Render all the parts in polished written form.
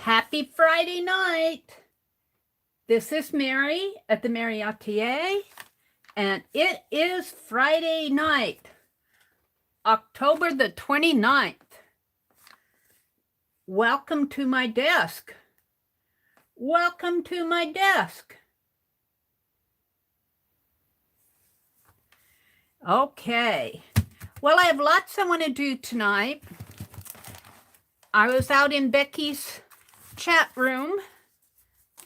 Happy Friday night. This is Mary at the.meri.atelier, and it is Friday night, October the 29th. Welcome to my desk. Welcome to my desk. Okay. Well, I have lots I want to do tonight. I was out in Becky's chat room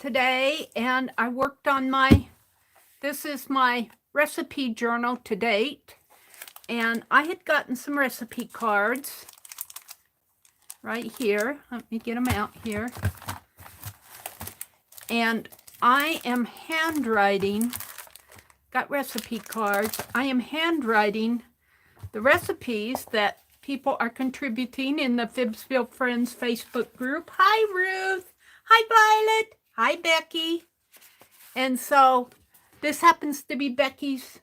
today and I worked on this is my recipe journal to date, and I had gotten some recipe cards right here. Let me get them out here. And I am handwriting, got recipe cards. I am handwriting the recipes that people are contributing in the FIBSville Friends Facebook group. Hi, Ruth. Hi, Violet. Hi, Becky. And so this happens to be Becky's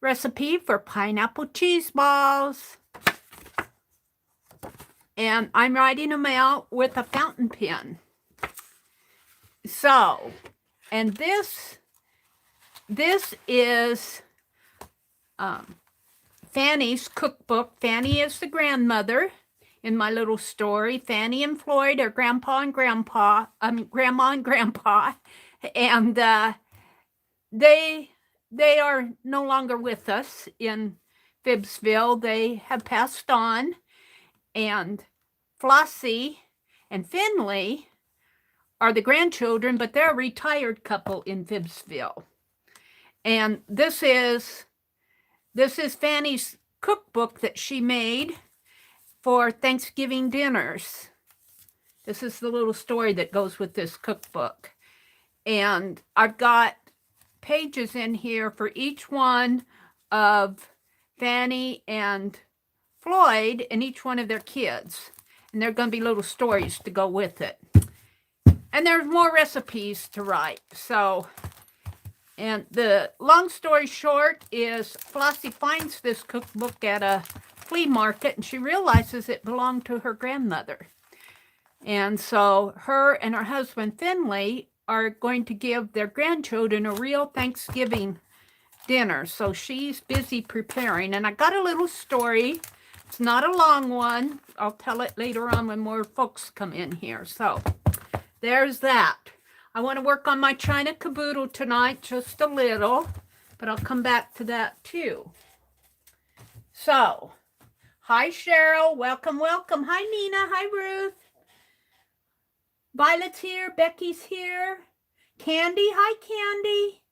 recipe for pineapple cheese balls. And I'm writing them out with a fountain pen. So, and this is Fanny's cookbook. Fanny is the grandmother in my little story. Fanny and Floyd are grandma and grandpa, and they are no longer with us in FIBSville. They have passed on, and Flossie and Finley are the grandchildren, but they're a retired couple in FIBSville. And this is Fanny's cookbook that she made for Thanksgiving dinners. This is the little story that goes with this cookbook. And I've got pages in here for each one of Fanny and Floyd and each one of their kids. And they're going to be little stories to go with it. And there's more recipes to write. So, and the long story short is Flossie finds this cookbook at a flea market and she realizes it belonged to her grandmother. And so her and her husband Finley are going to give their grandchildren a real Thanksgiving dinner. So she's busy preparing. And I got a little story. It's not a long one. I'll tell it later on when more folks come in here. So there's that. I want to work on my China caboodle tonight, just a little, but I'll come back to that too. So, hi Cheryl, welcome, welcome. Hi Nina, hi Ruth. Violet's here, Becky's here. Candy, hi Candy.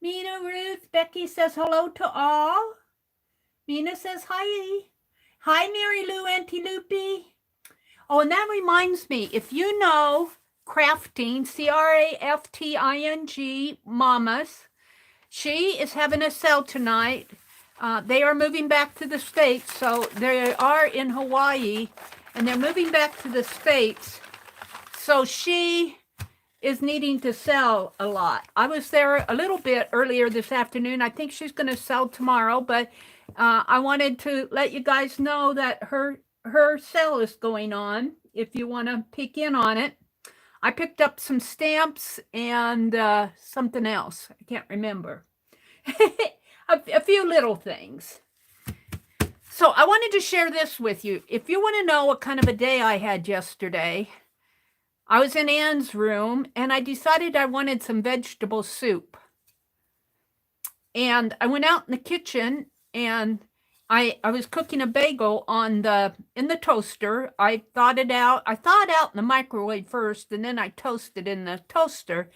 Nina, Ruth, Becky says hello to all. Nina says hi. Hi Mary Lou, Auntie Loopy. Oh, and that reminds me, if you know Crafting, Crafting, Mamas, she is having a sale tonight. They are moving back to the States, so they are in Hawaii, and they're moving back to the States. So she is needing to sell a lot. I was there a little bit earlier this afternoon. I think she's going to sell tomorrow, but I wanted to let you guys know that her sale is going on if you want to peek in on it. I picked up some stamps and something else. I can't remember. a few little things. So I wanted to share this with you. If you want to know what kind of a day I had yesterday, I was in Anne's room and I decided I wanted some vegetable soup. And I went out in the kitchen and I was cooking a bagel in the toaster. I thawed it out. I thawed out in the microwave first, and then I toasted in the toaster.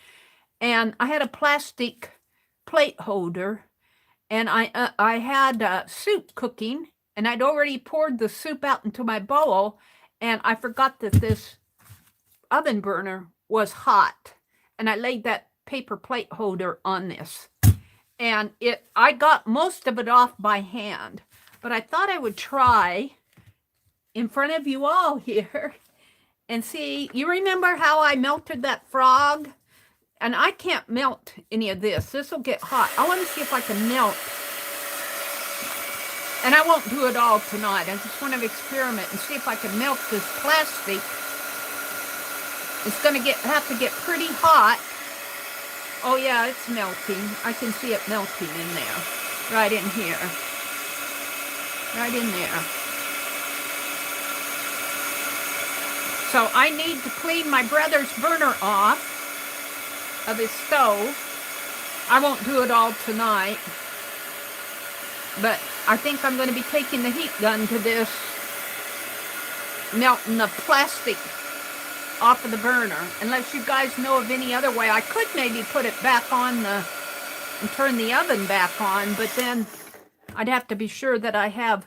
And I had a plastic plate holder, and I had soup cooking, and I'd already poured the soup out into my bowl, and I forgot that this oven burner was hot, and I laid that paper plate holder on this, and I got most of it off by hand. But I thought I would try in front of you all here and see. You remember how I melted that frog? And I can't melt any of this. This will get hot. I want to see if I can melt. And I won't do it all tonight. I just want to experiment and see if I can melt this plastic It's going to have to get pretty hot. Oh yeah, it's melting. I can see it melting in there. Right in here. Right in there. So I need to clean my brother's burner off of his stove. I won't do it all tonight. But I think I'm going to be taking the heat gun to this, melting the plastic off of the burner. Unless you guys know of any other way. I could maybe put it back on and turn the oven back on, but then I'd have to be sure that I have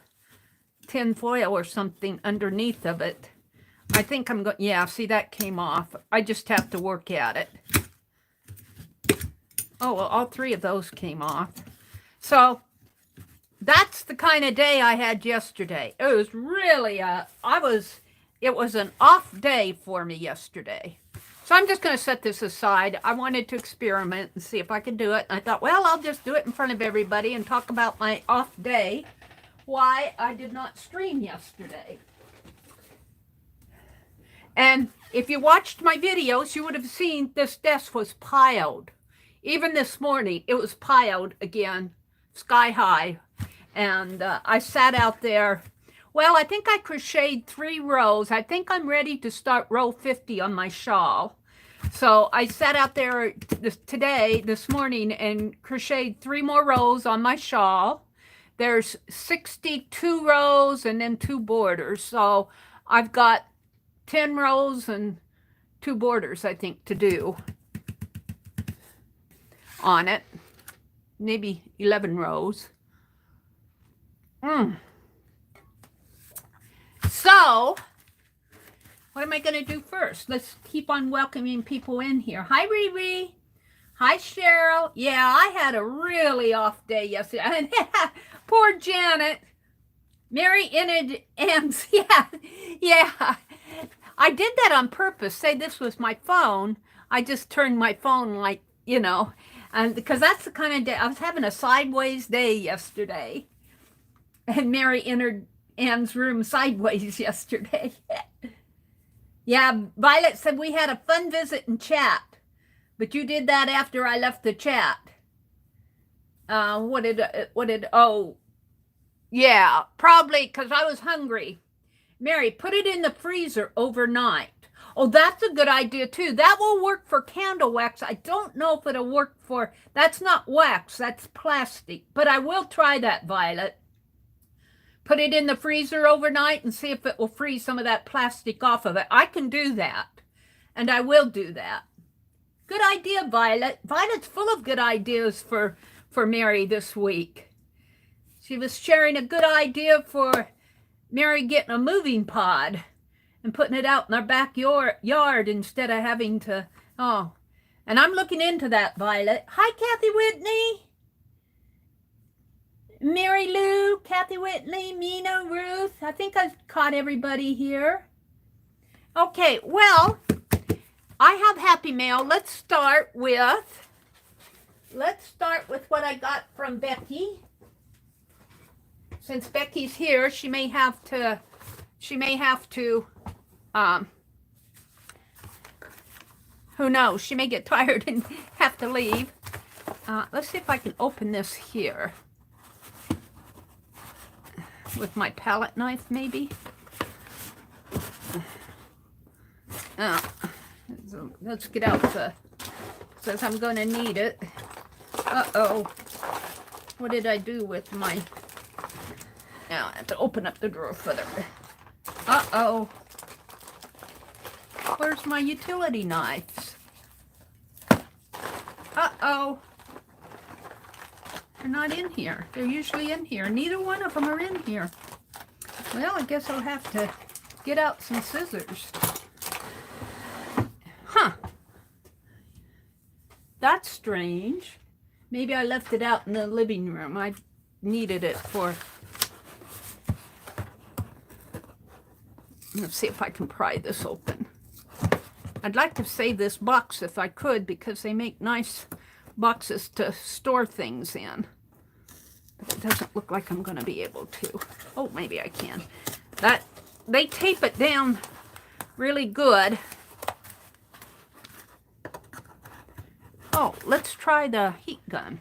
tin foil or something underneath of it. I think I'm going, yeah, see that came off. I just have to work at it. Oh, well, all three of those came off. So that's the kind of day I had yesterday. It was really, it was an off day for me yesterday. So I'm just going to set this aside. I wanted to experiment and see if I could do it. And I thought, well, I'll just do it in front of everybody and talk about my off day. Why I did not stream yesterday. And if you watched my videos, you would have seen this desk was piled. Even this morning, it was piled again, sky high. And I sat out there. Well, I think I crocheted 3 rows. I think I'm ready to start row 50 on my shawl. So I sat out there this morning, and crocheted 3 more rows on my shawl. There's 62 rows and then 2 borders. So I've got 10 rows and 2 borders, I think, to do on it. Maybe 11 rows. So, what am I going to do first? Let's keep on welcoming people in here. Hi, Riri. Hi, Cheryl. Yeah, I had a really off day yesterday. Poor Janet. Mary entered and yeah. I did that on purpose. Say this was my phone. I just turned my phone like, you know, and because that's the kind of day. I was having a sideways day yesterday. And Mary entered Anne's room sideways yesterday. Yeah, Violet said we had a fun visit and chat. But you did that after I left the chat. Oh, yeah, probably because I was hungry. Mary, put it in the freezer overnight. Oh, that's a good idea too. That will work for candle wax. I don't know if it'll work for, that's not wax, that's plastic. But I will try that, Violet. Put it in the freezer overnight and see if it will freeze some of that plastic off of it. I can do that, and I will do that. Good idea, Violet. Violet's full of good ideas for Mary this week. She was sharing a good idea for Mary getting a moving pod and putting it out in our backyard instead of having to, oh. And I'm looking into that, Violet. Hi, Kathy Whitney. Mary Lou, Kathy Whitley, Mina, Ruth. I think I've caught everybody here. Okay, well, I have Happy Mail. Let's start with what I got from Becky. Since Becky's here, she may have to, who knows, she may get tired and have to leave. Let's see if I can open this here. With my palette knife, maybe. So let's get out says I'm going to need it. Uh-oh. What did I do with my... Now I have to open up the drawer further. Uh-oh. Where's my utility knives? Uh-oh. They're not in here. They're usually in here. Neither one of them are in here. Well, I guess I'll have to get out some scissors. Huh. That's strange. Maybe I left it out in the living room. I needed it for... Let's see if I can pry this open. I'd like to save this box if I could, because they make nice boxes to store things in. But it doesn't look like I'm going to be able to. Oh, maybe I can. They tape it down really good. Oh, let's try the heat gun.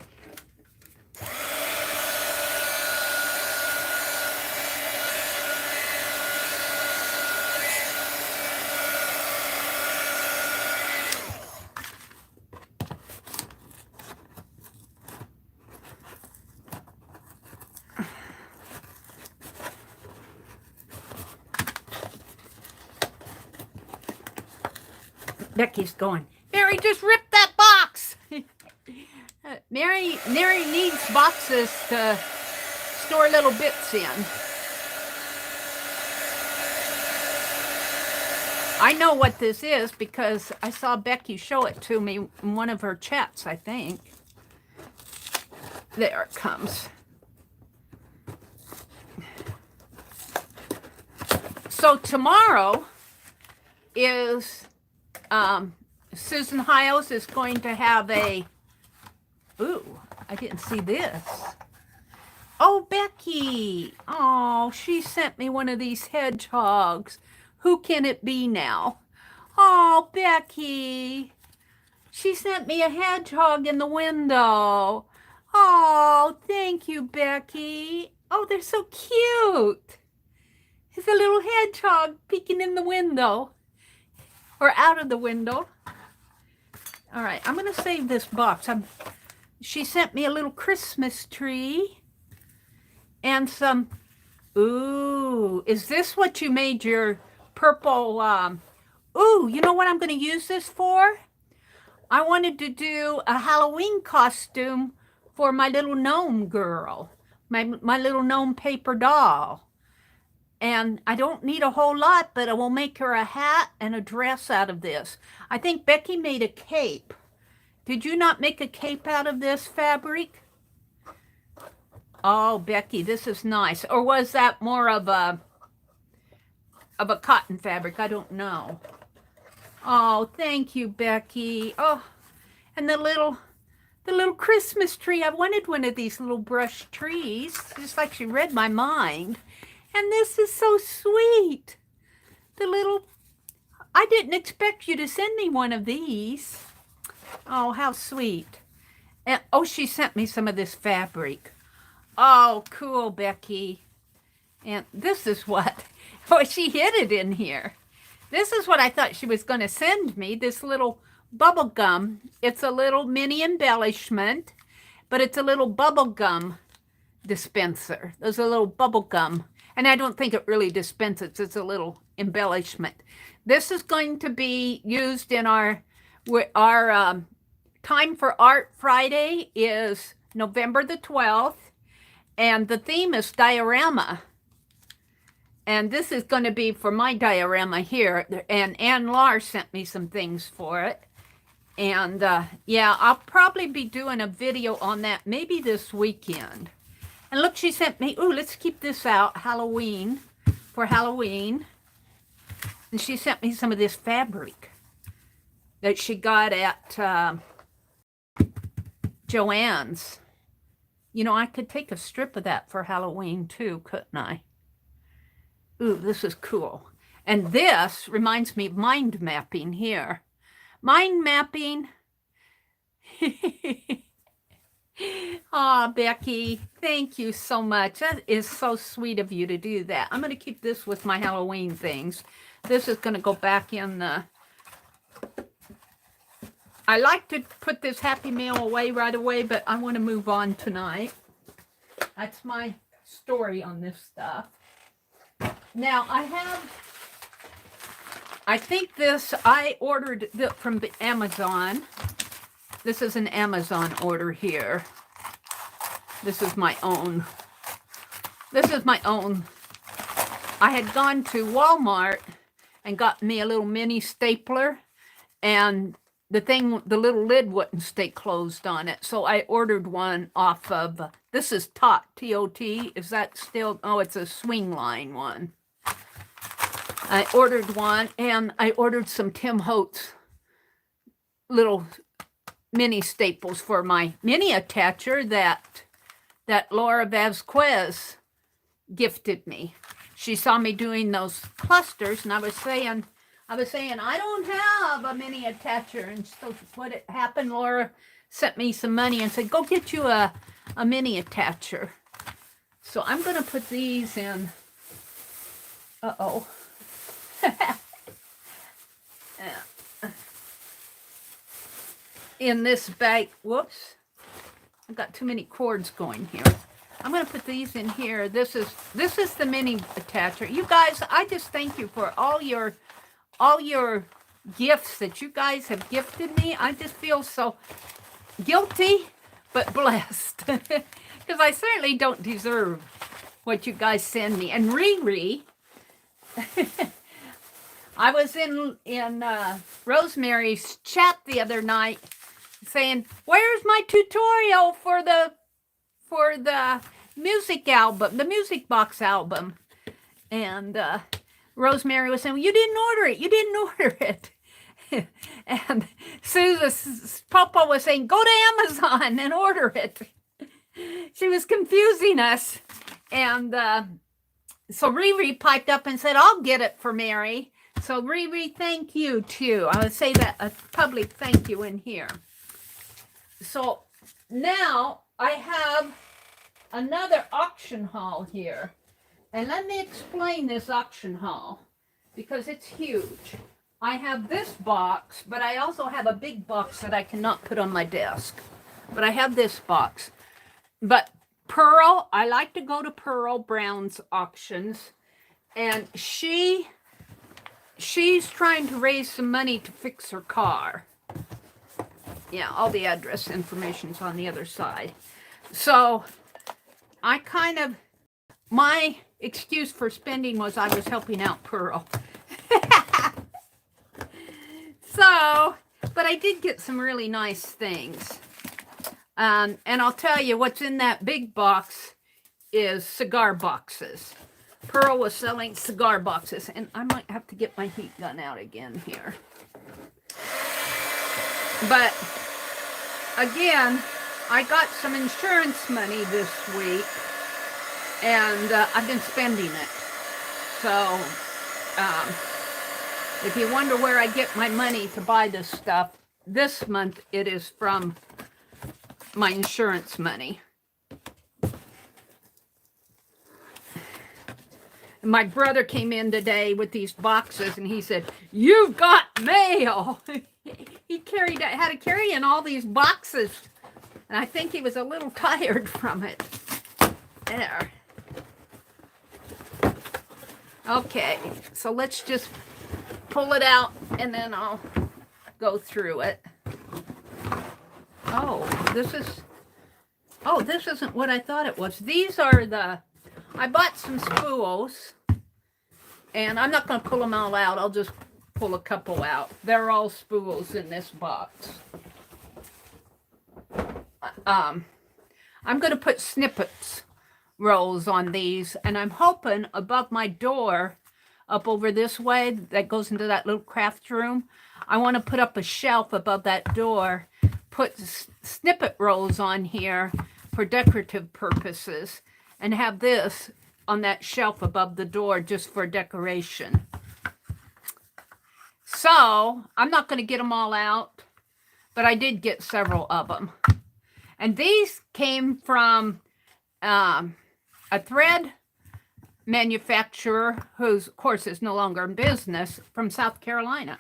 Becky's going, Meri, just rip that box. Meri needs boxes to store little bits in. I know what this is because I saw Becky show it to me in one of her chats, I think. There it comes. So tomorrow is Susan Hiles is going to have a, ooh, I didn't see this. Oh, Becky. Oh, she sent me one of these hedgehogs. Who can it be now? Oh, Becky. She sent me a hedgehog in the window. Oh, thank you, Becky. Oh, they're so cute. It's a little hedgehog peeking in the window. Or out of the window. All right, I'm going to save this box. She sent me a little Christmas tree. And some, ooh, is this what you made your purple, ooh, you know what I'm going to use this for? I wanted to do a Halloween costume for my little gnome girl, my little gnome paper doll. And I don't need a whole lot, but I will make her a hat and a dress out of this. I think Becky made a cape. Did you not make a cape out of this fabric? Oh, Becky, this is nice. Or was that more of a cotton fabric? I don't know. Oh, thank you, Becky. Oh, and the little Christmas tree. I wanted one of these little brush trees, just like she read my mind. And this is so sweet. The little, I didn't expect you to send me one of these. Oh, how sweet. And oh, she sent me some of this fabric. Oh, cool, Becky. And this is what, oh, she hid it in here. This is what I thought she was going to send me, this little bubble gum. It's a little mini embellishment, but it's a little bubble gum dispenser. There's a little bubble gum. And I don't think it really dispenses. It's a little embellishment. This is going to be used in our Time for Art Friday is November the 12th. And the theme is diorama. And this is going to be for my diorama here. And Ann Lar sent me some things for it. And yeah, I'll probably be doing a video on that maybe this weekend. And look, she sent me, ooh, let's keep this out, Halloween, for Halloween. And she sent me some of this fabric that she got at Joann's. You know, I could take a strip of that for Halloween too, couldn't I? Ooh, this is cool. And this reminds me of mind mapping here. Mind mapping. Oh, Becky, thank you so much. That is so sweet of you to do that. I'm going to keep this with my Halloween things. This is going to go back in the... I like to put this Happy Meal away right away, but I want to move on tonight. That's my story on this stuff. Now, I think this, I ordered from Amazon. This is an Amazon order here. This is my own. This is my own. I had gone to Walmart and got me a little mini stapler, and the little lid wouldn't stay closed on it. So I ordered one off of, this is Tot, T-O-T. Is that still, oh, it's a swing line one. I ordered one, and I ordered some Tim Holtz little mini staples for my mini attacher that Laura Vasquez gifted me. She saw me doing those clusters, and I was saying, I was saying, I don't have a mini attacher. And so what it happened, Laura sent me some money and said, go get you a mini attacher. So I'm going to put these in. Uh-oh. In this bag. Whoops. I've got too many cords going here. I'm going to put these in here. This is the mini attacher. You guys, I just thank you for all your gifts that you guys have gifted me. I just feel so guilty but blessed because I certainly don't deserve what you guys send me. And Riri, I was in Rosemary's chat the other night saying, where's my tutorial for the music album, the music box album? And Rosemary was saying, well, you didn't order it. And Susan Papa was saying, go to Amazon and order it. She was confusing us. And so Riri piped up and said, I'll get it for Mary. So Riri, thank you too. I would say that a public thank you in here. So now I have another auction haul here. And let me explain this auction haul because it's huge. I have this box, but I also have a big box that I cannot put on my desk. But I have this box. But Pearl, I like to go to Pearl Brown's auctions, and she's trying to raise some money to fix her car. Yeah, all the address information's on the other side. So I kind of, my excuse for spending was I was helping out Pearl. So, but I did get some really nice things. And I'll tell you what's in that big box is cigar boxes. Pearl was selling cigar boxes, and I might have to get my heat gun out again here. But again, I got some insurance money this week, and I've been spending it. So, if you wonder where I get my money to buy this stuff, this month it is from my insurance money. And my brother came in today with these boxes and he said, "You've got mail." He had to carry in all these boxes. And I think he was a little tired from it. There. Okay, so let's just pull it out and then I'll go through it. Oh, this isn't what I thought it was. These are I bought some spools, and I'm not going to pull them all out. I'll just pull a couple out. They're all spools in this box. I'm going to put snippets rolls on these, and I'm hoping above my door, up over this way, that goes into that little craft room, I want to put up a shelf above that door, put snippet rolls on here for decorative purposes, and have this on that shelf above the door just for decoration. So, I'm not going to get them all out, but I did get several of them. And these came from a thread manufacturer whose, of course, is no longer in business, from South Carolina,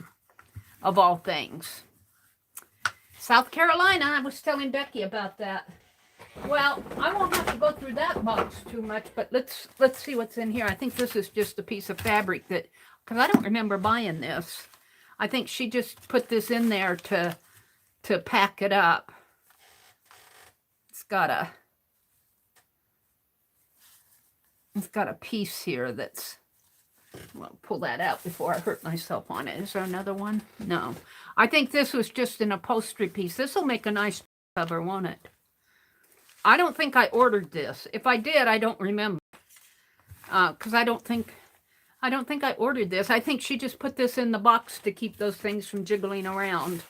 of all things. South Carolina, I was telling Becky about that. Well, I won't have to go through that box too much, but let's see what's in here. I think this is just a piece of fabric that, because I don't remember buying this. I think she just put this in there to pack it up. It's got a piece here that's, well, pull that out before I hurt myself on it. Is there another one? No. I think this was just an upholstery piece. This will make a nice cover, won't it? I don't think I ordered this. If I did, I don't remember. Because I don't think I ordered this. I think she just put this in the box to keep those things from jiggling around.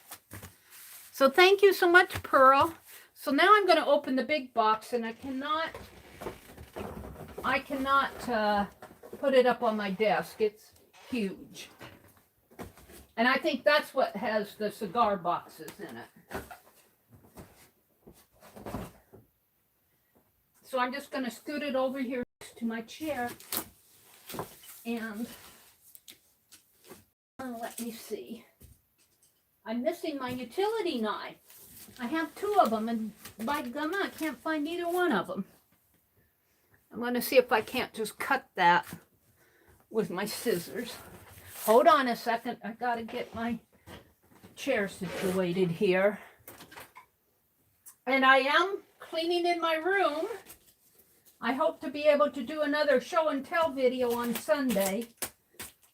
So thank you so much, Pearl. So now I'm going to open the big box, and I cannot put it up on my desk. It's huge. And I think that's what has the cigar boxes in it. So I'm just going to scoot it over here to my chair. And let me see. I'm missing my utility knife. I have two of them, and by gum, I can't find either one of them. I'm going to see if I can't just cut that with my scissors. Hold on a second. I got to get my chair situated here. And I am cleaning in my room. I hope to be able to do another show and tell video on Sunday.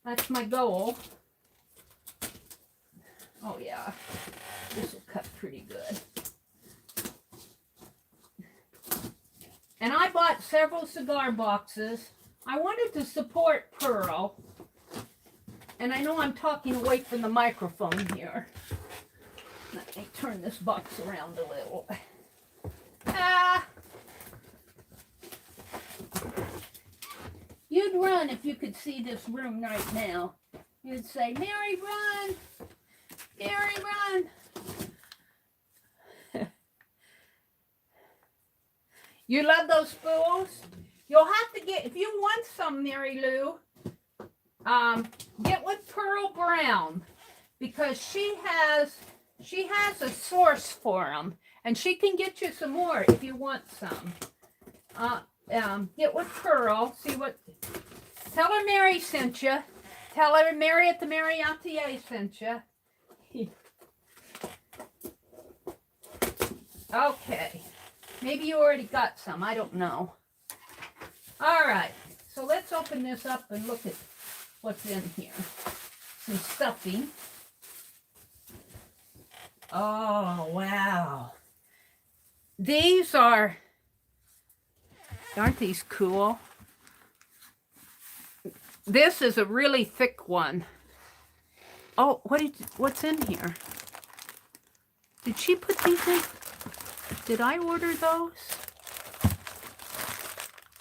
That's my goal. Oh yeah, this will cut pretty good. And I bought several cigar boxes. I wanted to support Pearl. And I know I'm talking away from the microphone here. Let me turn this box around a little. You'd run if you could see this room right now. You'd say, Mary, run! Mary, run! You love those spools? You'll have to get, if you want some, Mary Lou, get with Pearl Brown, because she has a source for them, and she can get you some more if you want some. Get with Pearl, see what, tell her Mary sent you. Tell her Mary at the.meri.atelier sent you. Okay. Maybe you already got some. I don't know. All right. So let's open this up and look at what's in here. Some stuffing. Oh, wow. These are, aren't these cool? This is a really thick one. Oh, what's in here? Did she put these in? Did I order those?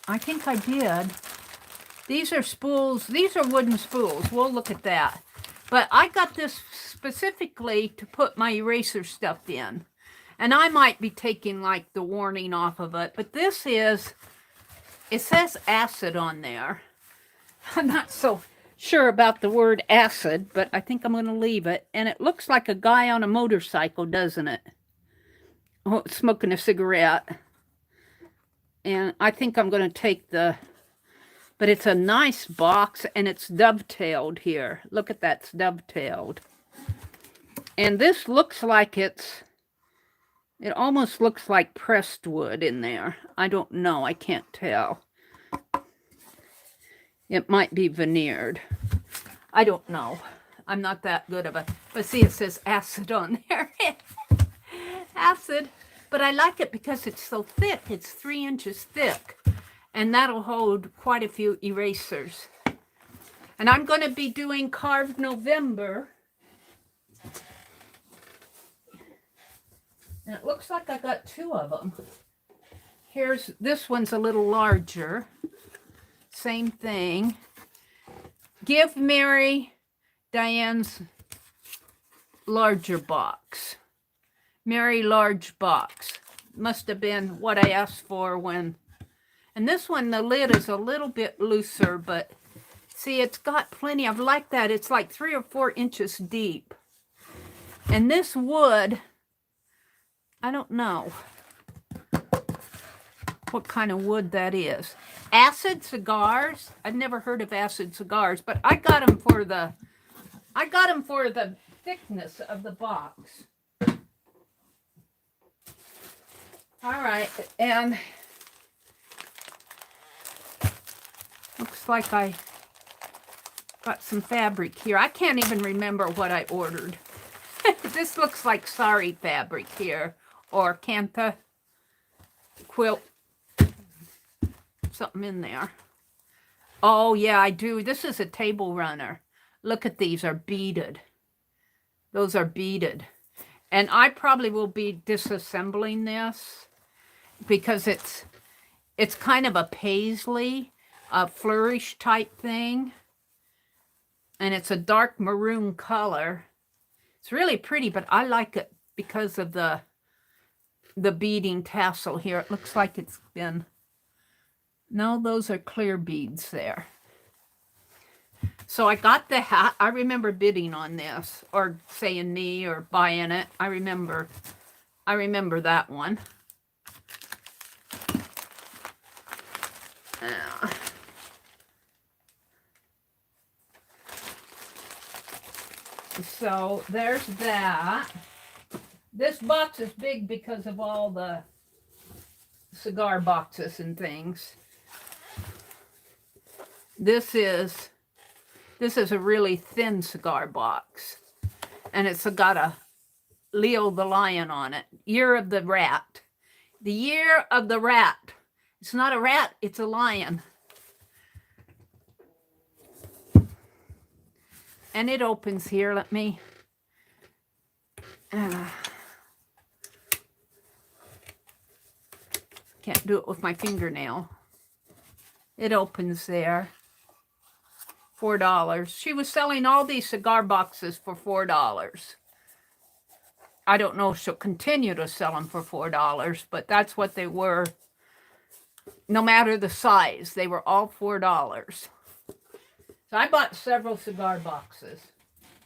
I think I did. These are spools. These are wooden spools. We'll look at that. But I got this specifically to put my eraser stuff in. And I might be taking like the warning off of it. But this is, it says acid on there. I'm not so sure about the word acid, but I think I'm going to leave it. And it looks like a guy on a motorcycle, doesn't it? Oh, smoking a cigarette. And I think I'm going to take the, but it's a nice box and it's dovetailed here. Look at that, it's dovetailed. And this looks like it almost looks like pressed wood in there. I don't know, I can't tell. It might be veneered. I don't know. I'm not that good of a, but see, it says acid on there. Acid. But I like it because it's so thick. It's 3 inches thick. And that'll hold quite a few erasers. And I'm going to be doing Carved November. And it looks like I got 2 of them. Here's, this one's a little larger. Same thing. Give Mary Diane's larger box. Mary large box. Must have been what I asked for when. And this one, the lid is a little bit looser, but see, it's got plenty. I've liked that. It's like 3 or 4 inches deep. And this wood, I don't know what kind of wood that is. Acid cigars. I've never heard of acid cigars, but I got them for the thickness of the box. All right, and looks like I got some fabric here. I can't even remember what I ordered. This looks like sari fabric here, or Kanta quilt, something in there. Oh yeah, I do. This is a table runner. Look at these, are beaded. Those are beaded. And I probably will be disassembling this because it's kind of a paisley, a flourish type thing. And it's a dark maroon color. It's really pretty, but I like it because of the beading tassel here. It looks like it's been, no, those are clear beads there. So I got the hat. I remember bidding on this, or saying me, or buying it. I remember that one. So there's that. This box is big because of all the cigar boxes and things. This is a really thin cigar box, and it's got a Leo the lion on it. Year of the rat. The year of the rat. It's not a rat, it's a lion. And it opens here. Let me... can't do it with my fingernail. It opens there. $4. She was selling all these cigar boxes for $4. I don't know if she'll continue to sell them for $4, but that's what they were. No matter the size, they were all $4. So I bought several cigar boxes.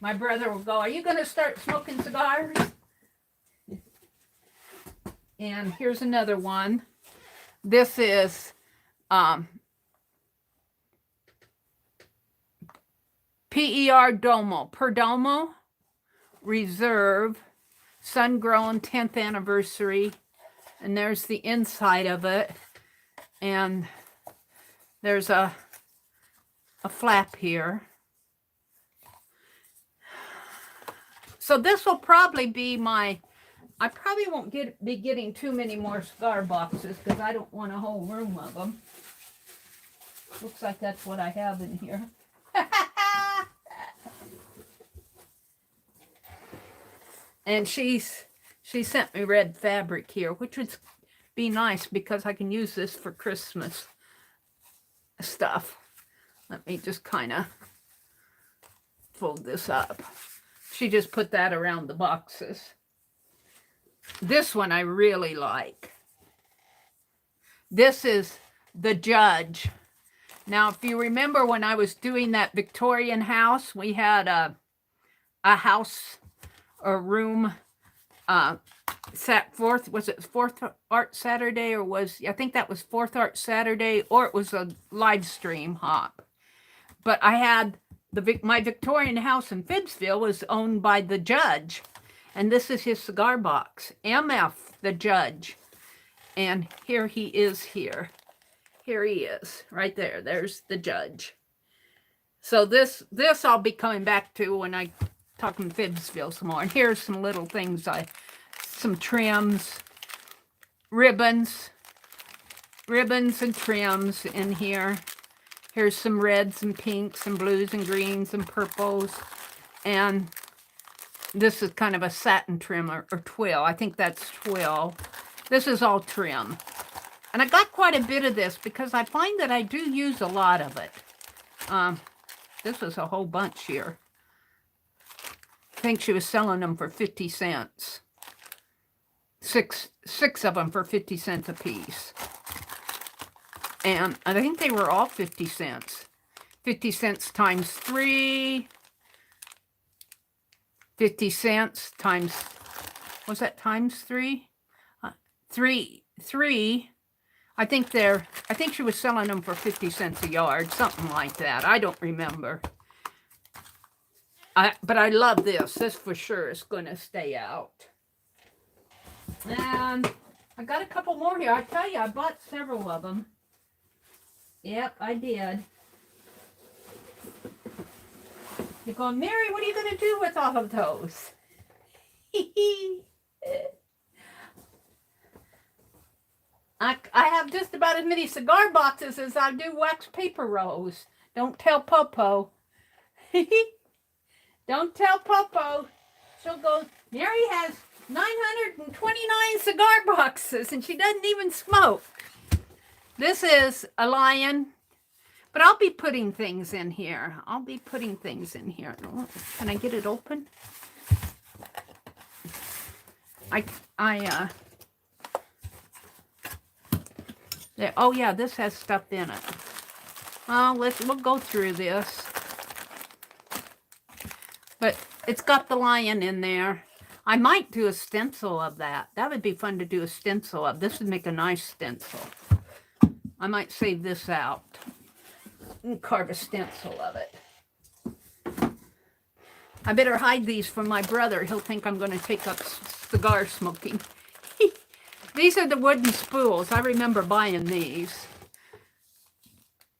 My brother will go, "Are you going to start smoking cigars?" And here's another one. This is Perdomo Reserve Sun-Grown 10th Anniversary. And there's the inside of it. And there's a flap here. So this will probably be my... I probably won't be getting too many more cigar boxes because I don't want a whole room of them. Looks like that's what I have in here. And she sent me red fabric here, which would be nice because I can use this for Christmas stuff. Let me just kind of fold this up. She just put that around the boxes. This one I really like. This is The Judge. Now, if you remember when I was doing that Victorian house, we had a house or room was it Fourth Art Saturday, or I think that was Fourth Art Saturday, or it was a live stream hop. But I had my Victorian house in FIBSville was owned by The Judge. And this is his cigar box, MF The Judge. And here he is here. Here he is, right there. There's The Judge. So this I'll be coming back to when I talk in FIBSville some more. And here's some little things, some trims, ribbons and trims in here. Here's some reds and pinks and blues and greens and purples. And this is kind of a satin trim or twill. I think that's twill. This is all trim. And I got quite a bit of this because I find that I do use a lot of it. This was a whole bunch here. I think she was selling them for 50 cents. Six of them for 50 cents a piece. And I think they were all 50 cents. 50 cents times 3... 50 cents times, was that times 3? Three. I think she was selling them for 50 cents a yard, something like that. I don't remember. But I love this. This for sure is going to stay out. And I got a couple more here. I tell you, I bought several of them. Yep, I did. You're going, "Mary, what are you going to do with all of those?" I have just about as many cigar boxes as I do wax paper rolls. Don't tell Popo. Don't tell Popo. She'll go, "Mary has 929 cigar boxes and she doesn't even smoke." This is a lion. But I'll be putting things in here. I'll be putting things in here. Can I get it open? Oh yeah, this has stuff in it. Well, we'll go through this. But it's got the lion in there. I might do a stencil of that. That would be fun to do a stencil of. This would make a nice stencil. I might save this out and carve a stencil of it. I better hide these from my brother. He'll think I'm going to take up cigar smoking. These are the wooden spools. I remember buying these.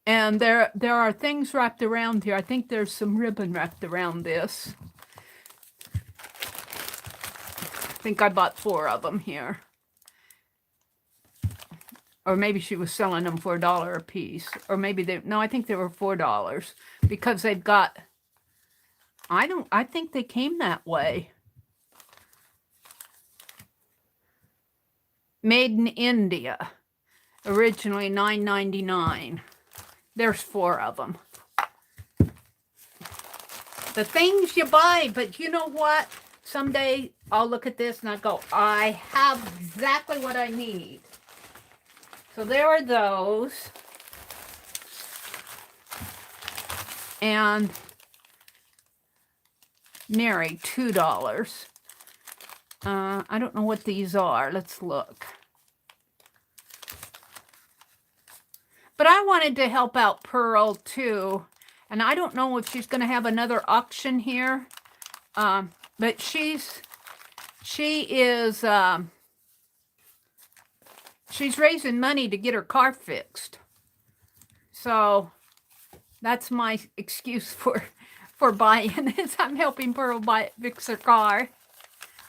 And there are things wrapped around here. I think there's some ribbon wrapped around this. I think I bought 4 of them here. Or maybe she was selling them for $1 a piece. Or maybe no, I think they were $4 because they've got, I think they came that way. Made in India. Originally $9.99. There's 4 of them. The things you buy, but you know what? Someday I'll look at this and I'll go, I have exactly what I need. So there are those. And Mary, $2. I don't know what these are. Let's look. But I wanted to help out Pearl too. And I don't know if she's going to have another auction here. But she's raising money to get her car fixed. So that's my excuse for buying this. I'm helping Pearl fix her car.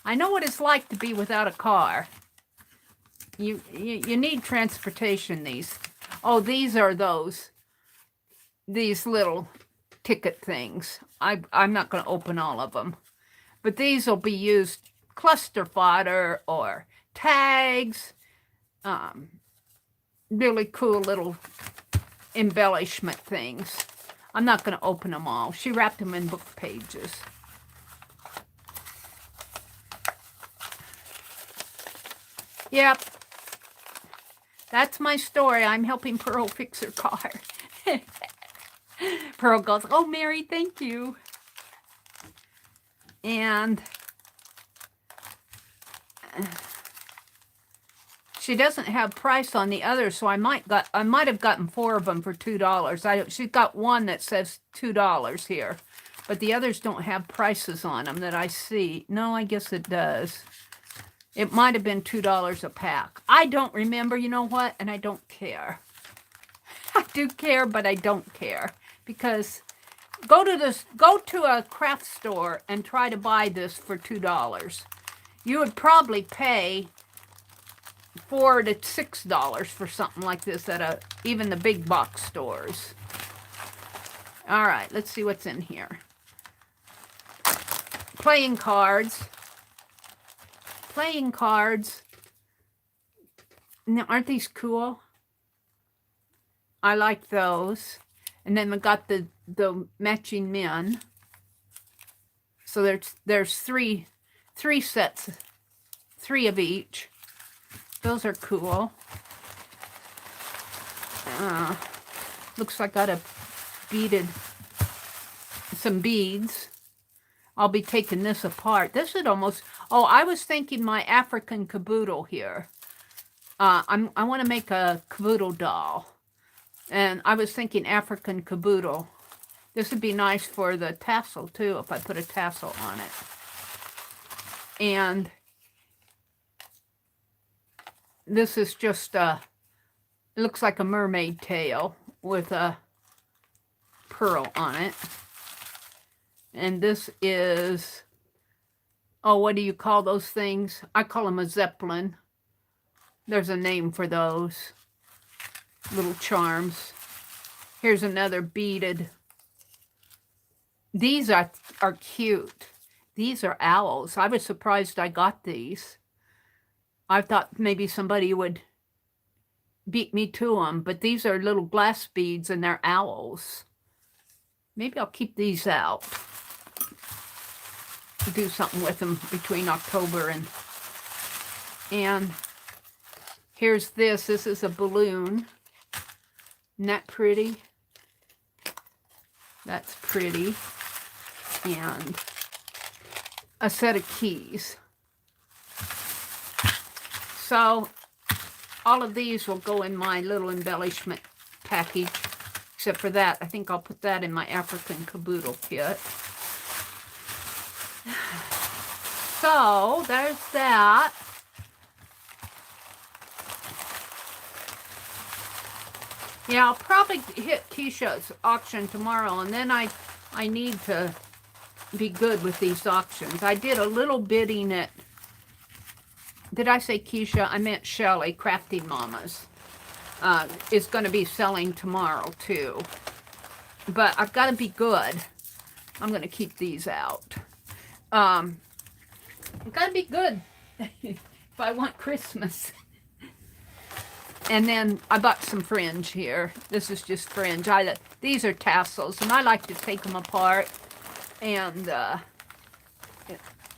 I know what it's like to be without a car. You need transportation. These are these little ticket things. I'm not going to open all of them, but these will be used cluster fodder or tags. Really cool little embellishment things. I'm not going to open them all. She wrapped them in book pages. Yep. That's my story. I'm helping Pearl fix her car. Pearl goes, oh, Mary, thank you. And she doesn't have price on the others, so I might have gotten 4 of them for $2. She's got one that says $2 here, but the others don't have prices on them that I see. No, I guess it does. It might have been $2 a pack. I don't remember, you know what? And I don't care. I do care, but I don't care. Because go to a craft store and try to buy this for $2. You would probably pay $4 to $6 for something like this at even the big box stores. All right, let's see what's in here. Playing cards. Playing cards. Now, aren't these cool? I like those. And then we got the matching men. So there's three sets, 3 of each. Those are cool. Looks like I got some beads. I'll be taking this apart. This would almost, I was thinking my African caboodle here. I want to make a caboodle doll. And I was thinking African caboodle. This would be nice for the tassel too, if I put a tassel on it. And this is just it looks like a mermaid tail with a pearl on it. And this is, what do you call those things? I call them a zeppelin. There's a name for those little charms. Here's another beaded. These are cute. These are owls. I was surprised I got these. I thought maybe somebody would beat me to them, but these are little glass beads and they're owls. Maybe I'll keep these out. Do something with them between October and here's this. This is a balloon. Isn't that pretty? That's pretty. And a set of keys. So all of these will go in my little embellishment package. Except for that, I think I'll put that in my African caboodle kit. So there's that. Yeah, I'll probably hit Keisha's auction tomorrow, and then I need to be good with these auctions. I did a little bidding at, did I say Keisha? I meant Shelley, Crafting Mamas. Is going to be selling tomorrow too. But I've got to be good. I'm going to keep these out. I've got to be good if I want Christmas. And then I bought some fringe here. This is just fringe. These are tassels, and I like to take them apart. And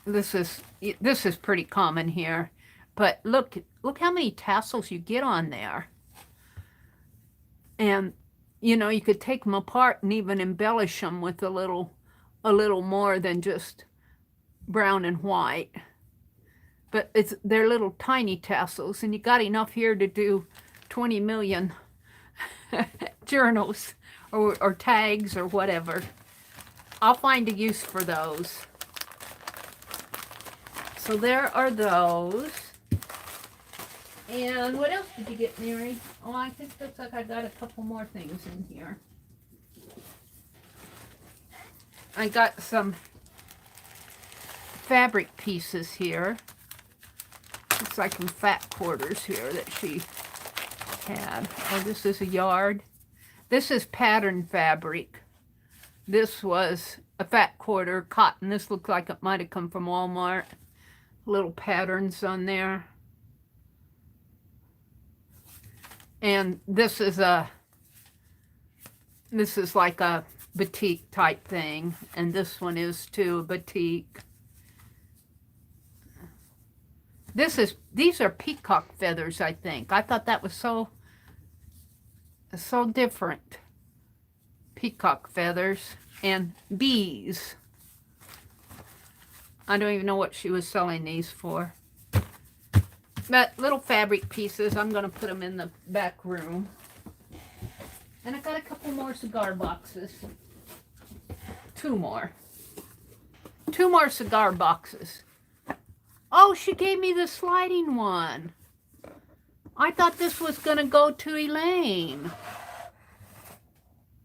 this is pretty common here. But look how many tassels you get on there. And you know, you could take them apart and even embellish them with a little more than just brown and white. But they're little tiny tassels, and you got enough here to do 20 million journals or tags or whatever. I'll find a use for those. So there are those. And what else did you get, Mary? Oh, I think it looks like I got a couple more things in here. I got some fabric pieces here. Looks like some fat quarters here that she had. Oh, this is a yard. This is pattern fabric. This was a fat quarter cotton. This looks like it might have come from Walmart. Little patterns on there. And this is like a batik type thing, and this one is too, a batik. These are peacock feathers, I think. I thought that was so different. Peacock feathers and bees. I don't even know what she was selling these for. But little fabric pieces, I'm going to put them in the back room. And I got a couple more cigar boxes. Two more cigar boxes. Oh, she gave me the sliding one. I thought this was going to go to Elaine.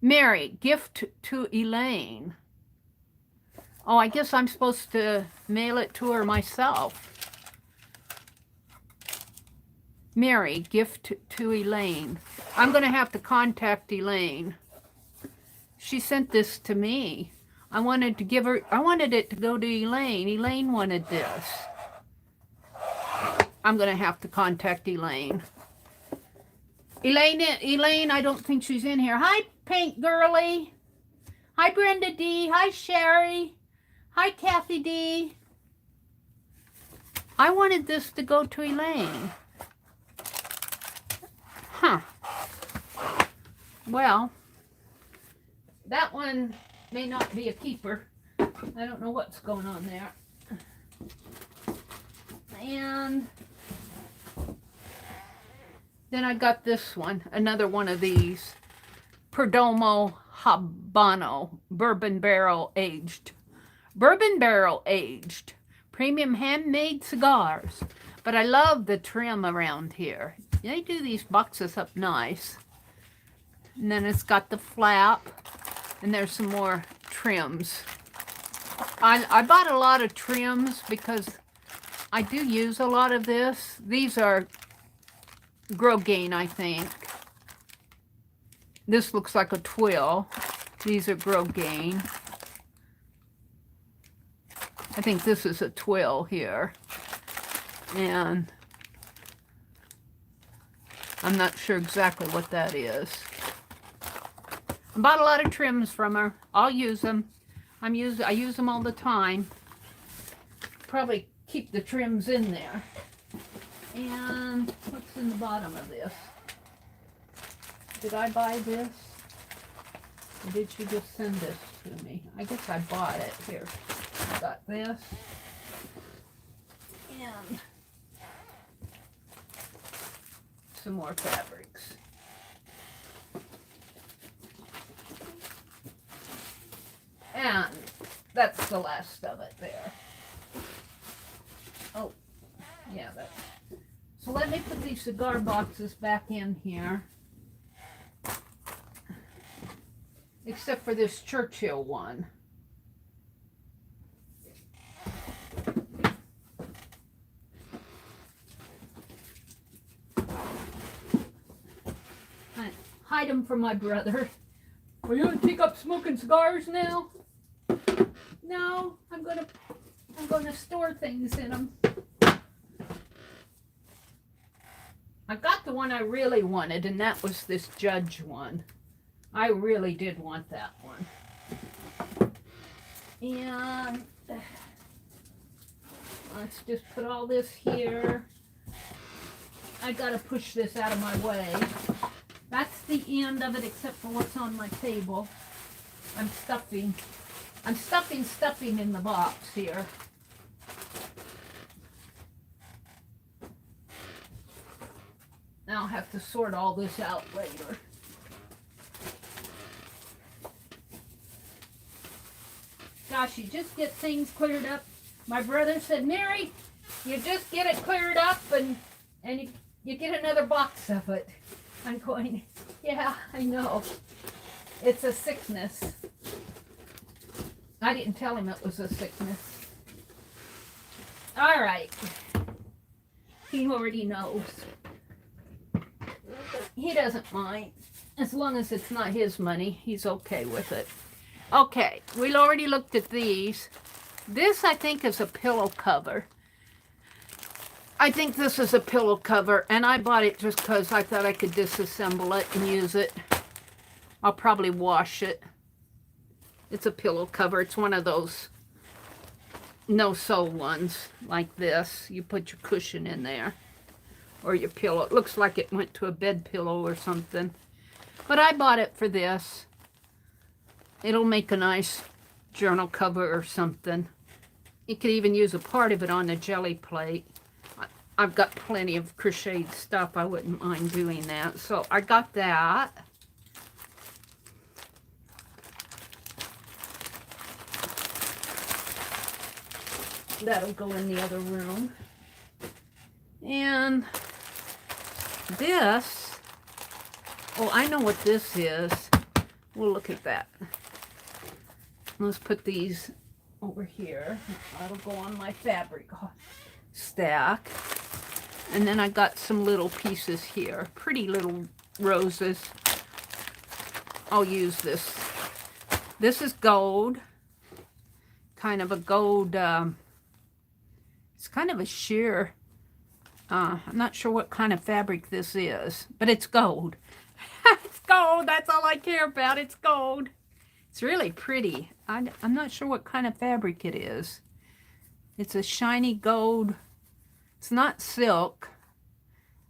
Mary, gift to Elaine. Oh, I guess I'm supposed to mail it to her myself. Mary, gift to Elaine. I'm going to have to contact Elaine. She sent this to me. I wanted it to go to Elaine. Elaine wanted this. I'm going to have to contact Elaine. Elaine, I don't think she's in here. Hi, Paint Girly. Hi, Brenda D. Hi, Sherry. Hi, Kathy D. I wanted this to go to Elaine. Huh. Well, that one may not be a keeper. I don't know what's going on there. And then I got this one, another one of these. Perdomo Habano, bourbon barrel aged. Bourbon barrel aged. Premium handmade cigars. But I love the trim around here. They do these boxes up nice. And then it's got the flap. And there's some more trims. I bought a lot of trims because I do use a lot of this. These are Grow Gain, I think. This looks like a twill. These are Grow Gain. I think this is a twill here. And I'm not sure exactly what that is. I bought a lot of trims from her. I'll use them. I use them all the time. Probably keep the trims in there. And what's in the bottom of this? Did I buy this? Or did she just send this to me? I guess I bought it. Here. I got this. And some more fabrics. And that's the last of it there. Oh, yeah, that's... So let me put these cigar boxes back in here. Except for this Churchill one. I hide them from my brother. Are you gonna take up smoking cigars now? No, I'm gonna store things in them. I got the one I really wanted, and that was this Judge one. I really did want that one. And let's just put all this here. I gotta push this out of my way. That's the end of it, except for what's on my table. I'm stuffing stuffing in the box here. Now I'll have to sort all this out later. Gosh, you just get things cleared up. My brother said, Mary, you just get it cleared up and you get another box of it. I'm going, yeah, I know. It's a sickness. I didn't tell him it was a sickness. All right. He already knows. He doesn't mind. As long as it's not his money, he's okay with it. Okay, we already looked at these. This, I think, is a pillow cover. I think this is a pillow cover, and I bought it just because I thought I could disassemble it and use it. I'll probably wash it. It's a pillow cover. It's one of those no-sew ones like this. You put your cushion in there or your pillow. It looks like it went to a bed pillow or something. But I bought it for this. It'll make a nice journal cover or something. You could even use a part of it on a jelly plate. I've got plenty of crocheted stuff. I wouldn't mind doing that. So I got that. That'll go in the other room. And this, oh, I know what this is. We'll look at that. Let's put these over here. That'll go on my fabric stack. And then I got some little pieces here. Pretty little roses. I'll use this. This is gold. Kind of a gold, it's kind of a sheer. I'm not sure what kind of fabric this is, but it's gold. It's gold. That's all I care about. It's gold. It's really pretty. I'm not sure what kind of fabric it is. It's a shiny gold. It's not silk,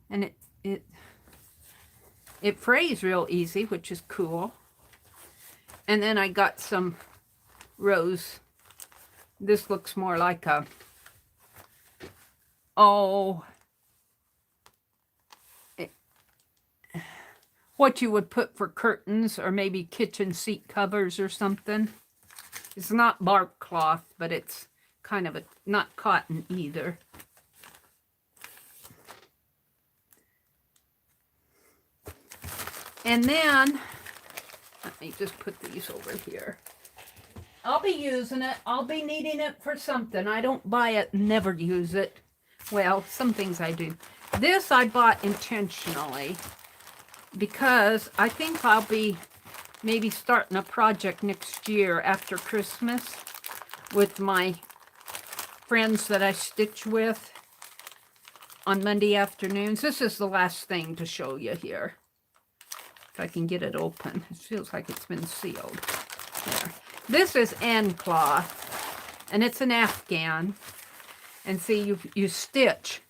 and it frays real easy, which is cool. And then I got some rose. This looks more like a, what you would put for curtains or maybe kitchen seat covers or something. It's not bark cloth, but it's kind of not cotton either. And then, let me just put these over here. I'll be using it. I'll be needing it for something. I don't buy it and never use it. Well, some things I do. This I bought intentionally because I think I'll be maybe starting a project next year after Christmas with my friends that I stitch with. on Monday afternoons. This is the last thing to show you here. If I can get it open. It feels like it's been sealed. There. This is end cloth, and it's an Afghan. And see, you stitch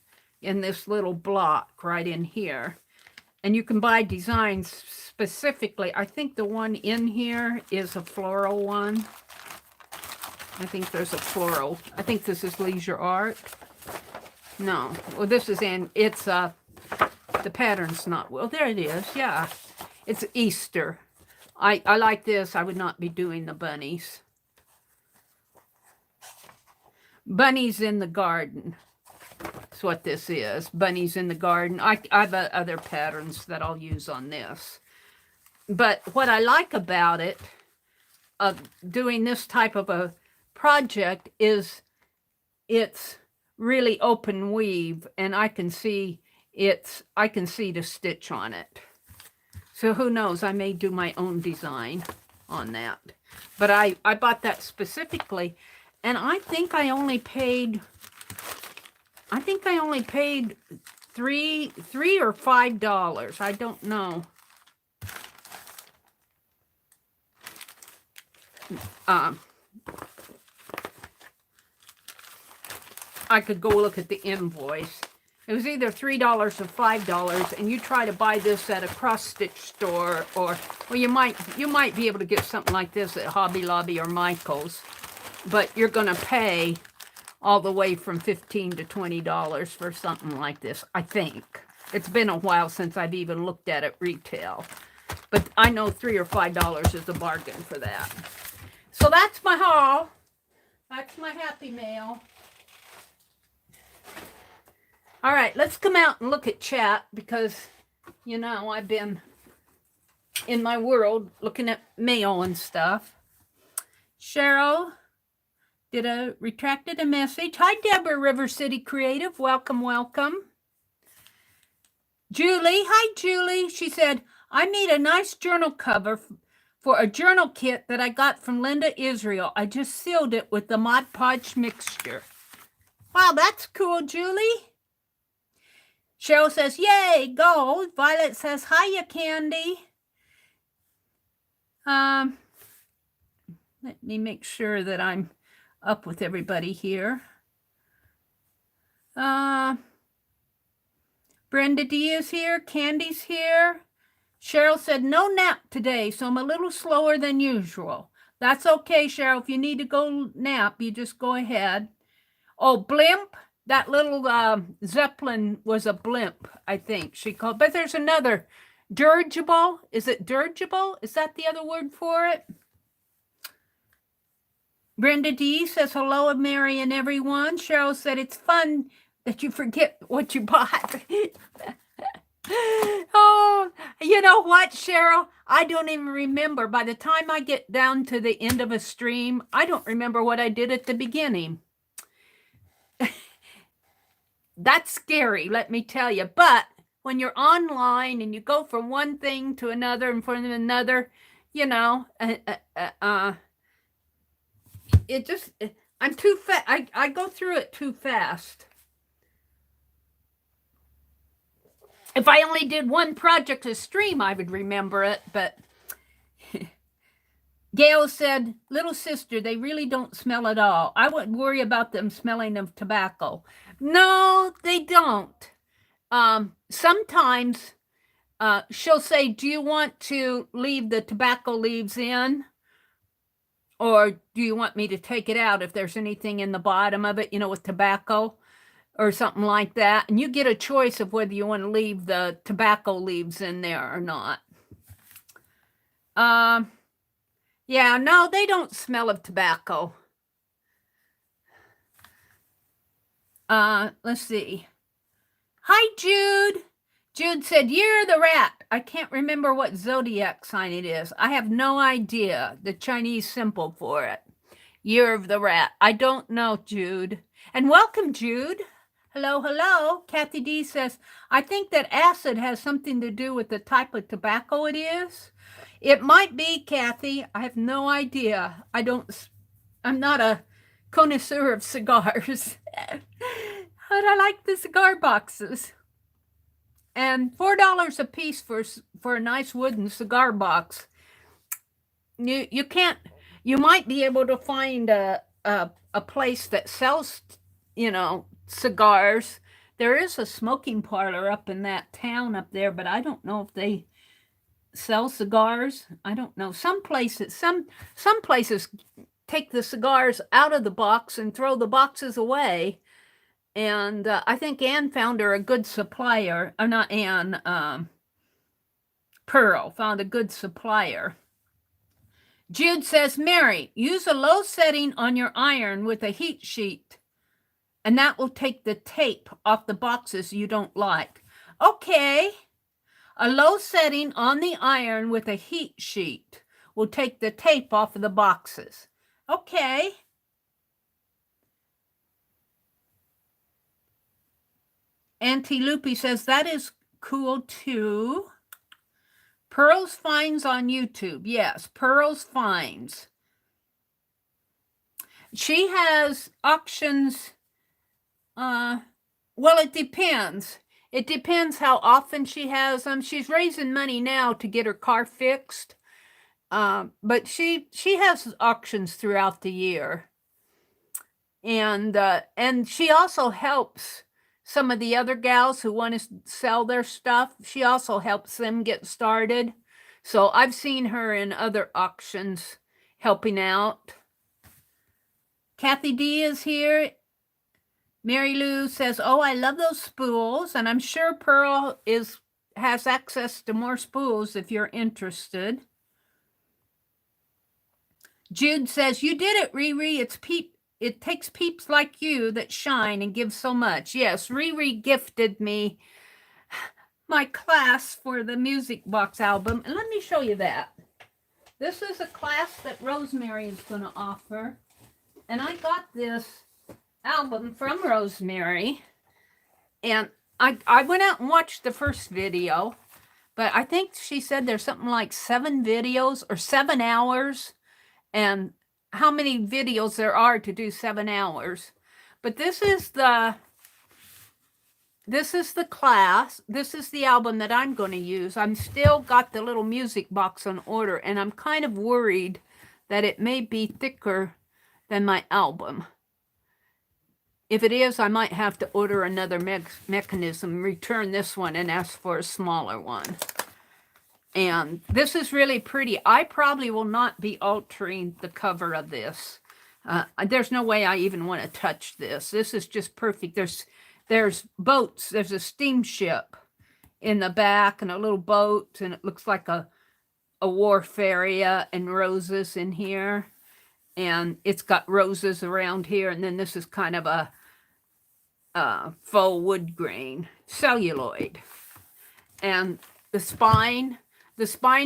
in this little block right in here. And you can buy designs specifically. I think the one in here is a floral one. I think there's a floral. I think this is Leisure Art. No. Well, this is it's the pattern's not, well, there it is. Yeah. It's Easter. I like this. I would not be doing the bunnies. Bunnies in the garden. That's what this is. Bunnies in the garden. I have other patterns that I'll use on this. But what I like about it, doing this type of a project, is it's really open weave, and I can see the stitch on it. So who knows, I may do my own design on that. But I bought that specifically, and I think I only paid $3 or $5. I don't know. I could go look at the invoice. It was either $3 or $5, and you try to buy this at a cross-stitch store, or well, you might be able to get something like this at Hobby Lobby or Michael's, but you're going to pay all the way from $15 to $20 for something like this, I think. It's been a while since I've even looked at it retail, but I know $3 or $5 is a bargain for that. So that's my haul. That's my happy mail. All right, let's come out and look at chat, because, you know, I've been in my world looking at mail and stuff. Cheryl retracted a message. Hi, Deborah, River City Creative. Welcome, welcome. Julie, hi, Julie. She said, I made a nice journal cover for a journal kit that I got from Linda Israel. I just sealed it with the Mod Podge mixture. Wow, that's cool, Julie. Cheryl says, yay, gold. Violet says, hiya, Candy. Let me make sure that I'm up with everybody here. Brenda D is here. Candy's here. Cheryl said, no nap today, so I'm a little slower than usual. That's okay, Cheryl. If you need to go nap, you just go ahead. Oh, blimp. That little Zeppelin was a blimp, I think she called. But there's another, dirigible. Is it dirigible? Is that the other word for it? Brenda D says, hello, Mary and everyone. Cheryl said, it's fun that you forget what you bought. Oh, you know what, Cheryl? I don't even remember. By the time I get down to the end of a stream, I don't remember what I did at the beginning. That's scary, let me tell you. But when you're online and you go from one thing to another and from another, you know, it just, I'm too fast. I go through it too fast. If I only did one project a stream, I would remember it. But Gail said, little sister, they really don't smell at all. I wouldn't worry about them smelling of tobacco. No, they don't. Sometimes she'll say, do you want to leave the tobacco leaves in? Or do you want me to take it out if there's anything in the bottom of it, you know, with tobacco or something like that? And you get a choice of whether you want to leave the tobacco leaves in there or not. Yeah, no, they don't smell of tobacco. Let's see. Hi, Jude. Jude said, you're the rat. I can't remember what zodiac sign it is. I have no idea the Chinese symbol for it. Year of the rat. I don't know, Jude. And welcome, Jude. Hello, hello. Kathy D says, I think that acid has something to do with the type of tobacco it is. It might be, Kathy. I have no idea. I'm not a connoisseur of cigars. But I like the cigar boxes. And $4 a piece for a nice wooden cigar box. You can't, you might be able to find a place that sells, you know, cigars. There is a smoking parlor up in that town up there, but I don't know if they sell cigars. I don't know. Some places take the cigars out of the box and throw the boxes away. And I think Anne found her a good supplier. Or not Anne, Pearl found a good supplier. Jude says, Mary, use a low setting on your iron with a heat sheet, and that will take the tape off the boxes you don't like. Okay. A low setting on the iron with a heat sheet will take the tape off of the boxes. Okay. Auntie Loopy says, that is cool too. Pearl's Finds on YouTube. Yes, Pearl's Finds. She has auctions. Well, it depends. It depends how often she has them. She's raising money now to get her car fixed. But she has auctions throughout the year. And she also helps some of the other gals who want to sell their stuff. She also helps them get started. So I've seen her in other auctions helping out. Kathy D is here. Mary Lou says, oh, I love those spools. And I'm sure Pearl has access to more spools if you're interested. Jude says, you did it, Riri. It takes peeps like you that shine and give so much. Yes, Riri gifted me my class for the music box album. And let me show you that. This is a class that Rosemary is going to offer. And I got this album from Rosemary. And I went out and watched the first video. But I think she said there's something like 7 videos or 7 hours. And how many videos there are to do 7 hours. But this is the class. This is the album that I'm going to use. I'm still got the little music box on order, and I'm kind of worried that it may be thicker than my album. If it is, I might have to order another mechanism, return this one, and ask for a smaller one. And this is really pretty. I probably will not be altering the cover of this. There's no way I even want to touch this. This is just perfect. There's boats. There's a steamship in the back and a little boat. And it looks like a wharf area and roses in here. And it's got roses around here. And then this is kind of a faux wood grain, celluloid. And the spine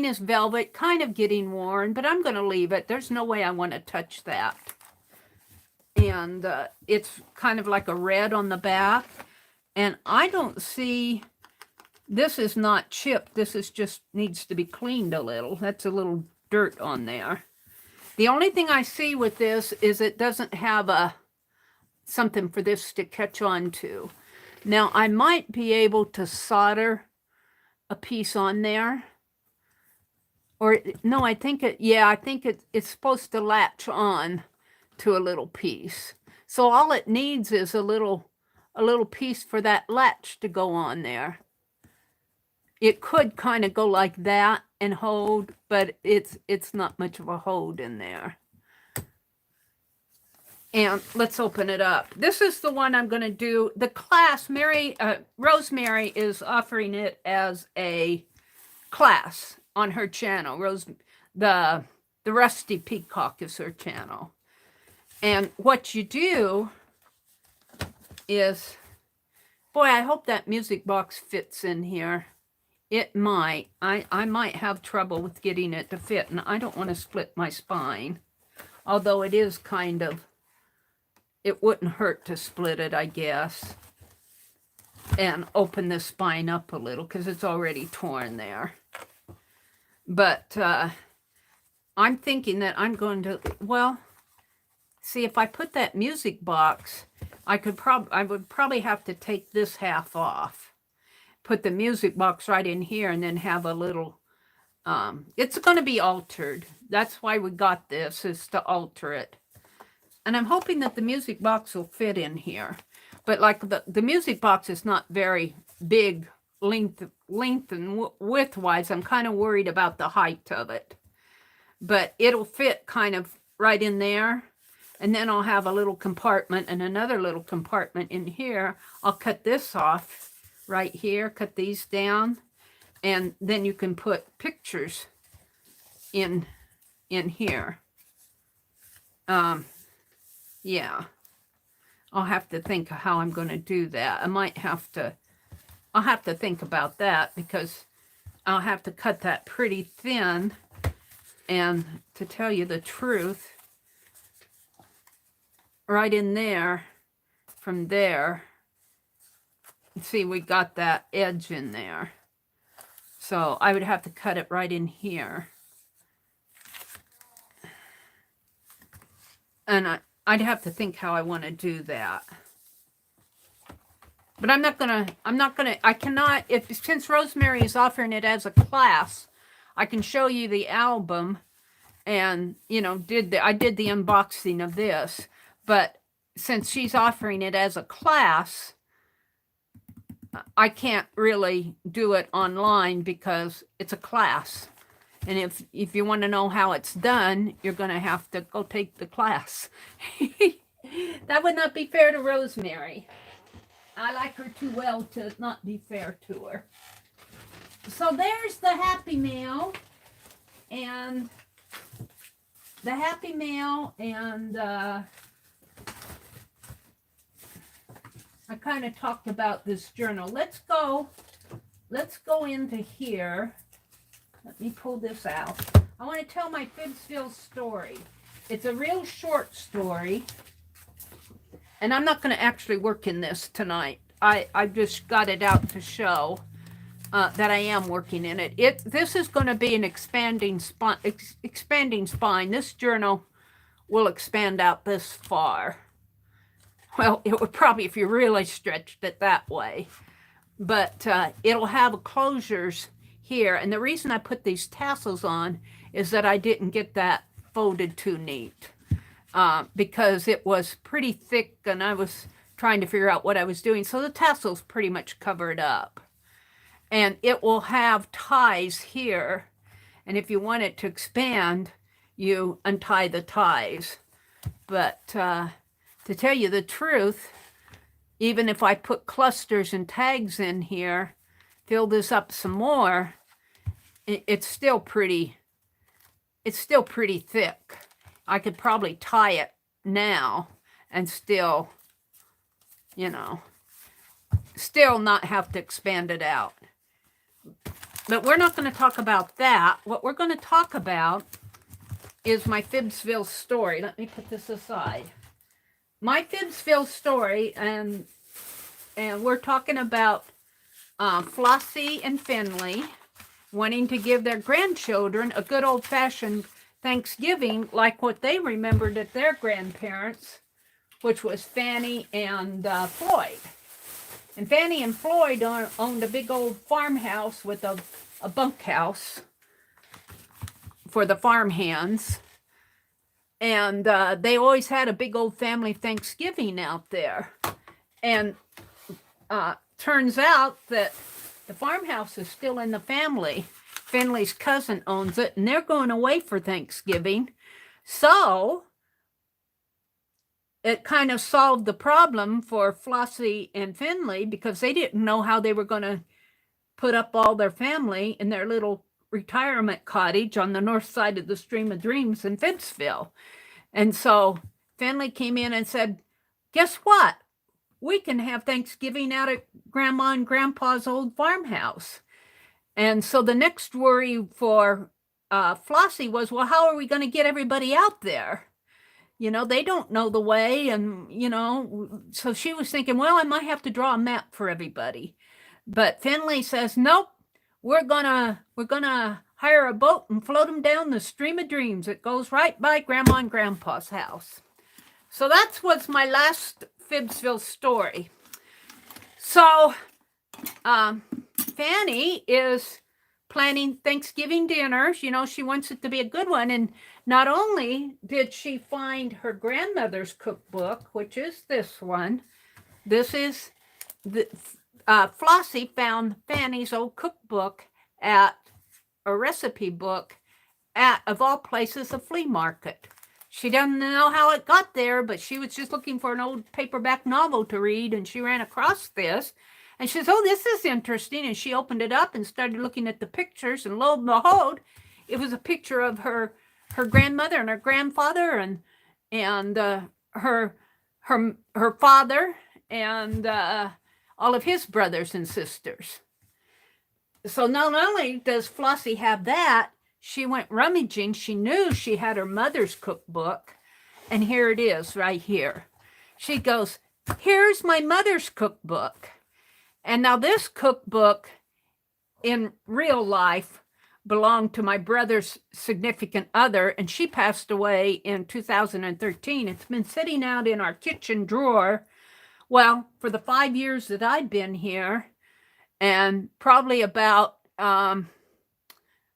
is velvet, kind of getting worn, but I'm going to leave it. There's no way I want to touch that. And it's kind of like a red on the back. And I don't see, this is not chipped. This is just needs to be cleaned a little. That's a little dirt on there. The only thing I see with this is it doesn't have something for this to catch on to. Now, I might be able to solder a piece on there. Or, no, I think it's supposed to latch on to a little piece. So all it needs is a little piece for that latch to go on there. It could kind of go like that and hold, but it's not much of a hold in there. And let's open it up. This is the one I'm going to do. The class, Rosemary is offering it as a class on her channel. The Rusty Peacock is her channel. And what you do is, boy, I hope that music box fits in here. It might. I might have trouble with getting it to fit, and I don't want to split my spine. Although it is kind of, it wouldn't hurt to split it, I guess. And open the spine up a little, because it's already torn there. But I'm thinking that I'm going to, well, see, if I put that music box, I would probably have to take this half off, put the music box right in here, and then have a little, it's going to be altered. That's why we got this, is to alter it. And I'm hoping that the music box will fit in here. But like the music box is not very big length and width-wise. I'm kind of worried about the height of it. But it'll fit kind of right in there. And then I'll have a little compartment and another little compartment in here. I'll cut this off right here, cut these down. And then you can put pictures in here. Yeah, I'll have to think of how I'm going to do that. I'll have to think about that, because I'll have to cut that pretty thin. And to tell you the truth, right in there, from there, see, we got that edge in there. So I would have to cut it right in here. And I'd have to think how I want to do that. But since Rosemary is offering it as a class, I can show you the album and, you know, I did the unboxing of this. But since she's offering it as a class, I can't really do it online because it's a class. And if you want to know how it's done, you're going to have to go take the class. That would not be fair to Rosemary. I like her too well to not be fair to her. So there's the Happy Mail. And the Happy Mail, and I kind of talked about this journal. Let's go into here. Let me pull this out. I want to tell my FIBSville story. It's a real short story. And I'm not going to actually work in this tonight. I just got it out to show that I am working in it. This is going to be an expanding spine. This journal will expand out this far. Well, it would probably if you really stretched it that way. But it'll have closures here. And the reason I put these tassels on is that I didn't get that folded too neat. Because it was pretty thick and I was trying to figure out what I was doing. So the tassels pretty much covered up. And it will have ties here. And if you want it to expand, you untie the ties. But to tell you the truth, even if I put clusters and tags in here, fill this up some more, it's still pretty thick. I could probably tie it now and still, you know, still not have to expand it out. But we're not going to talk about that. What we're going to talk about is my FIBSville story. Let me put this aside. My FIBSville story, and we're talking about Flossie and Finley wanting to give their grandchildren a good old-fashioned Thanksgiving like what they remembered at their grandparents, which was Fanny and Floyd. And Fanny and Floyd owned a big old farmhouse with a bunkhouse for the farmhands. And they always had a big old family Thanksgiving out there. And turns out that the farmhouse is still in the family. Finley's cousin owns it, and they're going away for Thanksgiving. So it kind of solved the problem for Flossie and Finley, because they didn't know how they were going to put up all their family in their little retirement cottage on the north side of the Stream of Dreams in FIBSville. And so Finley came in and said, guess what? We can have Thanksgiving out at Grandma and Grandpa's old farmhouse. And so the next worry for Flossie was, well, how are we going to get everybody out there? You know, they don't know the way. And, you know, so she was thinking, well, I might have to draw a map for everybody. But Finley says, nope, we're gonna hire a boat and float them down the Stream of Dreams. It goes right by Grandma and Grandpa's house. So that was my last FIBSville story. So Fanny is planning Thanksgiving dinners. You know, she wants it to be a good one. And not only did she find her grandmother's cookbook, which is this one, this is the Flossie found Fanny's old cookbook at a recipe book at, of all places, a flea market. She doesn't know how it got there, but she was just looking for an old paperback novel to read, and she ran across this. And she says, oh, this is interesting. And she opened it up and started looking at the pictures. And lo and behold, it was a picture of her grandmother and her grandfather and her father and all of his brothers and sisters. So not only does Flossie have that, she went rummaging. She knew she had her mother's cookbook. And here it is right here. She goes, here's my mother's cookbook. And now this cookbook in real life belonged to my brother's significant other, and she passed away in 2013. It's been sitting out in our kitchen drawer, well, for the 5 years that I've been here, and probably about, well,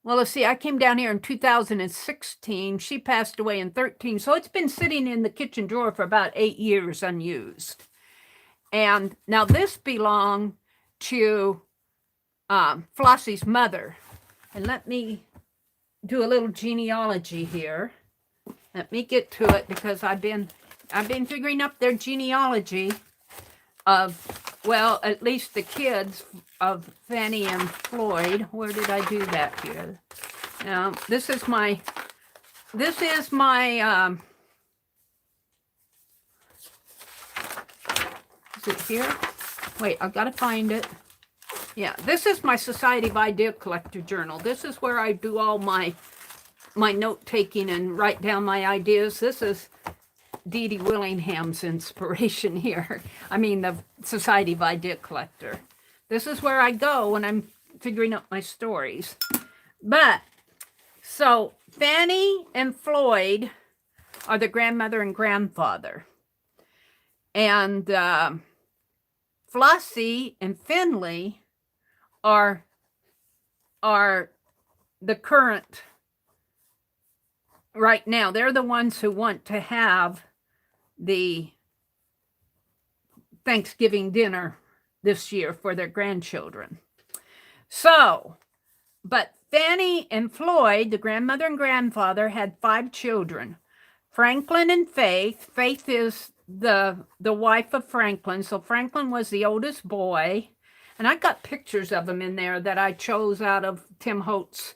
let's see, I came down here in 2016. She passed away in 13. So it's been sitting in the kitchen drawer for about 8 years unused. And now this belonged to Flossie's mother. And let me do a little genealogy here. Let me get to it because I've been figuring up their genealogy of, well, at least the kids of Fanny and Floyd. Where did I do that here? Now, this is my is it here? Wait, I've got to find it. Yeah, this is my Society of Idea Collector journal. This is where I do all my note-taking and write down my ideas. This is Dee Dee Willingham's inspiration here. I mean, the Society of Idea Collector. This is where I go when I'm figuring out my stories. But, so, Fanny and Floyd are the grandmother and grandfather. And Flossie and Finley are the current right now. They're the ones who want to have the Thanksgiving dinner this year for their grandchildren. So, but Fanny and Floyd, the grandmother and grandfather, had 5 children. Franklin and Faith. Faith is the wife of Franklin. So Franklin was the oldest boy. And I got pictures of them in there that I chose out of Tim Holt's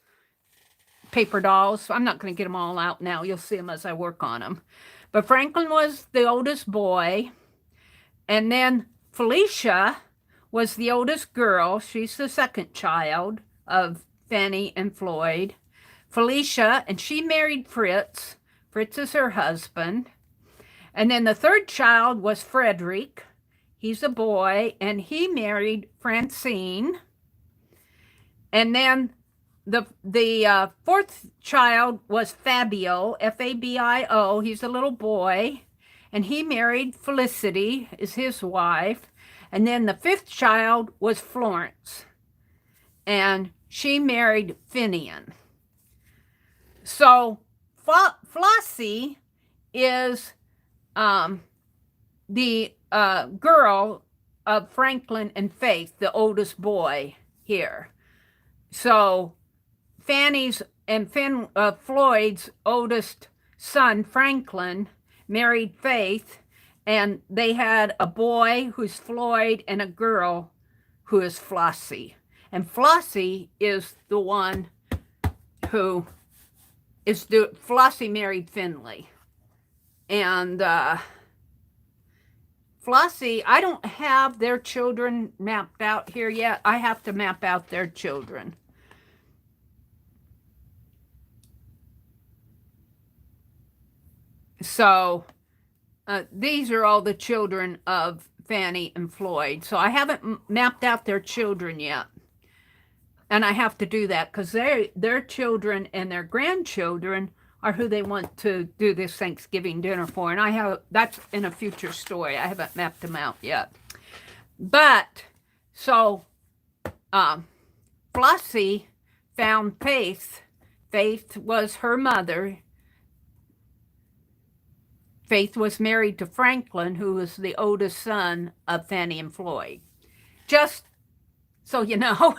paper dolls. I'm not going to get them all out now. You'll see them as I work on them. But Franklin was the oldest boy. And then Felicia was the oldest girl. She's the second child of Fanny and Floyd. Felicia, and she married Fritz. Fritz is her husband. And then the third child was Frederick. He's a boy, and he married Francine. And then the fourth child was Fabio, Fabio. He's a little boy, and he married Felicity, is his wife. And then the fifth child was Florence, and she married Finian. So Flossie is the girl of Franklin and Faith, the oldest boy here. So Fanny's and Floyd's oldest son, Franklin, married Faith, and they had a boy who's Floyd and a girl who is Flossie. And Flossie is the one who is Flossie married Finley. And Flossie, I don't have their children mapped out here yet. I have to map out their children. So these are all the children of Fanny and Floyd. So I haven't mapped out their children yet. And I have to do that because their children and their grandchildren are who they want to do this Thanksgiving dinner for. And that's in a future story. I haven't mapped them out yet. But, so, Flossie found Faith. Faith was her mother. Faith was married to Franklin, who was the oldest son of Fannie and Floyd. Just so you know,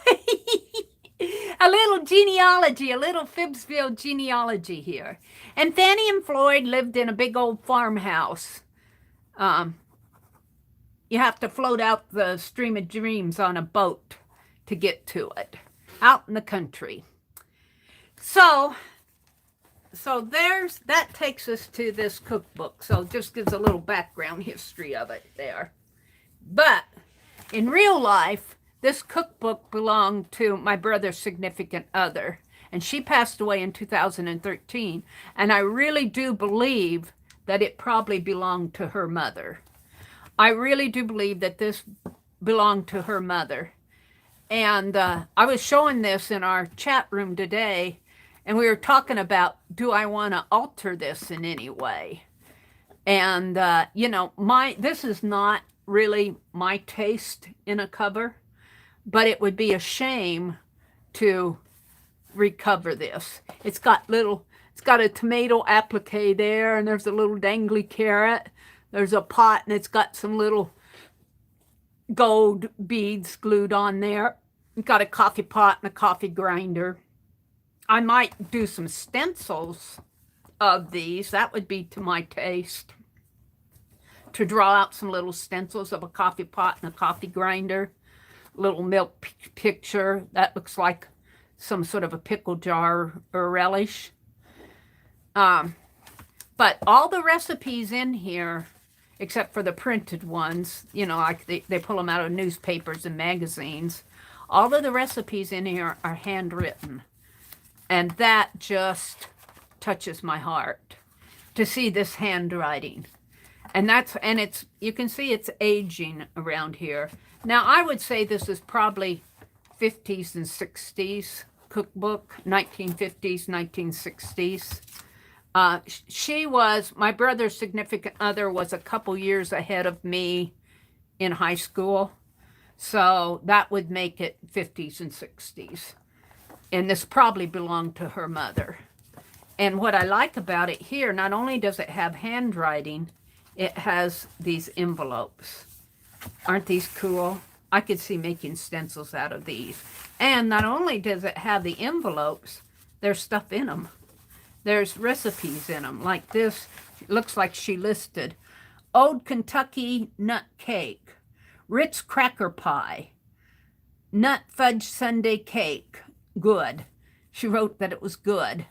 a little genealogy, a little FIBSville genealogy here. And Fannie and Floyd lived in a big old farmhouse. You have to float out the Stream of Dreams on a boat to get to it, out in the country. So that takes us to this cookbook. So just gives a little background history of it there. But in real life, this cookbook belonged to my brother's significant other, and she passed away in 2013. And I really do believe that it probably belonged to her mother. I really do believe that this belonged to her mother. And I was showing this in our chat room today, and we were talking about, do I want to alter this in any way? And, you know, this is not really my taste in a cover, but it would be a shame to recover this. It's got a tomato applique there, and there's a little dangly carrot. There's a pot, and it's got some little gold beads glued on there. It's got a coffee pot and a coffee grinder. I might do some stencils of these. That would be to my taste. To draw out some little stencils of a coffee pot and a coffee grinder. Little milk picture. That looks like some sort of a pickle jar or relish. But all the recipes in here, except for the printed ones, you know, like they pull them out of newspapers and magazines. All of the recipes in here are handwritten. And that just touches my heart to see this handwriting. And it's, you can see it's aging around here. Now, I would say this is probably 50s and 60s cookbook, 1950s, 1960s. My brother's significant other was a couple years ahead of me in high school. So that would make it 50s and 60s. And this probably belonged to her mother. And what I like about it here, not only does it have handwriting, it has these envelopes. Aren't these cool? I could see making stencils out of these. And not only does it have the envelopes, there's stuff in them. There's recipes in them, like this. It looks like she listed Old Kentucky Nut Cake, Ritz Cracker Pie, Nut Fudge Sundae Cake, good. She wrote that it was good.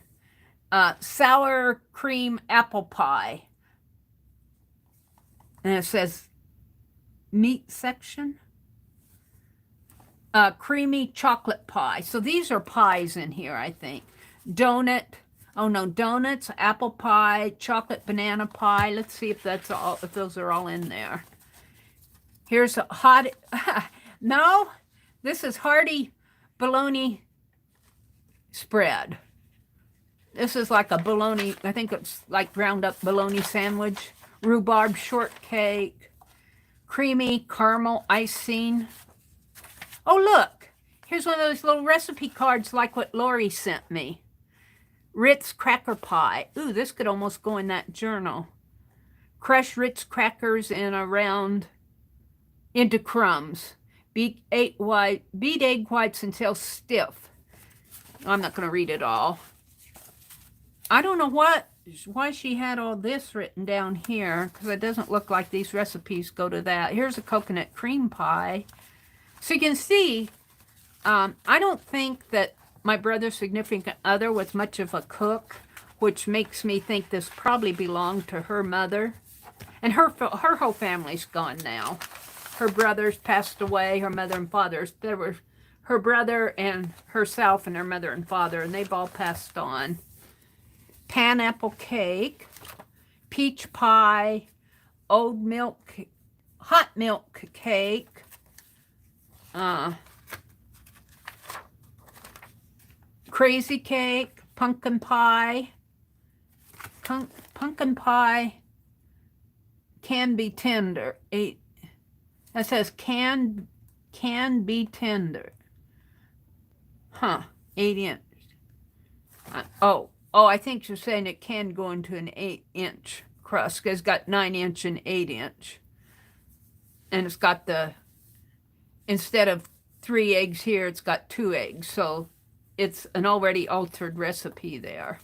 Sour Cream Apple Pie. And it says meat section. Creamy Chocolate Pie. So these are pies in here, I think. Donuts, apple pie, chocolate banana pie. Let's see if those are all in there. Here's a hot, no, this is hearty bologna spread. This is like a bologna, I think it's like ground up bologna sandwich. Rhubarb shortcake, creamy caramel icing. Oh, look, here's one of those little recipe cards like what Lori sent me. Ritz cracker pie. Ooh, this could almost go in that journal. Crush Ritz crackers into crumbs. Beat egg whites until stiff. I'm not going to read it all. I don't know why she had all this written down here, because it doesn't look like these recipes go to that. Here's a coconut cream pie. So you can see, I don't think that my brother's significant other was much of a cook, which makes me think this probably belonged to her mother. And her whole family's gone now. Her brothers passed away, her mother and father's. There were her brother and herself and her mother and father, and they've all passed on. Pineapple cake, peach pie, hot milk cake, crazy cake, pumpkin pie, pumpkin pie can be tender. That says can be tender. Huh, 8 inch. Oh, I think you're saying it can go into an 8-inch crust because it's got 9-inch and 8-inch. And it's got instead of 3 eggs here, it's got 2 eggs. So it's an already altered recipe there.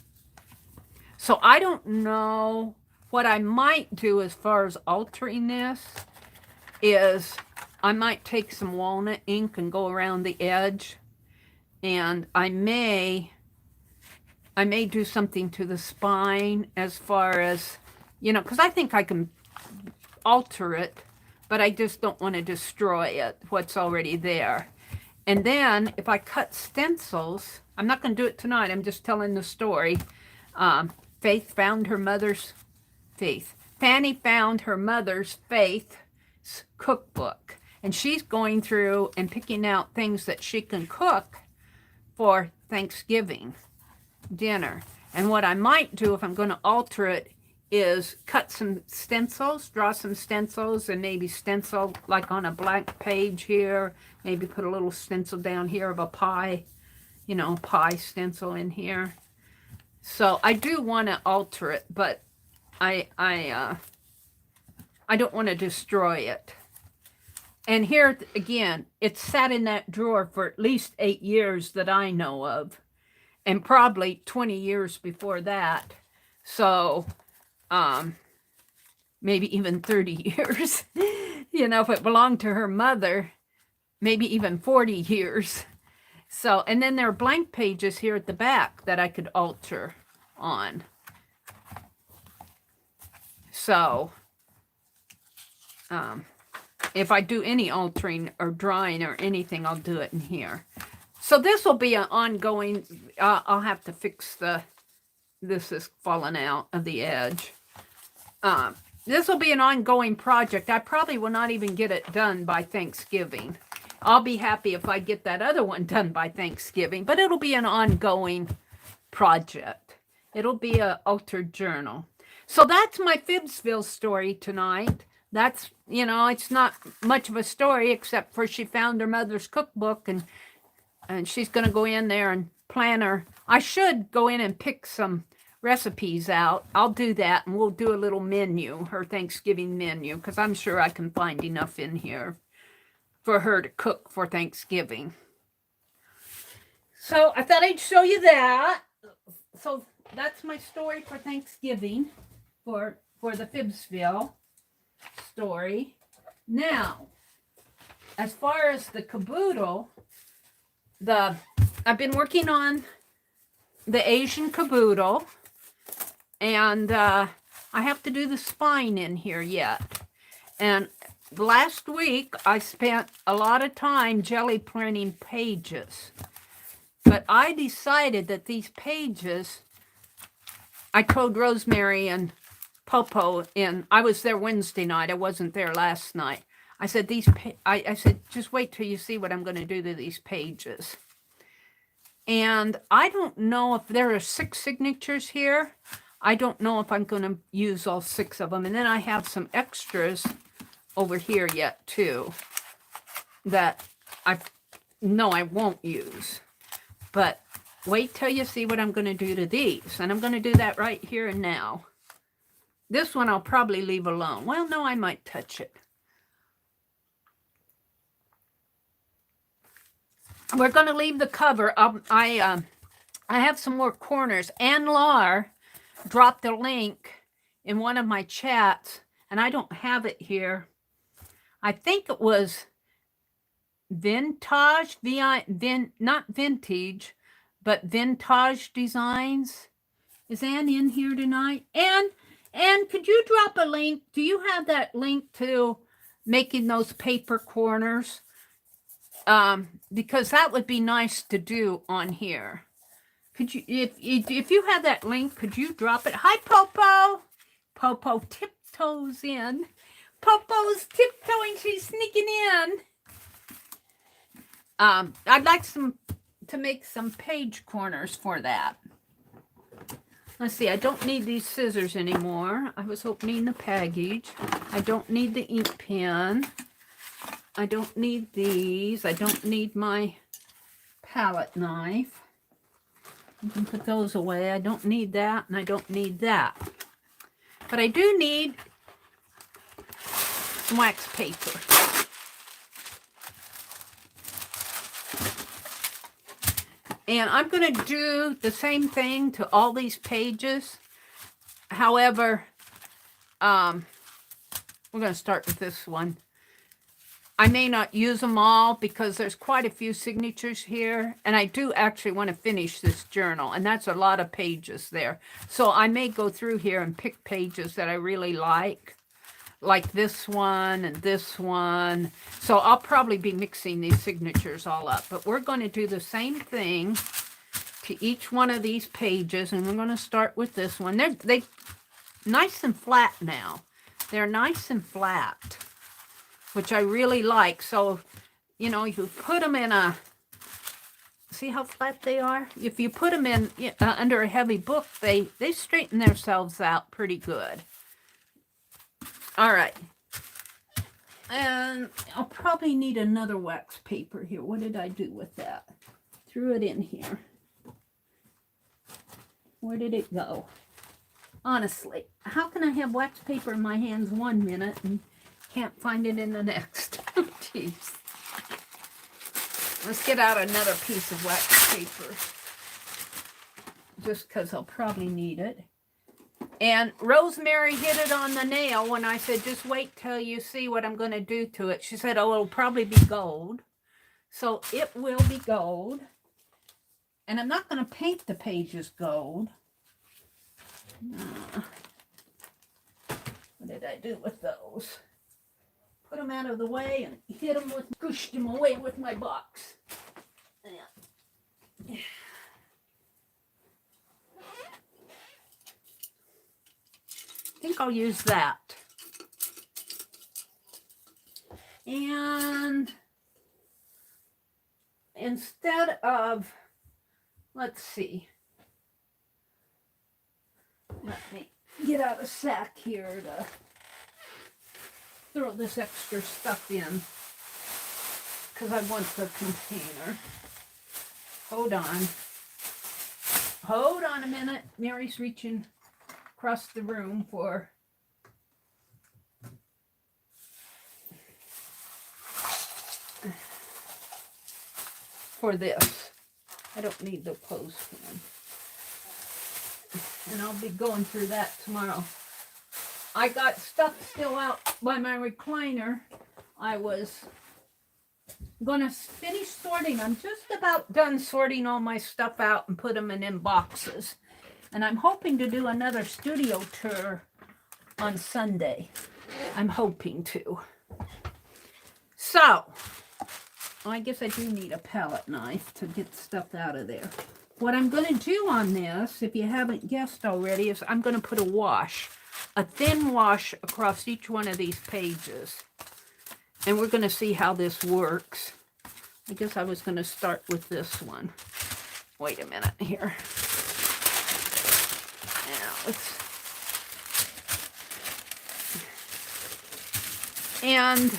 So I don't know. What I might do as far as altering this is I might take some walnut ink and go around the edge. And I may do something to the spine as far as, because I think I can alter it, but I just don't want to destroy it, what's already there. And then if I cut stencils, I'm not going to do it tonight, I'm just telling the story. Fanny found her mother's Faith's cookbook. And she's going through and picking out things that she can cook for Thanksgiving dinner. And what I might do if I'm going to alter it is cut some stencils, draw some stencils, and maybe stencil like on a blank page here. Maybe put a little stencil down here of a pie, pie stencil in here. So I do want to alter it, but I don't want to destroy it. And here again, it's sat in that drawer for at least 8 years that I know of, and probably 20 years before that. So maybe even 30 years. If it belonged to her mother, maybe even 40 years. So, and then there are blank pages here at the back that I could alter on. So, if I do any altering or drawing or anything, I'll do it in here. So this will be an ongoing, I'll have to fix this is falling out of the edge. This will be an ongoing project. I probably will not even get it done by Thanksgiving. I'll be happy if I get that other one done by Thanksgiving, but it'll be an ongoing project. It'll be an altered journal. So that's my FIBSville story tonight. That's, it's not much of a story except for she found her mother's cookbook and she's going to go in there and plan her. I should go in and pick some recipes out. I'll do that and we'll do a little menu, her Thanksgiving menu, because I'm sure I can find enough in here for her to cook for Thanksgiving. So I thought I'd show you that. So that's my story for Thanksgiving for the FIBSville story. Now, as far as the caboodle, I've been working on the Asian caboodle, and I have to do the spine in here yet. And last week I spent a lot of time jelly printing pages, but I decided that these pages, I told Rosemary and Popo I was there Wednesday night. I wasn't there last night. I said, I said, just wait till you see what I'm going to do to these pages. And I don't know if there are 6 signatures here. I don't know if I'm going to use all 6 of them. And then I have some extras over here yet too that I won't use. But wait till you see what I'm going to do to these. And I'm going to do that right here and now. This one I'll probably leave alone. Well, no, I might touch it. We're going to leave the cover. I have some more corners. Ann Lar dropped a link in one of my chats, and I don't have it here. I think it was Vintage, not Vintage, but Vintage Designs. Is Ann in here tonight? And could you drop a link? Do you have that link to making those paper corners? Because that would be nice to do on here. Could you, if you have that link, could you drop it? Hi, Popo. Popo tiptoes in. Popo's tiptoeing. She's sneaking in. I'd like to make some page corners for that. Let's see, I don't need these scissors anymore. I was opening the package. I don't need the ink pen. I don't need these. I don't need my palette knife. You can put those away. I don't need that, and I don't need that. But I do need some wax paper. And I'm going to do the same thing to all these pages. However, we're going to start with this one. I may not use them all because there's quite a few signatures here. And I do actually want to finish this journal. And that's a lot of pages there. So I may go through here and pick pages that I really like this one and this one. So I'll probably be mixing these signatures all up. But we're going to do the same thing to each one of these pages. And we're going to start with this one. They're nice and flat now. They're nice and flat, which I really like. So, you know, you put them in a... See how flat they are? If you put them in under a heavy book, they straighten themselves out pretty good. All right, and I'll probably need another wax paper here. What did I do with that? Threw it in here. Where did it go? Honestly, how can I have wax paper in my hands 1 minute and can't find it in the next? Jeez. Let's get out another piece of wax paper, just because I'll probably need it. And Rosemary hit it on the nail when I said, just wait till you see what I'm going to do to it. She said, oh, it'll probably be gold. So it will be gold. And I'm not going to paint the pages gold. What did I do with those? Put them out of the way and hit them with, pushed them away with my box. Yeah. I think I'll use that. And instead of, let's see, let me get out a sack here to throw this extra stuff in, because I want the container. Hold on. Hold on a minute. Mary's reaching across the room for this. I don't need the clothespin. And I'll be going through that tomorrow. I got stuff still out by my recliner. I was going to finish sorting. I'm just about done sorting all my stuff out and put them in boxes. And I'm hoping to do another studio tour on Sunday. I'm hoping to. So, I guess I do need a palette knife to get stuff out of there. What I'm going to do on this, if you haven't guessed already, is I'm going to put a thin wash across each one of these pages. And we're going to see how this works. I guess I was going to start with this one. Wait a minute here. And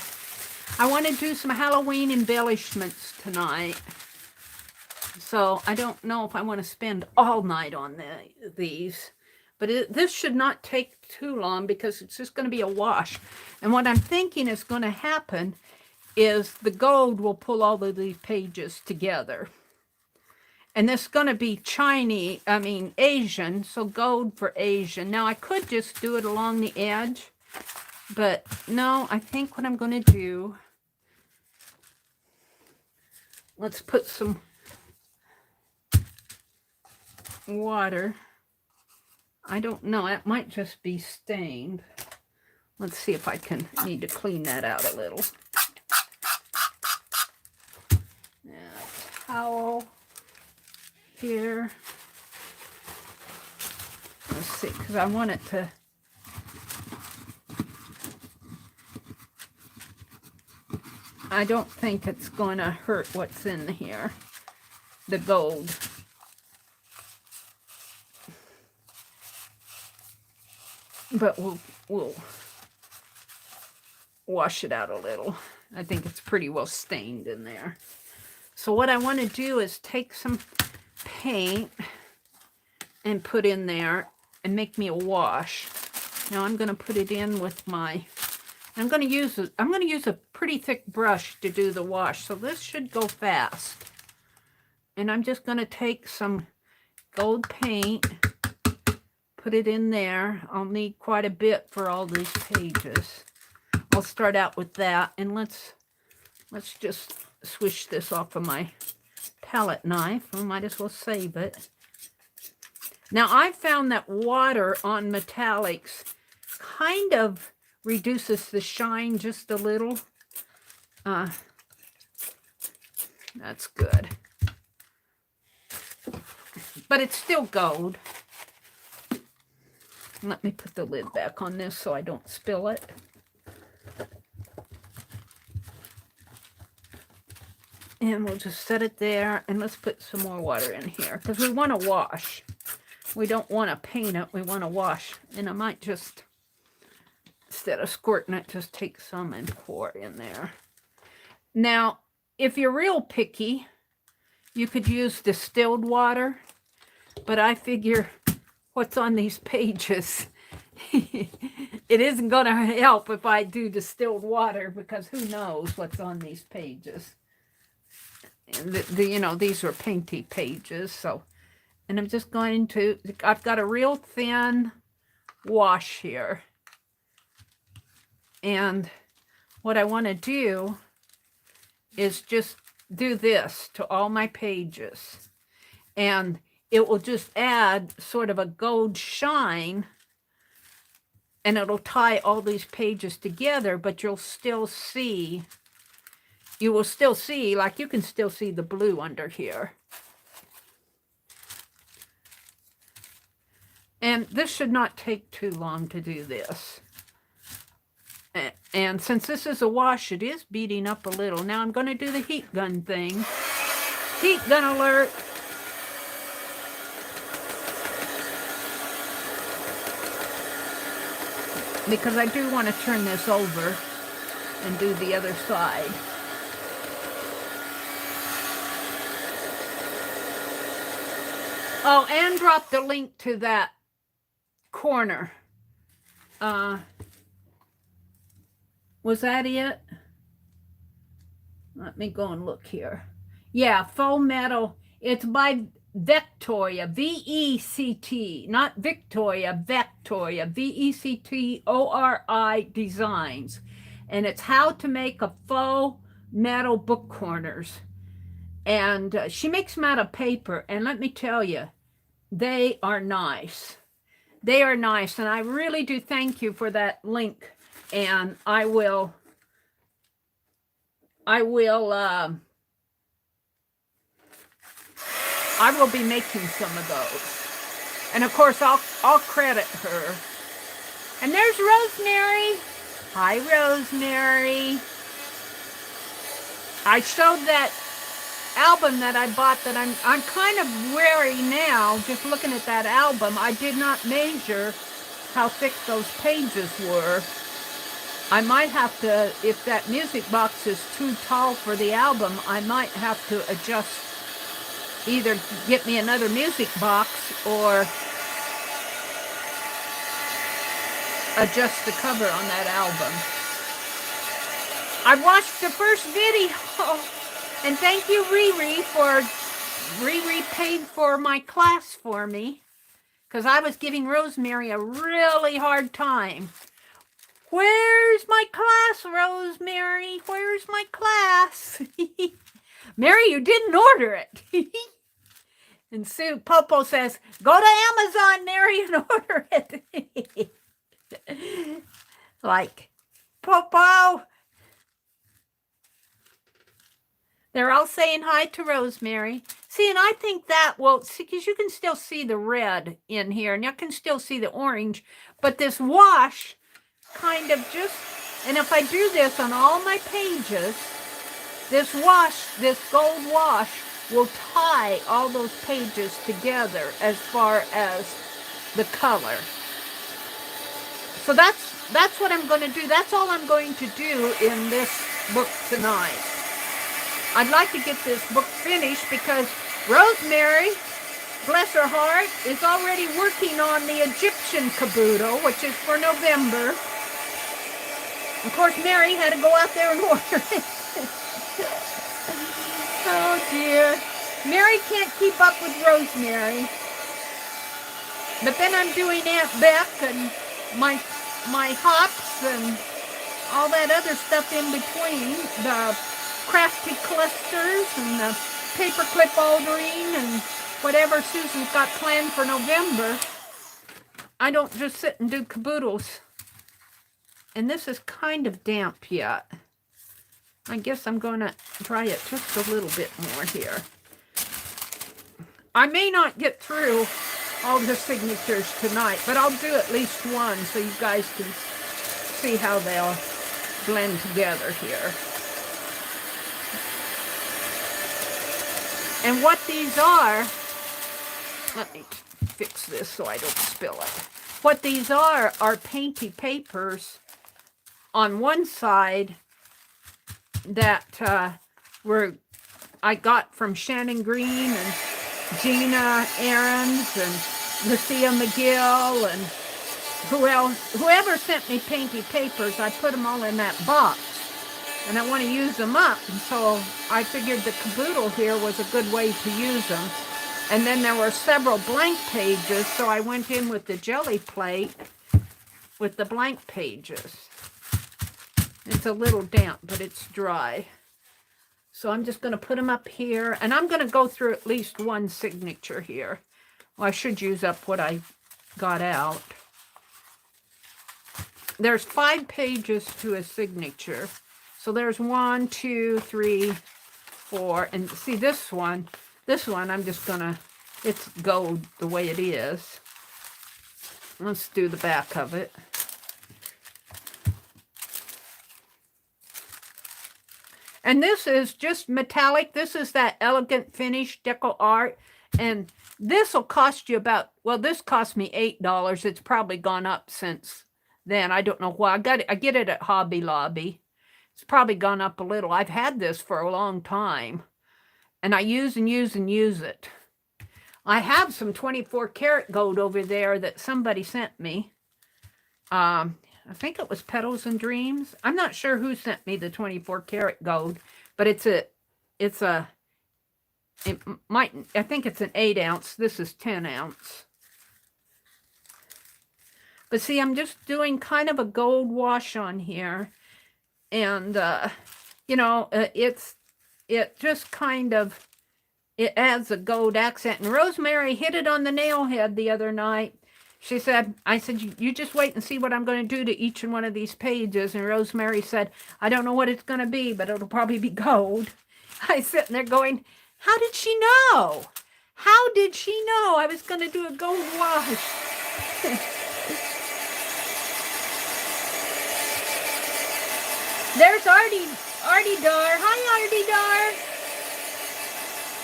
I want to do some Halloween embellishments tonight. So I don't know if I want to spend all night on these. But this should not take too long because it's just going to be a wash. And what I'm thinking is going to happen is the gold will pull all of these pages together. And this is going to be Asian, so gold for Asian. Now, I could just do it along the edge, but no, I think what I'm going to do, let's put some water. I don't know, it might just be stained. Let's see if I need to clean that out a little. Towel. Here. Let's see, because I want it to... I don't think it's going to hurt what's in here. The gold. but we'll wash it out a little. I think it's pretty well stained in there. So what I want to do is take some paint and put in there and make me a wash. Now I'm going to put it in with my, I'm going to use a pretty thick brush to do the wash. So this should go fast. And I'm just going to take some gold paint, put it in there. I'll need quite a bit for all these pages. I'll start out with that, and let's just swish this off of my palette knife. We might as well save it. Now I found that water on metallics kind of reduces the shine just a little. That's good. But it's still gold. Let me put the lid back on this so I don't spill it. And we'll just set it there, and let's put some more water in here because we want to wash. We don't want to paint it, we want to wash. And I might just, instead of squirting it, just take some and pour in there. Now, if you're real picky, you could use distilled water, but I figure what's on these pages, it isn't going to help if I do distilled water, because who knows what's on these pages. And you know, these are painty pages, so, and I'm just going to, I've got a real thin wash here. And what I want to do is just do this to all my pages. And it will just add sort of a gold shine, and it'll tie all these pages together, but you'll still see, you will still see, like you can still see the blue under here. And this should not take too long to do this. And since this is a wash, it is beating up a little. Now I'm going to do the heat gun thing. Heat gun alert. Because I do want to turn this over and do the other side. Oh, and drop the link to that corner. Was that it? Let me go and look here. Yeah, faux metal. It's by Vectoria, V-E-C-T, not Victoria, Vectoria, V-E-C-T-O-R-I Designs. And it's how to make a faux metal book corners. And she makes them out of paper. And let me tell you, they are nice. They are nice. And I really do thank you for that link. And I will be making some of those. And of course, I'll credit her. And there's Rosemary. Hi, Rosemary. I showed that album that I bought that I'm kind of wary now, just looking at that album. I did not measure how thick those pages were. I might have to, if that music box is too tall for the album, I might have to adjust, either get me another music box or adjust the cover on that album. I watched the first video, and thank you, Riri, for Riri paid for my class for me, because I was giving Rosemary a really hard time. Where's my class, Rosemary? Where's my class? Mary, you didn't order it. And Sue Popo says, go to Amazon, Mary, and order it. Like, Popo. They're all saying hi to Rosemary. See, and I think that, well, see, because you can still see the red in here, and you can still see the orange, but this wash kind of just, and if I do this on all my pages, this wash, this gold wash, will tie all those pages together as far as the color. So that's what I'm going to do. That's all I'm going to do in this book tonight. I'd like to get this book finished because Rosemary, bless her heart, is already working on the Egyptian caboodle, which is for November. Of course, Mary had to go out there and order it. Oh, dear. Mary can't keep up with Rosemary. But then I'm doing Aunt Beck and my hops and all that other stuff in between. The crafty clusters and the paperclip aldering and whatever Susan's got planned for November. I don't just sit and do caboodles. And this is kind of damp yet. I guess I'm going to try it just a little bit more here. I may not get through all the signatures tonight, but I'll do at least one so you guys can see how they'll blend together here. And what these are, let me fix this so I don't spill it. What these are painty papers on one side that I got from Shannon Green and Gina Ahrens and Lucia McGill and whoever sent me painty papers. I put them all in that box and I want to use them up, and so I figured the caboodle here was a good way to use them. And then there were several blank pages, so I went in with the jelly plate with the blank pages. It's a little damp, but it's dry. So I'm just going to put them up here, and I'm going to go through at least one signature here. Well, I should use up what I got out. There's 5 pages to a signature. So there's 1, 2, 3, 4, and see this one I'm just going to, it's gold the way it is. Let's do the back of it. And this is just metallic. This is that Elegant Finish Deco Art. And this will cost you about, well, this cost me $8. It's probably gone up since then. I don't know why. I get it at Hobby Lobby. It's probably gone up a little. I've had this for a long time. And I use and use and use it. I have some 24 karat gold over there that somebody sent me. I think it was Petals and Dreams. I'm not sure who sent me the 24 karat gold, but I think it's an 8 ounce. This is 10 ounce. But see, I'm just doing kind of a gold wash on here. And, you know, it just kind of, it adds a gold accent. And Rosemary hit it on the nail head the other night. I said, you just wait and see what I'm going to do to each one of these pages. And Rosemary said, I don't know what it's going to be, but it'll probably be gold. I sitting there going, how did she know? How did she know I was going to do a gold wash? There's Artie Dar. Hi, Artie Dar.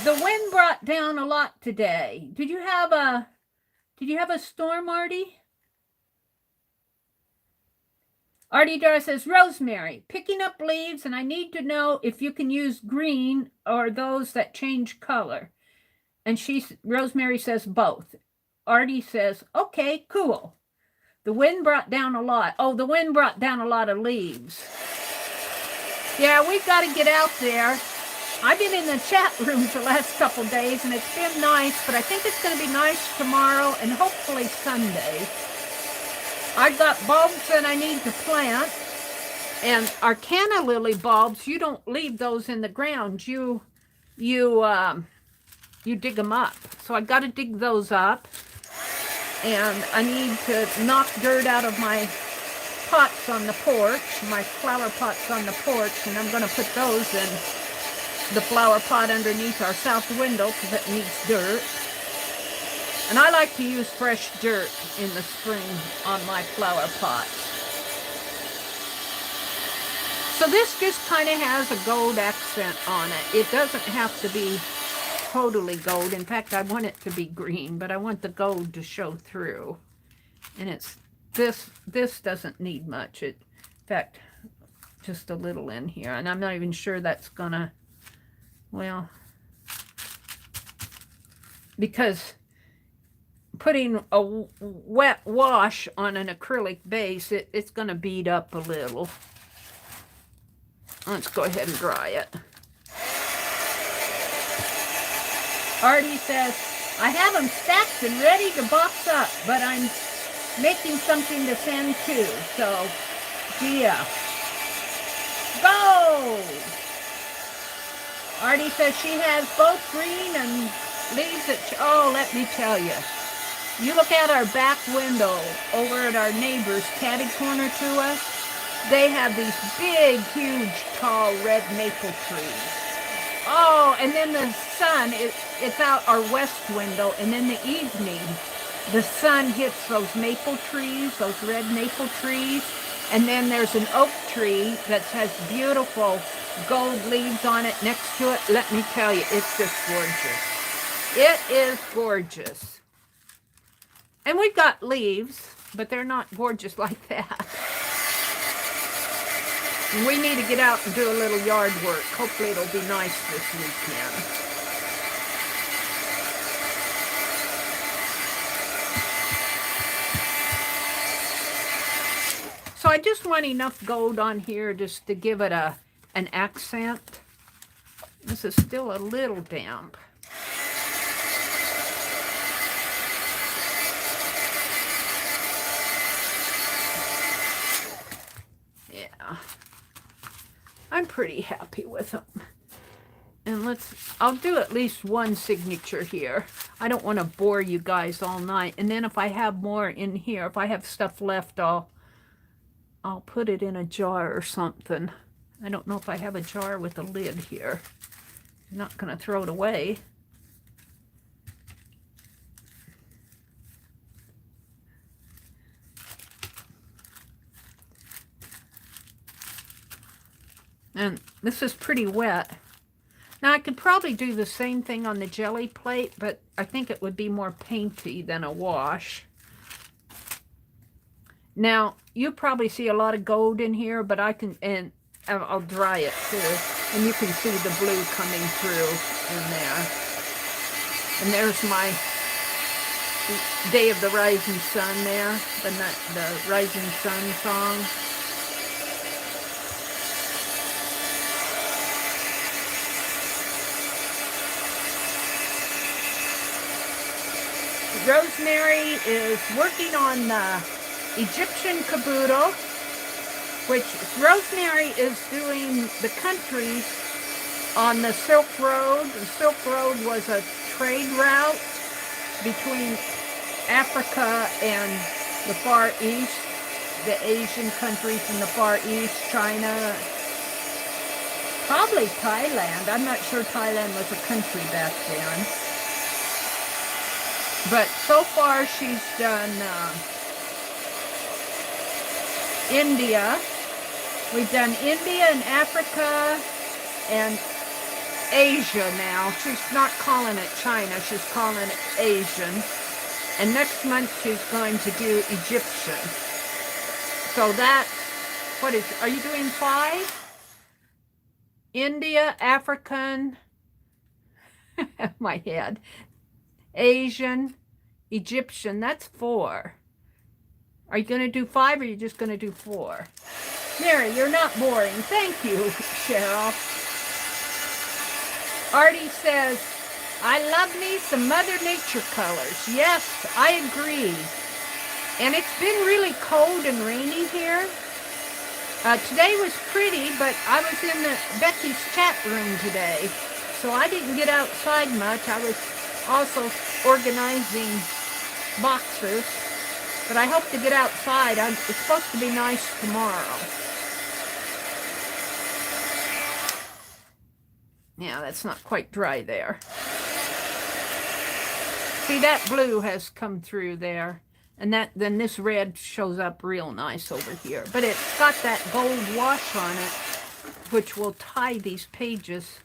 The wind brought down a lot today. Did you have a storm, Artie? Artie Dar says, Rosemary, picking up leaves, and I need to know if you can use green or those that change color. And Rosemary says both. Artie says, okay, cool. The wind brought down a lot. Oh, the wind brought down a lot of leaves. Yeah, we've got to get out there. I've been in the chat rooms the last couple days, and it's been nice, but I think it's going to be nice tomorrow and hopefully Sunday. I've got bulbs that I need to plant, and our canna lily bulbs, you don't leave those in the ground. You dig them up. So I've got to dig those up, and I need to knock dirt out of my pots on the porch, my flower pots on the porch, and I'm going to put those in the flower pot underneath our south window because it needs dirt. And I like to use fresh dirt in the spring on my flower pots. So this just kind of has a gold accent on it. It doesn't have to be totally gold. In fact, I want it to be green, but I want the gold to show through. And it's this doesn't need much. In fact, just a little in here. And I'm not even sure that's gonna, well, because putting a wet wash on an acrylic base, it's going to bead up a little. Let's go ahead and dry it. Artie says, I have them stacked and ready to box up, but I'm making something to send too. So, Gia, go! Artie says she has both green and leaves that, oh, let me tell you. You look out our back window over at our neighbor's catty corner to us, they have these big, huge, tall red maple trees. Oh, and then the sun, it's out our west window, and in the evening, the sun hits those maple trees, those red maple trees, and then there's an oak tree that has beautiful gold leaves on it next to it. Let me tell you, it's just gorgeous. It is gorgeous. And we've got leaves, but they're not gorgeous like that. And we need to get out and do a little yard work. Hopefully it'll be nice this weekend. So I just want enough gold on here just to give it an accent. This is still a little damp. Yeah, I'm pretty happy with them. And I'll do at least one signature here. I don't want to bore you guys all night. And then if I have more in here, if I have stuff left, I'll put it in a jar or something. I don't know if I have a jar with a lid here. I'm not going to throw it away. And this is pretty wet. Now I could probably do the same thing on the jelly plate, but I think it would be more painty than a wash. Now, you probably see a lot of gold in here, but and I'll dry it too. And you can see the blue coming through in there. And there's my Day of the Rising Sun there, the Rising Sun song. Rosemary is working on the Egyptian caboodle, which Rosemary is doing the countries on the Silk Road. The Silk Road was a trade route between Africa and the Far East, the Asian countries in the Far East, China, probably Thailand. I'm not sure Thailand was a country back then. But so far she's done India. We've done India and Africa and Asia now. She's not calling it China. She's calling it Asian. And next month she's going to do Egyptian. So that's, are you doing 5? India, African, my head. Asian, Egyptian, that's 4. Are you going to do 5 or are you just going to do 4? Mary, you're not boring. Thank you, Cheryl. Artie says, I love me some Mother Nature colors. Yes, I agree. And it's been really cold and rainy here. Today was pretty, but I was in Becky's chat room today, so I didn't get outside much. I was also organizing boxes, but I hope to get outside. It's supposed to be nice tomorrow. Yeah, that's not quite dry there. See, that blue has come through there, and then this red shows up real nice over here. But it's got that gold wash on it, which will tie these pages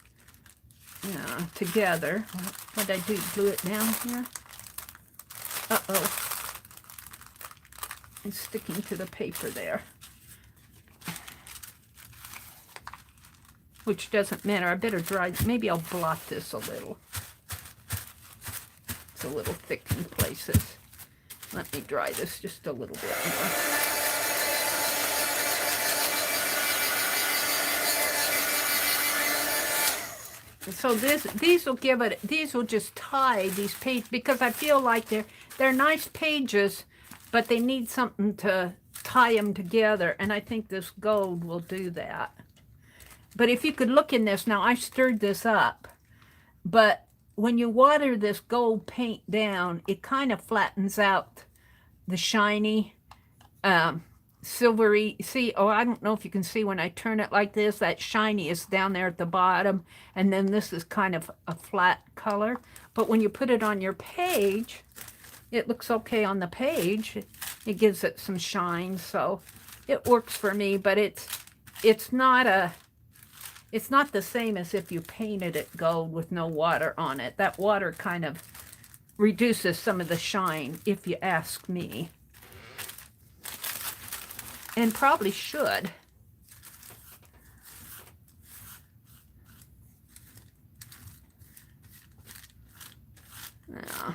together. What did I do? Glue it down here? Uh-oh. It's sticking to the paper there. Which doesn't matter. I better dry. Maybe I'll blot this a little. It's a little thick in places. Let me dry this just a little bit more. So these will give it. These will just tie these pages because I feel like they're nice pages, but they need something to tie them together, and I think this gold will do that. But if you could look in this now, I stirred this up, but when you water this gold paint down, it kind of flattens out the shiny, silvery. See, oh, I don't know if you can see when I turn it like this, that shiny is down there at the bottom, and then this is kind of a flat color. But when you put it on your page, it looks okay on the page. It gives it some shine, so it works for me, but it's not the same as if you painted it gold with no water on it. That water kind of reduces some of the shine, if you ask me. And probably should. Yeah.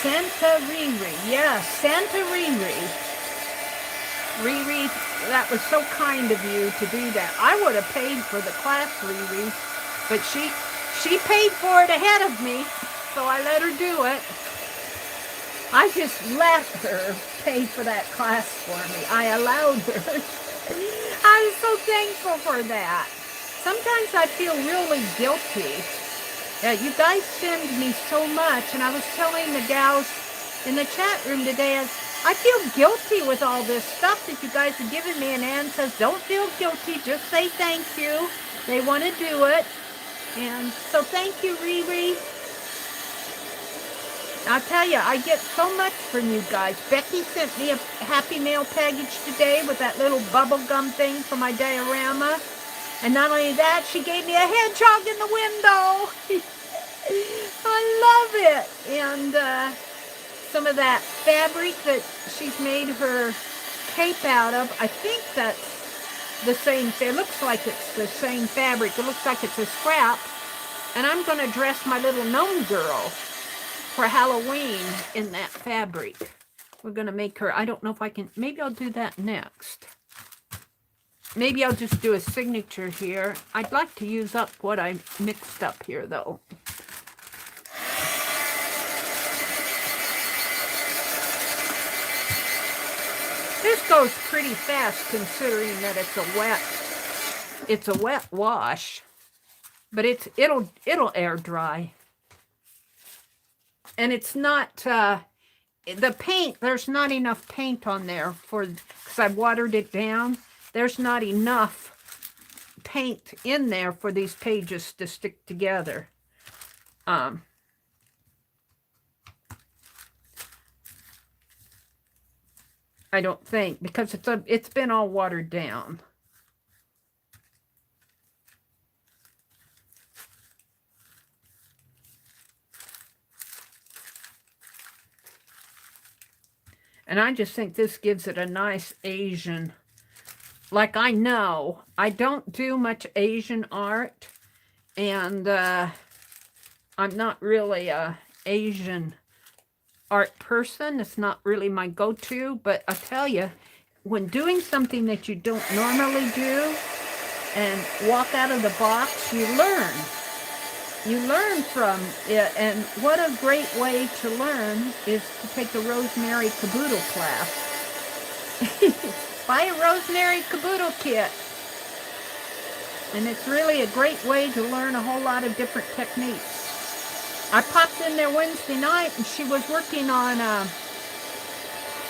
Santa Riri, yes, Santa Riri. Riri, that was so kind of you to do that. I would have paid for the class, Riri, but she paid for it ahead of me, so I let her do it. I just let her pay for that class for me. I allowed her. I was so thankful for that. Sometimes I feel really guilty. You guys send me so much, and I was telling the gals in the chat room today, I feel guilty with all this stuff that you guys are giving me, and Ann says, don't feel guilty, just say thank you. They want to do it, and so thank you, Riri. I'll tell you, I get so much from you guys. Becky sent me a Happy Mail package today with that little bubble gum thing for my diorama. And not only that, she gave me a hedgehog in the window. I love it. And some of that fabric that she's made her cape out of, I think that's the same. It looks like it's the same fabric. It looks like it's a scrap. And I'm going to dress my little gnome girl for Halloween in that fabric. We're going to make her, I don't know if I can, maybe I'll do that next. Maybe I'll just do a signature here. I'd like to use up what I mixed up here, though. This goes pretty fast considering that it's a wet wash, but it'll air dry. And it's not the paint. There's not enough paint on there because I watered it down. There's not enough paint in there for these pages to stick together. I don't think, because it's been all watered down. And I just think this gives it a nice Asian. Like, I know I don't do much Asian art, and I'm not really a Asian art person. It's not really my go-to, but I tell you, when doing something that you don't normally do and walk out of the box, you learn. You learn from it, and what a great way to learn is to take a Rosemary Caboodle class. Buy a Rosemary Caboodle kit. And it's really a great way to learn a whole lot of different techniques. I popped in there Wednesday night, and she was working on,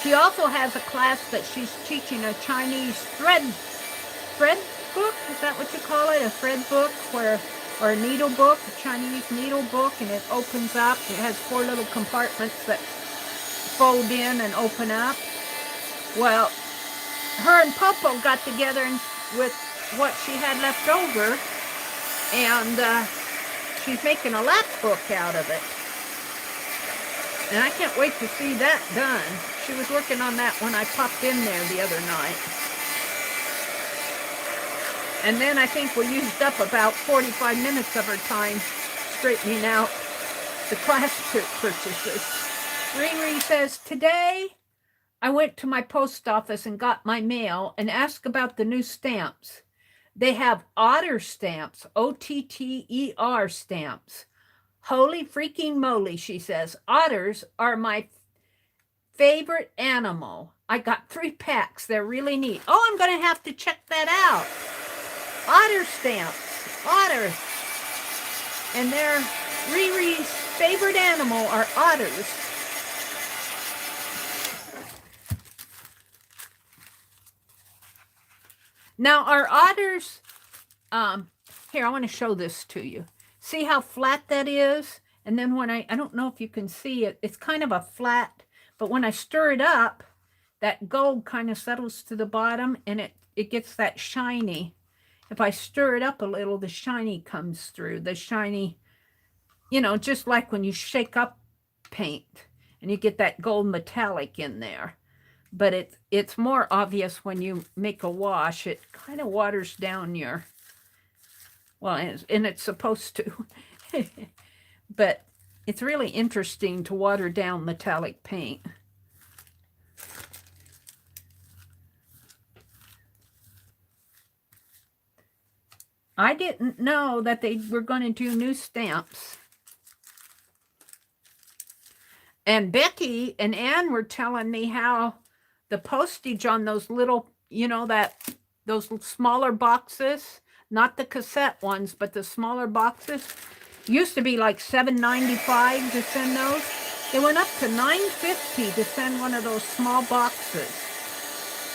she also has a class that she's teaching a Chinese thread book? Is that what you call it? A thread book? Or a needle book, a Chinese needle book, and it opens up. It has 4 little compartments that fold in and open up. Well, her and Popo got together and with what she had left over, and she's making a lap book out of it. And I can't wait to see that done. She was working on that when I popped in there the other night. And then I think we used up about 45 minutes of her time straightening out the class purchases. Riri says, today I went to my post office and got my mail and asked about the new stamps. They have otter stamps, OTTER stamps. Holy freaking moly, she says. Otters are my favorite animal. I got 3 packs. They're really neat. Oh, I'm going to have to check that out. Otter stamps. Otter. And they're Riri's favorite animal are otters. Now, are otters, here, I want to show this to you. See how flat that is? And then when I don't know if you can see it, it's kind of a flat, but when I stir it up, that gold kind of settles to the bottom and it gets that shiny. If I stir it up a little, the shiny comes through. The shiny, you know, just like when you shake up paint and you get that gold metallic in there. But it's more obvious when you make a wash. It kind of waters down your, well, and it's supposed to. But it's really interesting to water down metallic paint. I didn't know that they were going to do new stamps. And Becky and Ann were telling me how the postage on those little, you know, those smaller boxes, not the cassette ones, but the smaller boxes, used to be like $7.95 to send those. They went up to $9.50 to send one of those small boxes.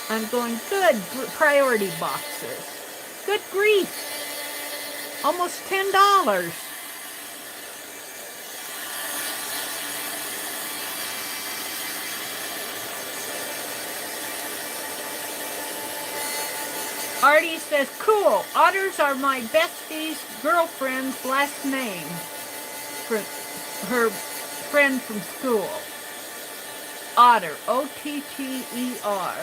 I'm going, good, priority boxes. Good grief. Almost $10. Artie says, cool. Otters are my bestie's girlfriend's last name. For her friend from school. Otter. O-T-T-E-R.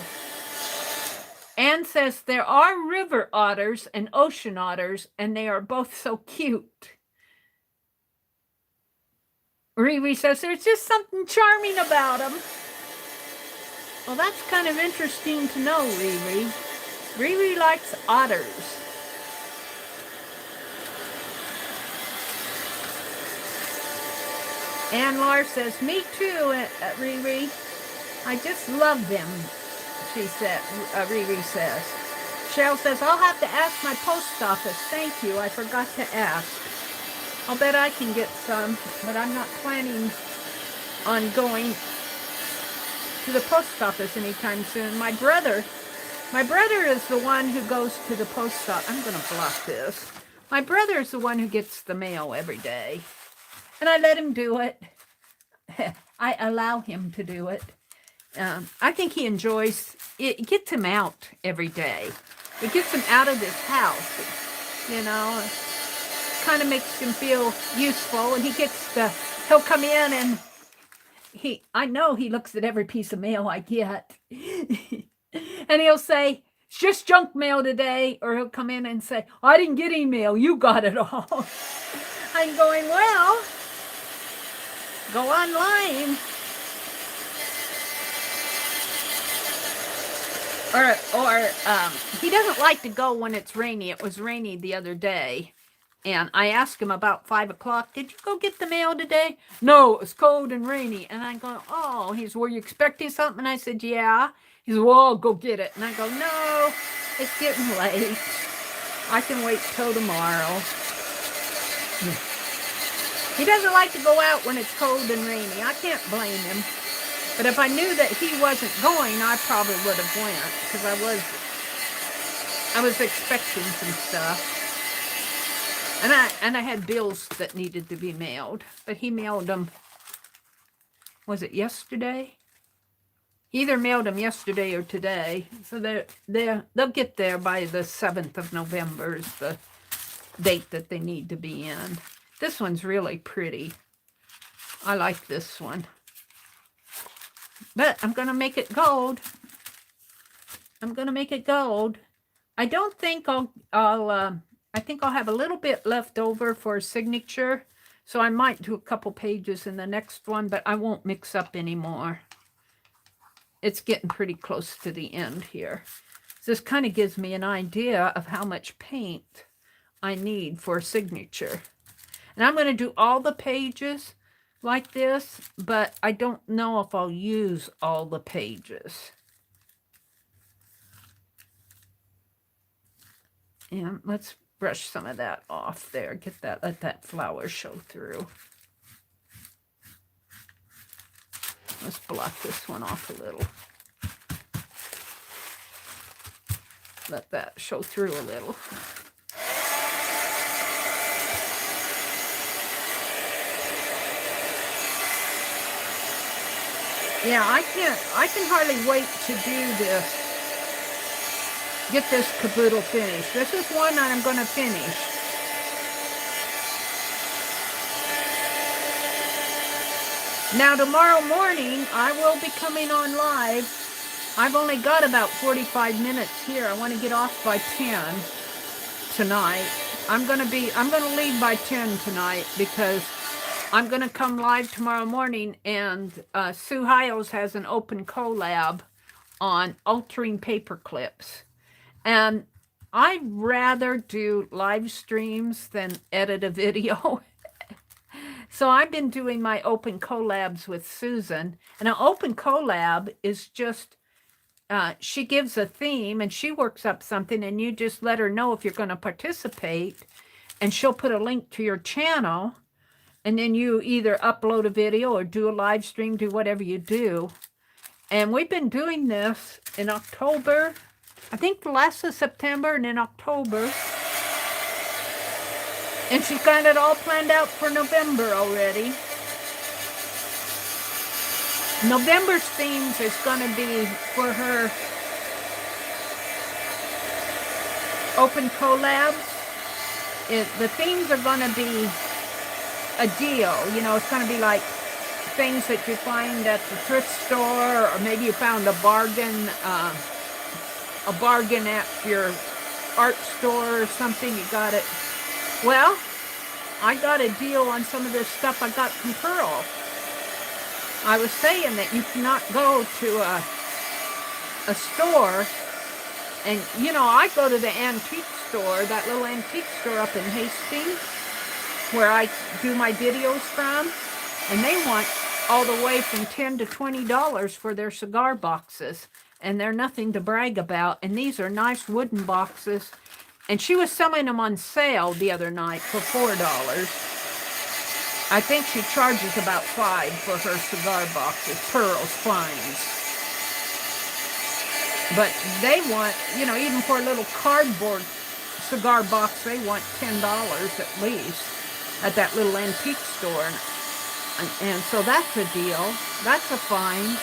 Anne says, there are river otters and ocean otters, and they are both so cute. Riri says, there's just something charming about them. Well, that's kind of interesting to know, Riri. Riri likes otters. Ann Lar says, me too, Riri. I just love them, she said. Riri says. Cheryl says, I'll have to ask my post office. Thank you, I forgot to ask. I'll bet I can get some, but I'm not planning on going to the post office anytime soon. My brother is the one who goes to the post office. I'm going to block this. My brother is the one who gets the mail every day. And I let him do it. I allow him to do it. I think he enjoys it. It gets him out every day. It gets him out of this house. You know, kind of makes him feel useful. And he'll come in and I know he looks at every piece of mail I get. And he'll say, it's just junk mail today. Or he'll come in and say, I didn't get email. You got it all. I'm going, well, go online. Or he doesn't like to go when it's rainy. It was rainy the other day. And I asked him about 5 o'clock, did you go get the mail today? No, it was cold and rainy. And I go, oh, were you expecting something? And I said, yeah. He said, well, I'll go get it. And I go, no, it's getting late. I can wait till tomorrow. He doesn't like to go out when it's cold and rainy. I can't blame him. But if I knew that he wasn't going, I probably would have went. Because I was expecting some stuff. And I had bills that needed to be mailed. But he mailed them, was it yesterday? either mailed them yesterday or today. So they'll get there by the 7th of November is the date that they need to be in. This one's really pretty. I like this one. But I'm going to make it gold. I'm going to make it gold. I don't think I think I'll have a little bit left over for a signature. So I might do a couple pages in the next one, but I won't mix up anymore. It's getting pretty close to the end here. So this kind of gives me an idea of how much paint I need for a signature. And I'm going to do all the pages like this, but I don't know if I'll use all the pages. And let's brush some of that off there. Get that, let that flower show through. Let's block this one off a little. Let that show through a little. Yeah, I can hardly wait to do this. Get this caboodle finished. This is one that I'm going to finish. Now tomorrow morning, I will be coming on live. I've only got about 45 minutes here. I want to get off by 10 tonight. I'm going to leave by 10 tonight because I'm going to come live tomorrow morning, and Sue Hiles has an open collab on altering paper clips. And I'd rather do live streams than edit a video. So I've been doing my open collabs with Susan. And an open collab is just, she gives a theme and she works up something, and you just let her know if you're going to participate, and she'll put a link to your channel. And then you either upload a video or do a live stream, do whatever you do. And we've been doing this in October, I think the last of September, and in October. And she's got it all planned out for November already. November's themes is going to be for her open collabs. The themes are going to be a deal. You know, it's going to be like things that you find at the thrift store, or maybe you found a bargain at your art store or something. You got it. Well, I got a deal on some of this stuff I got from Pearl. I was saying that you cannot go to a store, and you know, I go to the antique store, that little antique store up in Hastings, where I do my videos from, and they want all the way from $10 to $20 for their cigar boxes, and they're nothing to brag about. And these are nice wooden boxes, and she was selling them on sale the other night for $4. I think she charges about $5 for her cigar boxes, Pearl's Finds. But they want, you know, even for a little cardboard cigar box, they want $10 at least at that little antique store. And so that's a deal. That's a find.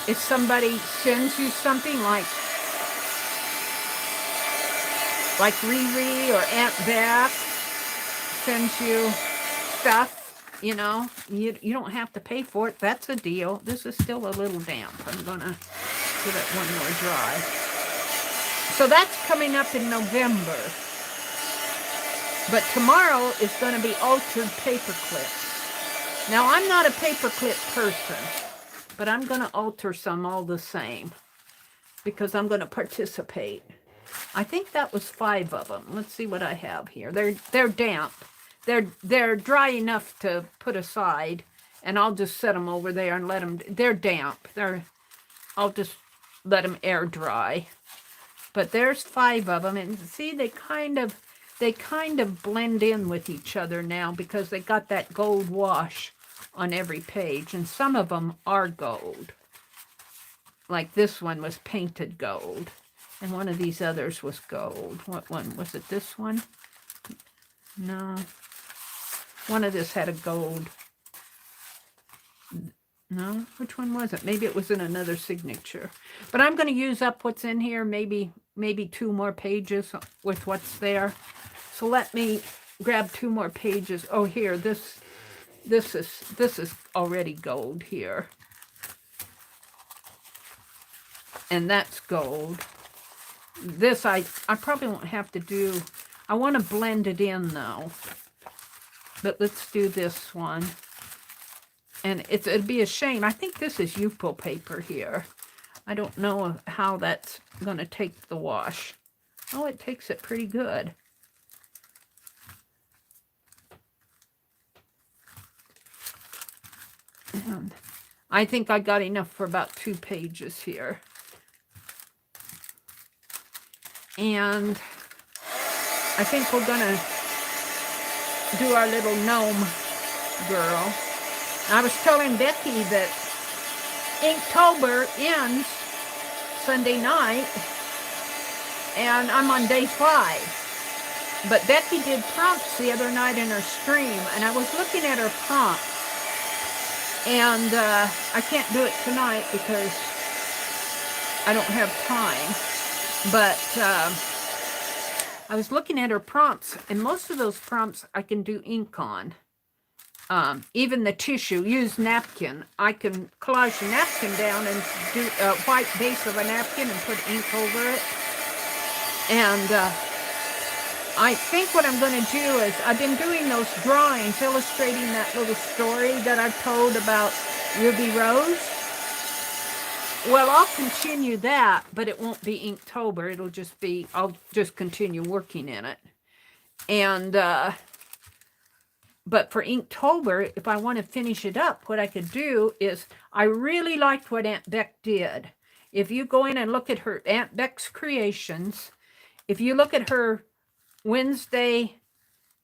If somebody sends you something like Riri or Aunt Beth sends you stuff, you know, you don't have to pay for it. That's a deal. This is still a little damp. I'm going to give it one more dry. So that's coming up in November. But tomorrow is going to be altered paper clips. Now, I'm not a paper clip person, but I'm going to alter some all the same because I'm going to participate. I think that was 5 of them. Let's see what I have here. They're damp. They're dry enough to put aside, and I'll just set them over there and let them. They're damp. I'll just let them air dry. But there's 5 of them, and see, they kind of blend in with each other now because they got that gold wash on every page, and some of them are gold. Like this one was painted gold, and one of these others was gold. What one was it? This one? No. One of this had a gold. No, which one was it? Maybe it was in another signature. But I'm going to use up what's in here, maybe 2 more pages with what's there. So let me grab 2 more pages. Oh, here, this is already gold here. And that's gold. This I probably won't have to do. I want to blend it in though. But let's do this one. And it'd be a shame. I think this is Yupo paper here. I don't know how that's going to take the wash. Oh, it takes it pretty good. And I think I got enough for about 2 pages here. And I think we're going to do our little gnome girl. I was telling Becky that Inktober ends Sunday night, and I'm on day 5. But Becky did prompts the other night in her stream, and I was looking at her prompts, and I can't do it tonight because I don't have time. But I was looking at her prompts, and most of those prompts I can do ink on. Even the tissue, use napkin. I can collage a napkin down and do a white base of a napkin and put ink over it. And I think what I'm going to do is, I've been doing those drawings illustrating that little story that I've told about Ruby Rose. Well, I'll continue that, but it won't be Inktober. It'll just be, I'll just continue working in it. And, but for Inktober, if I want to finish it up, what I could do is, I really liked what Aunt Beck did. If you go in and look at her, Aunt Beck's Creations, if you look at her Wednesday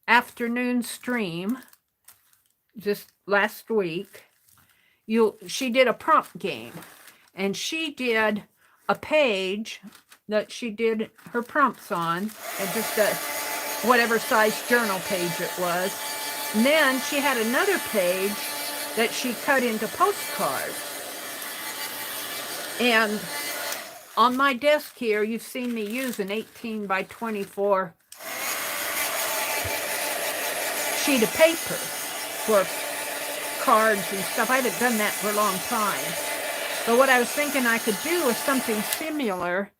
afternoon stream, just last week, she did a prompt game. And she did a page that she did her prompts on, and just a whatever size journal page it was. And then she had another page that she cut into postcards. And on my desk here, you've seen me use an 18 by 24 sheet of paper for cards and stuff. I haven't done that for a long time. But what I was thinking I could do is something similar,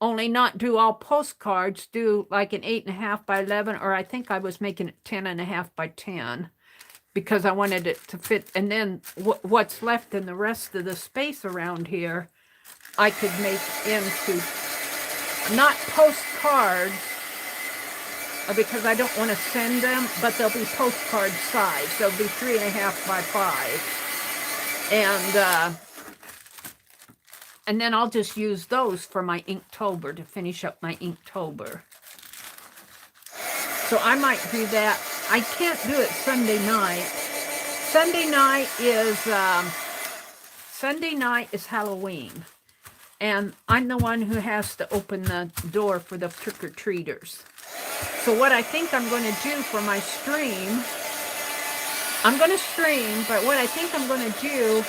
only not do all postcards, do like an 8.5 by 11, or I think I was making it 10.5 by 10, because I wanted it to fit. And then what's left in the rest of the space around here, I could make into not postcards, because I don't want to send them, but they'll be postcard size. They'll be 3.5 by 5. And then I'll just use those for my Inktober, to finish up my Inktober. So I might do that. I can't do it Sunday night. Sunday night is Halloween. And I'm the one who has to open the door for the trick-or-treaters. So what I think I'm going to do for my stream, I'm going to stream, but what I think I'm going to do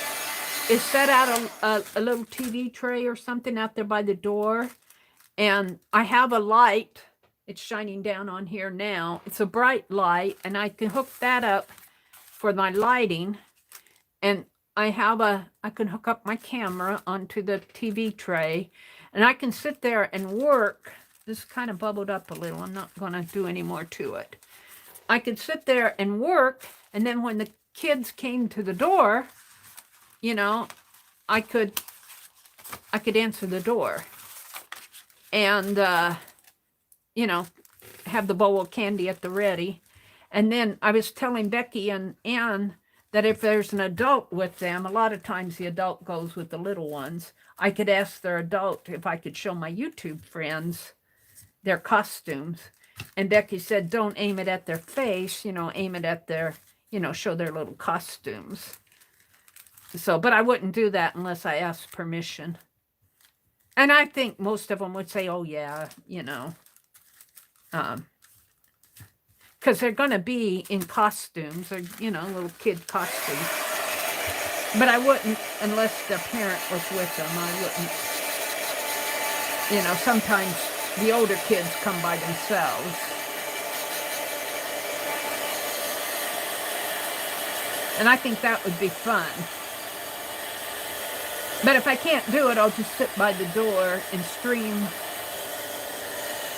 is set out a little TV tray or something out there by the door. And I have a light. It's shining down on here now. It's a bright light, and I can hook that up for my lighting. And I can hook up my camera onto the TV tray, and I can sit there and work. This kind of bubbled up a little. I'm not going to do any more to it. I could sit there and work, and then when the kids came to the door, you know, I could answer the door and, you know, have the bowl of candy at the ready. And then I was telling Becky and Ann that if there's an adult with them, a lot of times the adult goes with the little ones. I could ask their adult if I could show my YouTube friends their costumes. And Becky said, don't aim it at their face, you know, aim it at their, you know, show their little costumes. So, but I wouldn't do that unless I asked permission. And I think most of them would say, oh yeah, you know, because they're going to be in costumes, or, you know, little kid costumes. But I wouldn't, unless the parent was with them, I wouldn't. You know, sometimes the older kids come by themselves. And I think that would be fun. But if I can't do it, I'll just sit by the door and stream.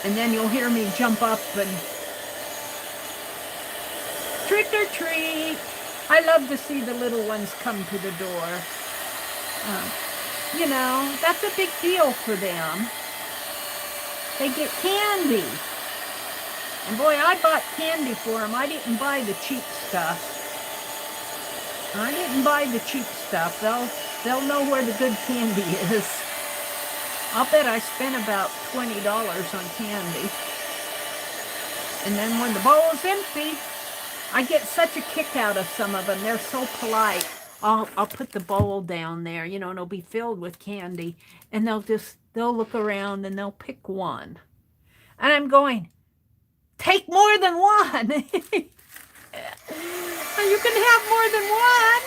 And then you'll hear me jump up and trick or treat. I love to see the little ones come to the door. You know, that's a big deal for them. They get candy. And boy, I bought candy for them. I didn't buy the cheap stuff. I didn't buy the cheap stuff. They'll know where the good candy is. I'll bet I spent about $20 on candy. And then when the bowl is empty, I get such a kick out of some of them. They're so polite. I'll put the bowl down there, you know, and it'll be filled with candy. And they'll look around and they'll pick one. And I'm going, take more than one. You can have more than one.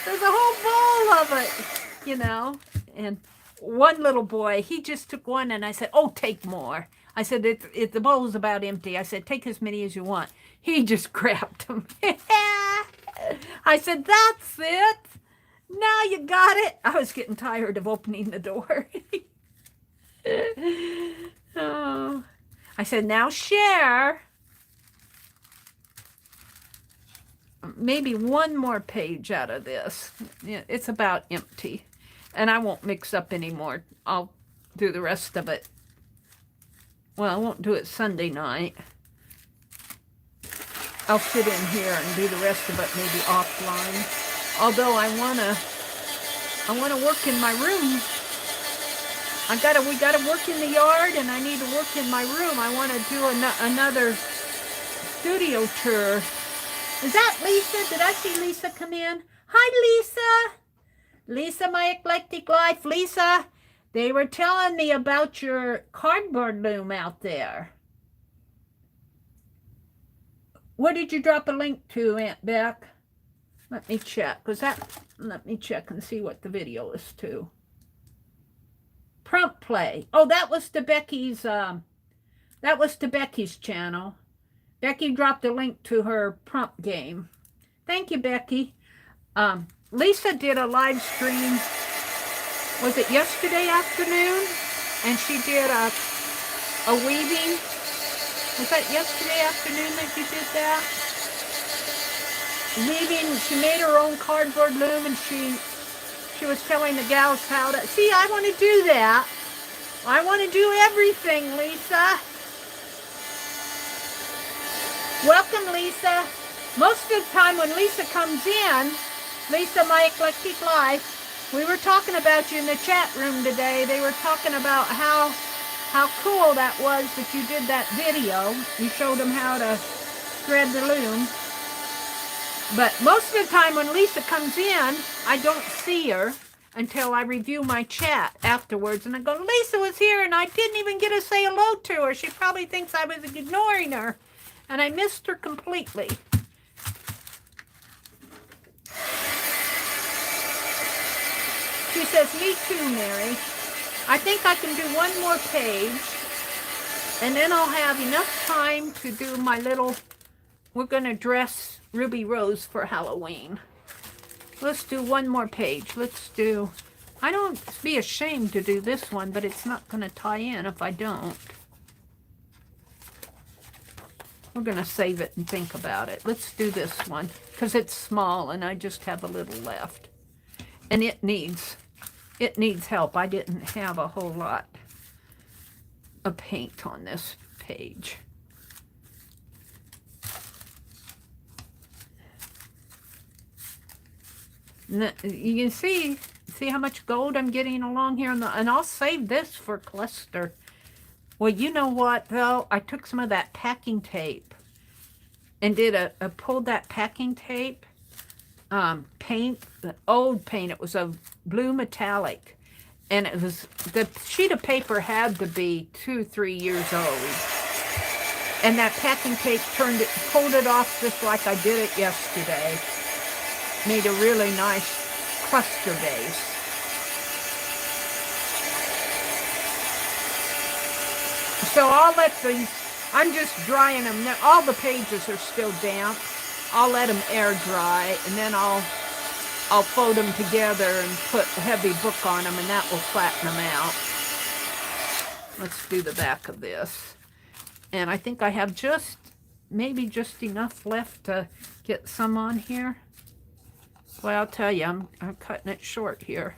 There's a whole bowl of it, you know. And one little boy, he just took one, and I said, oh, take more. I said, the bowl's about empty. I said, take as many as you want. He just grabbed them. I said, that's it. Now you got it. I was getting tired of opening the door. Oh. I said, now share. Maybe one more page out of this. Yeah, it's about empty. And I won't mix up anymore. I'll do the rest of it. Well, I won't do it Sunday night. I'll sit in here and do the rest of it maybe offline. Although I wanna work in my room. We gotta work in the yard, and I need to work in my room. I want to do another studio tour. Is that Lisa? Did I see Lisa come in? Hi, Lisa. Lisa, my eclectic life. Lisa, they were telling me about your cardboard loom out there. What did you drop a link to, Aunt Beck? Let me check. Let me check and see what the video is to. Prompt play. Oh, that was to Becky's channel. Becky dropped a link to her prompt game. Thank you, Becky. Lisa did a live stream, was it yesterday afternoon? And she did a weaving. Was that yesterday afternoon that you did that? Weaving, she made her own cardboard loom, and she was telling the gals how to, see, I want to do that. I want to do everything, Lisa. Welcome, Lisa. Most of the time when Lisa comes in, Lisa, my eclectic life, we were talking about you in the chat room today. They were talking about how cool that was that you did that video. You showed them how to thread the loom. But most of the time when Lisa comes in, I don't see her until I review my chat afterwards. And I go, Lisa was here and I didn't even get to say hello to her. She probably thinks I was ignoring her. And I missed her completely. She says, me too, Mary. I think I can do one more page. And then I'll have enough time to do my little, we're going to dress Ruby Rose for Halloween. Let's do one more page. Let's do, I don't be ashamed to do this one, but it's not going to tie in if I don't. We're going to save it and think about it. Let's do this one because it's small and I just have a little left. And it needs help. I didn't have a whole lot of paint on this page. You can see how much gold I'm getting along here, and I'll save this for cluster. Well, you know what though? I took some of that packing tape and pulled that packing tape paint, the old paint. It was a blue metallic, and it was, the sheet of paper had to be 2-3 years old, and that packing tape pulled it off just like I did it yesterday. Made a really nice cluster base. So I'll let these, I'm just drying them now. All the pages are still damp. I'll let them air dry, and then I'll fold them together and put a heavy book on them, and that will flatten them out. Let's do the back of this. And I think I have maybe just enough left to get some on here. Well, I'll tell you, I'm cutting it short here.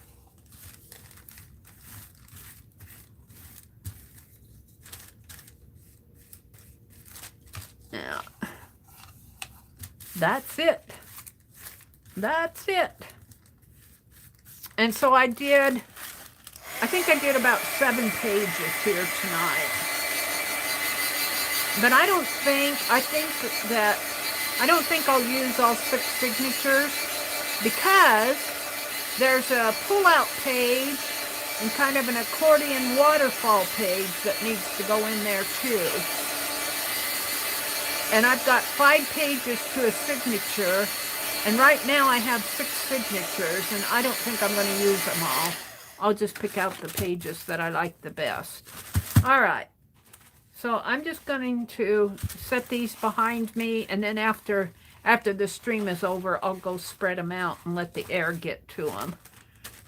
Now, that's it. That's it. And so I think I did about 7 pages here tonight. But I don't think I'll use all 6 signatures, because there's a pull-out page and kind of an accordion waterfall page that needs to go in there too. And I've got 5 pages to a signature, and right now I have 6 signatures, and I don't think I'm going to use them all. I'll just pick out the pages that I like the best. All right. So I'm just going to set these behind me, and then after the stream is over, I'll go spread them out and let the air get to them.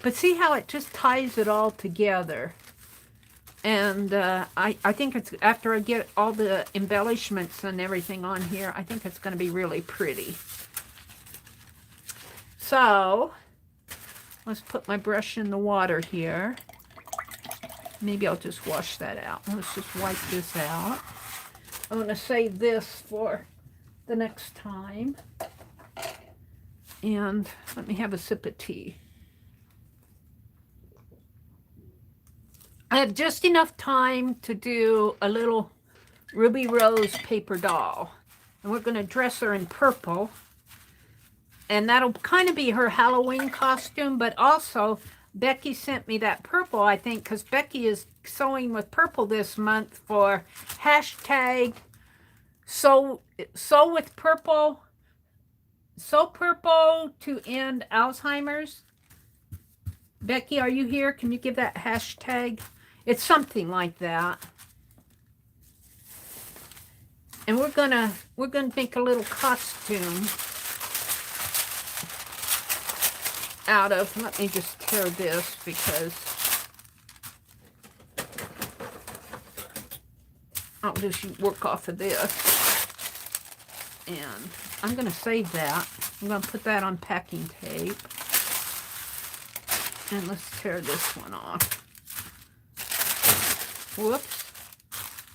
But see how it just ties it all together. And I think it's, after I get all the embellishments and everything on here, I think it's going to be really pretty. So let's put my brush in the water here. Maybe I'll just wash that out. Let's just wipe this out. I'm going to save this for the next time. And let me have a sip of tea. I have just enough time to do a little Ruby Rose paper doll. And we're going to dress her in purple. And that'll kind of be her Halloween costume, but also Becky sent me that purple, I think, because Becky is sewing with purple this month for hashtag sew with purple, sew purple to end Alzheimer's. Becky, are you here? Can you give that hashtag? It's something like that. And we're gonna make a little costume out of, let me just tear this because I'll just work off of this. And I'm going to save that. I'm going to put that on packing tape. And let's tear this one off. Whoops.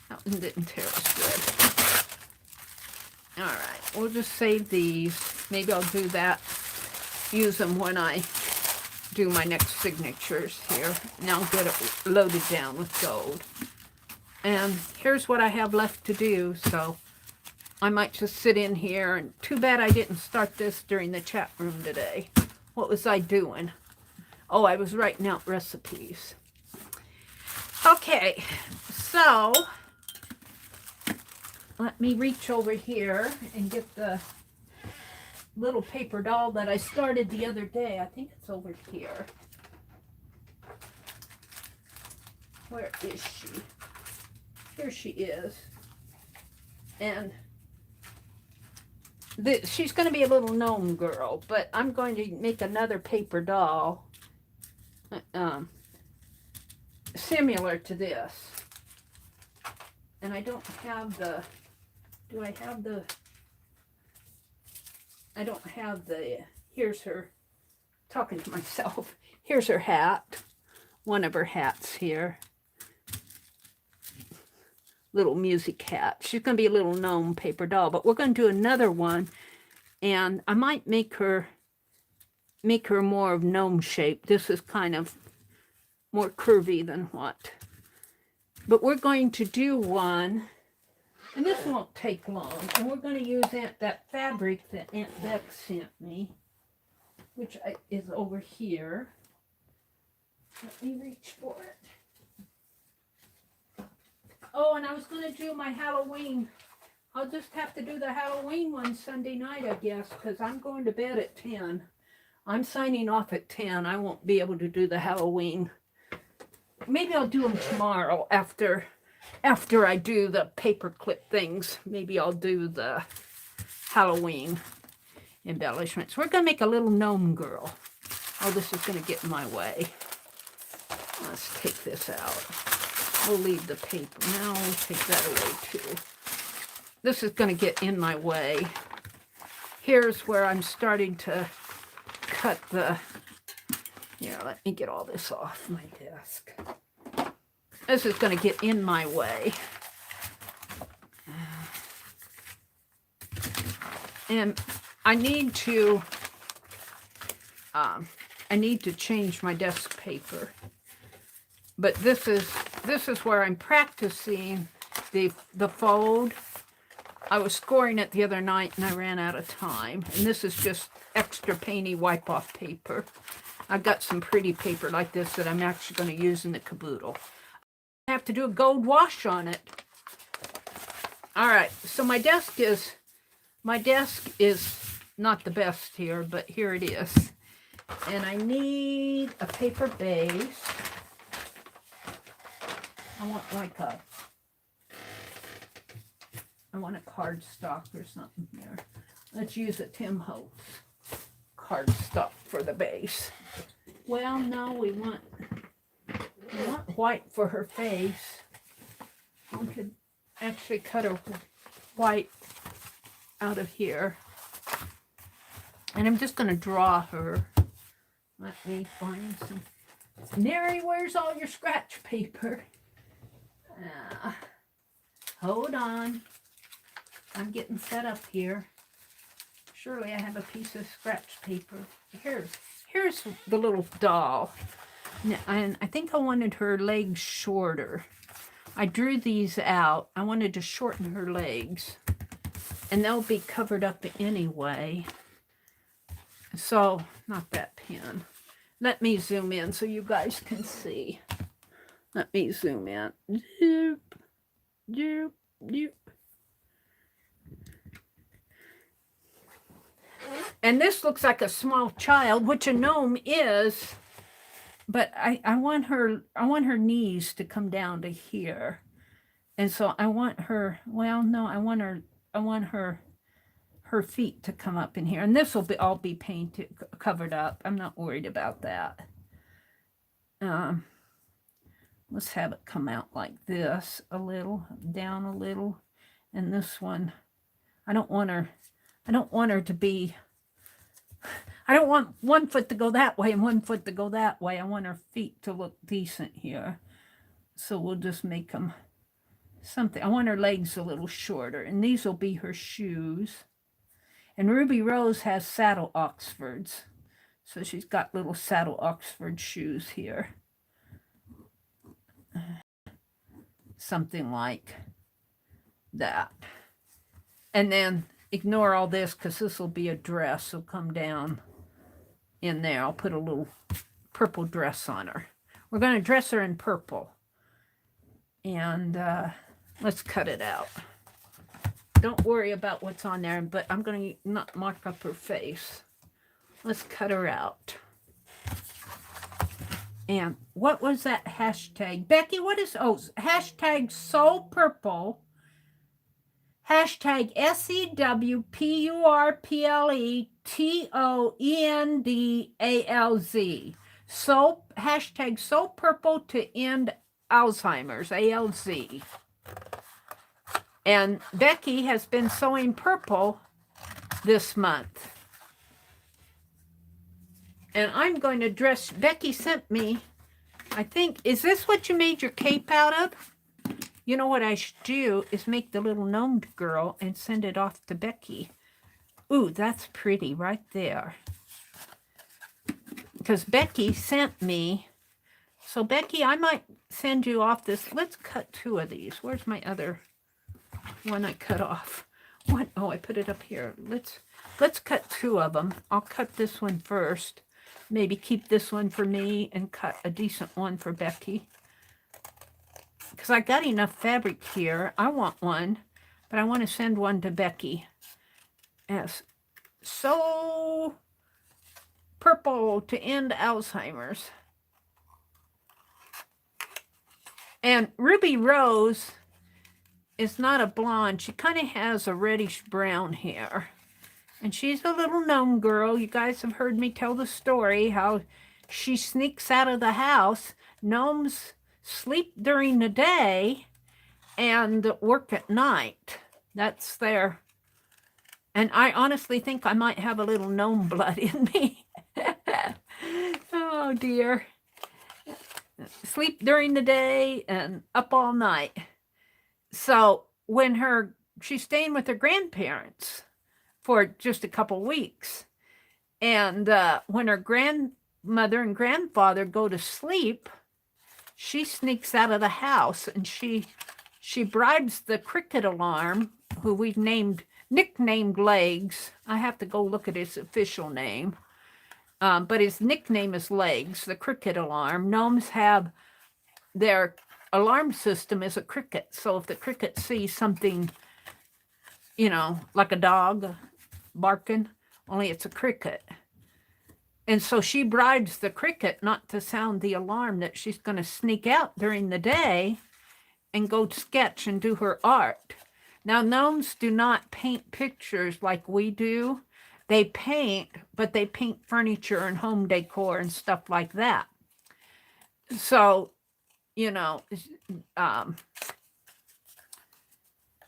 That one didn't tear as good. Alright, we'll just save these. Maybe I'll do that. Use them when I do my next signatures here. Now I'll get it loaded down with gold. And here's what I have left to do, so I might just sit in here. And too bad I didn't start this during the chat room today. What was I doing? Oh, I was writing out recipes. Okay, so let me reach over here and get the little paper doll that I started the other day. I think it's over here. Where is she? Here she is. And she's going to be a little gnome girl, but I'm going to make another paper doll similar to this. And I don't have the, do I have the, I don't have the, here's her, talking to myself, here's her hat, one of her hats here. Little music hat. She's going to be a little gnome paper doll, but we're going to do another one, and I might make her more of gnome shape. This is kind of more curvy than what. But we're going to do one, and this won't take long, and we're going to use that fabric that Aunt Beck sent me, which is over here. Let me reach for it. Oh, and I was going to do my Halloween. I'll just have to do the Halloween one Sunday night, I guess, because I'm going to bed at 10. I'm signing off at 10. I won't be able to do the Halloween. Maybe I'll do them tomorrow after I do the paperclip things. Maybe I'll do the Halloween embellishments. We're going to make a little gnome girl. Oh, this is going to get in my way. Let's take this out. We'll leave the paper. Now we'll take that away too. This is going to get in my way. Here's where I'm starting to cut the... Here, let me get all this off my desk. This is going to get in my way. And I need to change my desk paper. But this is where I'm practicing the fold. I was scoring it the other night and I ran out of time. And this is just extra painty wipe-off paper. I've got some pretty paper like this that I'm actually going to use in the caboodle. I have to do a gold wash on it. All right, so my desk is not the best here, but here it is. And I need a paper base. I want a cardstock or something here. Let's use a Tim Holtz cardstock for the base. Well, no, we want white for her face. We could actually cut her white out of here. And I'm just going to draw her. Let me find some. Mary, where's all your scratch paper? Hold on. I'm getting set up here. Surely I have a piece of scratch paper. Here's the little doll. And I think I wanted her legs shorter. I drew these out. I wanted to shorten her legs. And they'll be covered up anyway. So, not that pen. Let me zoom in so you guys can see. Let me zoom in. Zoop, zoop, zoop. And this looks like a small child, which a gnome is. But I want her knees to come down to here. And so I want her, well, no, I want her feet to come up in here. And this will all be painted, covered up. I'm not worried about that. Let's have it come out like this, a little, down a little. And this one, I don't want her to be, I don't want one foot to go that way and one foot to go that way. I want her feet to look decent here. So we'll just make them something. I want her legs a little shorter. And these will be her shoes. And Ruby Rose has saddle Oxfords. So she's got little saddle Oxford shoes here. Something like that. And then ignore all this because this will be a dress. So come down in there. I'll put a little purple dress on her. We're going to dress her in purple. And let's cut it out. Don't worry about what's on there, but I'm going to not mark up her face. Let's cut her out. And what was that hashtag? Becky, what is, hashtag so purple. Hashtag SEWPURPLETOENDALZ. So, hashtag so purple to end Alzheimer's, ALZ. And Becky has been sewing purple this month. And I'm going to dress, Becky sent me, I think, is this what you made your cape out of? You know what I should do is make the little gnome girl and send it off to Becky. Ooh, that's pretty right there. Because Becky sent me. So Becky, I might send you off this. Let's cut two of these. Where's my other one I cut off? What? Oh, I put it up here. Let's cut two of them. I'll cut this one first. Maybe keep this one for me and cut a decent one for Becky. Because I got enough fabric here. I want one, but I want to send one to Becky. As so purple to end Alzheimer's. And Ruby Rose is not a blonde. She kind of has a reddish brown hair. And she's a little gnome girl. You guys have heard me tell the story how she sneaks out of the house. Gnomes sleep during the day and work at night. That's their... And I honestly think I might have a little gnome blood in me. Oh, dear. Sleep during the day and up all night. So when she's staying with her grandparents for just a couple weeks. And when her grandmother and grandfather go to sleep, she sneaks out of the house and she bribes the cricket alarm, who we've nicknamed Legs. I have to go look at his official name. But his nickname is Legs, the cricket alarm. Gnomes have their alarm system is a cricket. So if the cricket sees something, like a dog barking, only it's a cricket. And so she bribes the cricket not to sound the alarm, that she's going to sneak out during the day and go sketch and do her art. Now, gnomes do not paint pictures like we do. They paint, but they paint furniture and home decor and stuff like that. So,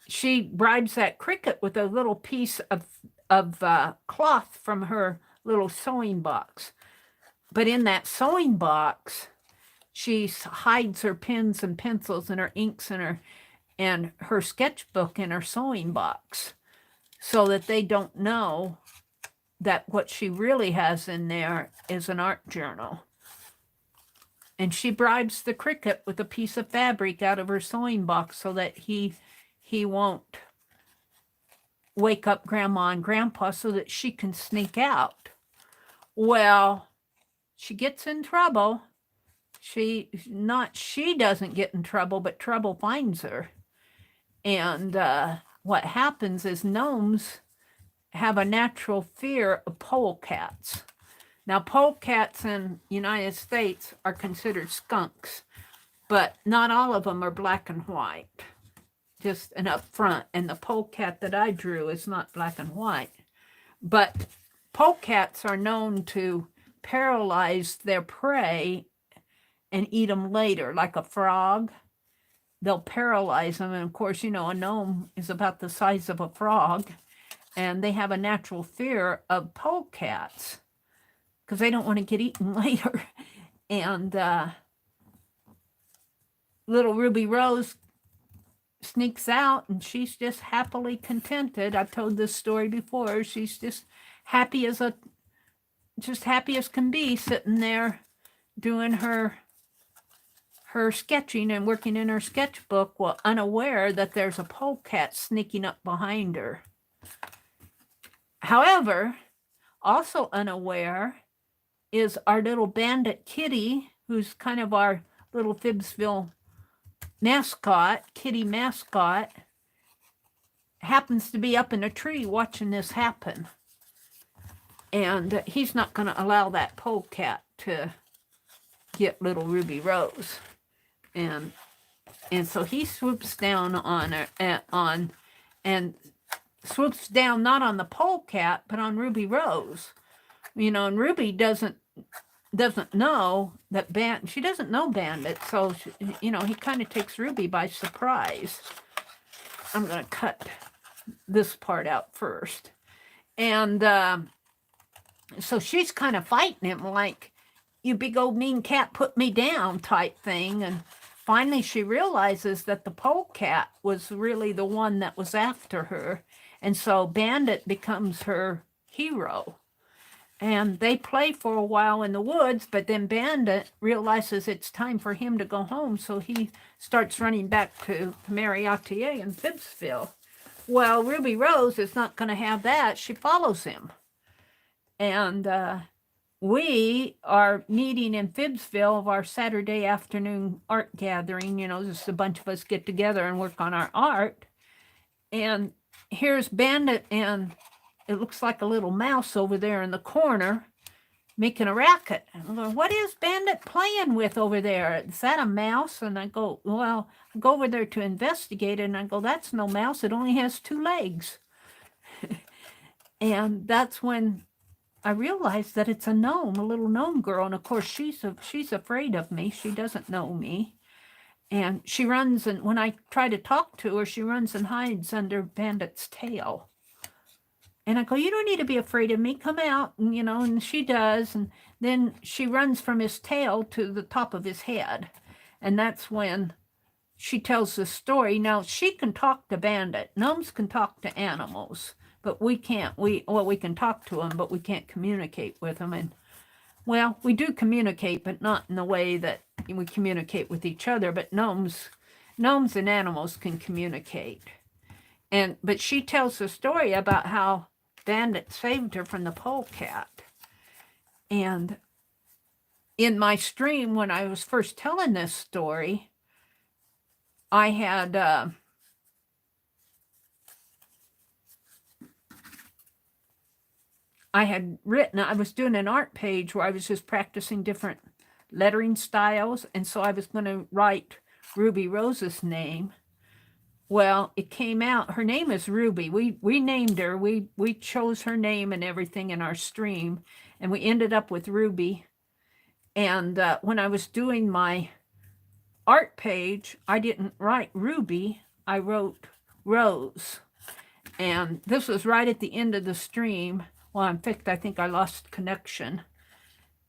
she bribes that cricket with a little piece of cloth from her little sewing box. But in that sewing box, she hides her pens and pencils and her inks and her sketchbook in her sewing box, so that they don't know that what she really has in there is an art journal. And she bribes the cricket with a piece of fabric out of her sewing box so that he won't wake up Grandma and Grandpa, so that she can sneak out. Well, she gets in trouble. She doesn't get in trouble, but trouble finds her. And what happens is gnomes have a natural fear of polecats. Now, polecats in the United States are considered skunks, but not all of them are black and white, just an up front. And the polecat that I drew is not black and white. But polecats are known to paralyze their prey and eat them later, like a frog. They'll paralyze them. And of course, a gnome is about the size of a frog. And they have a natural fear of polecats because they don't want to get eaten later. And little Ruby Rose sneaks out, and she's just happily contented. I've told this story before. She's just happy as can be, sitting there doing her sketching and working in her sketchbook, while unaware that there's a polecat sneaking up behind her. However, also unaware is our little bandit Kitty, who's kind of our little FIBSville mascot, kitty mascot, happens to be up in a tree watching this happen. And he's not going to allow that polecat to get little Ruby Rose. And so he swoops down on her, and swoops down not on the polecat, but on Ruby Rose. And Ruby doesn't know that she doesn't know Bandit, so he kind of takes Ruby by surprise. I'm going to cut this part out first. And so she's kind of fighting him like, "You big old mean cat, put me down," type thing. And finally she realizes that the polecat was really the one that was after her. And so Bandit becomes her hero. And they play for a while in the woods, but then Bandit realizes it's time for him to go home, so he starts running back to TheMeriAtelier in FIBSville. Well, Ruby Rose is not going to have that. She follows him. And we are meeting in FIBSville of our Saturday afternoon art gathering. Just a bunch of us get together and work on our art. And here's Bandit, and it looks like a little mouse over there in the corner. making a racket. I'm going, what is Bandit playing with over there? Is that a mouse? And I go, well, I go over there to investigate it, and I go, that's no mouse. It only has 2 legs. And that's when I realized that it's a gnome, a little gnome girl. And of course, she's afraid of me. She doesn't know me. And she runs, and when I try to talk to her, she runs and hides under Bandit's tail. And I go, you don't need to be afraid of me. Come out. And, and she does. And then she runs from his tail to the top of his head. And that's when she tells the story. Now, she can talk to Bandit. Gnomes can talk to animals, but we can't. We can talk to them, but we can't communicate with them. And, well, we do communicate, but not in the way that we communicate with each other. But gnomes and animals can communicate. But she tells the story about how Bandit saved her from the polecat. And in my stream, when I was first telling this story, I had written, I was doing an art page where I was just practicing different lettering styles. And so I was going to write Ruby Rose's name. Well, it came out, her name is Ruby. We named her. We chose her name and everything in our stream, and we ended up with Ruby. And when I was doing my art page, I didn't write Ruby. I wrote Rose. And this was right at the end of the stream. Well, in fact, I think I lost connection.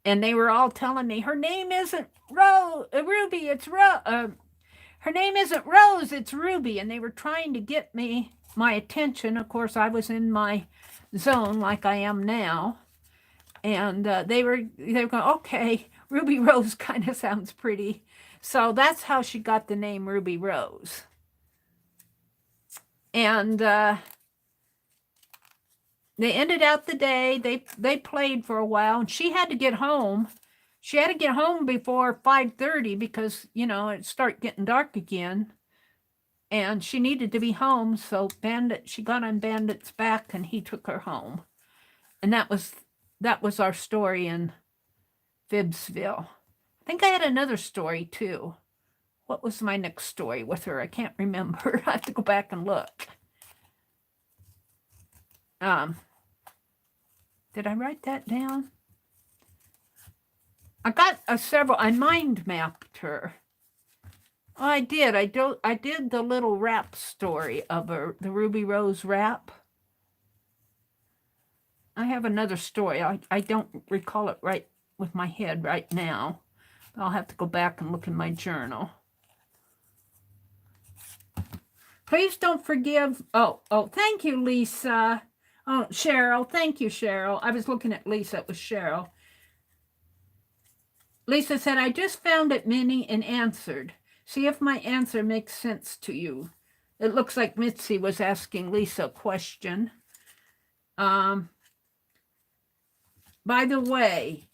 And they were all telling me, her name isn't Ruby, it's her name isn't Rose, it's Ruby. And they were trying to get my attention. Of course, I was in my zone like I am now. And they were going, okay, Ruby Rose kind of sounds pretty. So that's how she got the name Ruby Rose. And they ended out the day. They played for a while, and she had to get home. She had to get home before 5:30 because, it started getting dark again. And she needed to be home, so she got on Bandit's back, and he took her home. And that was our story in FIBSville. I think I had another story, too. What was my next story with her? I can't remember. I have to go back and look. Did I write that down? I got several. I mind mapped her. Oh, I did. I did the little rap story of her, the Ruby Rose rap. I have another story. I don't recall it right with my head right now. I'll have to go back and look in my journal. Please don't forgive. Oh, thank you, Lisa. Oh, Cheryl. Thank you, Cheryl. I was looking at Lisa. It was Cheryl. Lisa said, I just found it, Minnie, and answered. See if my answer makes sense to you. It looks like Mitzi was asking Lisa a question. By the way,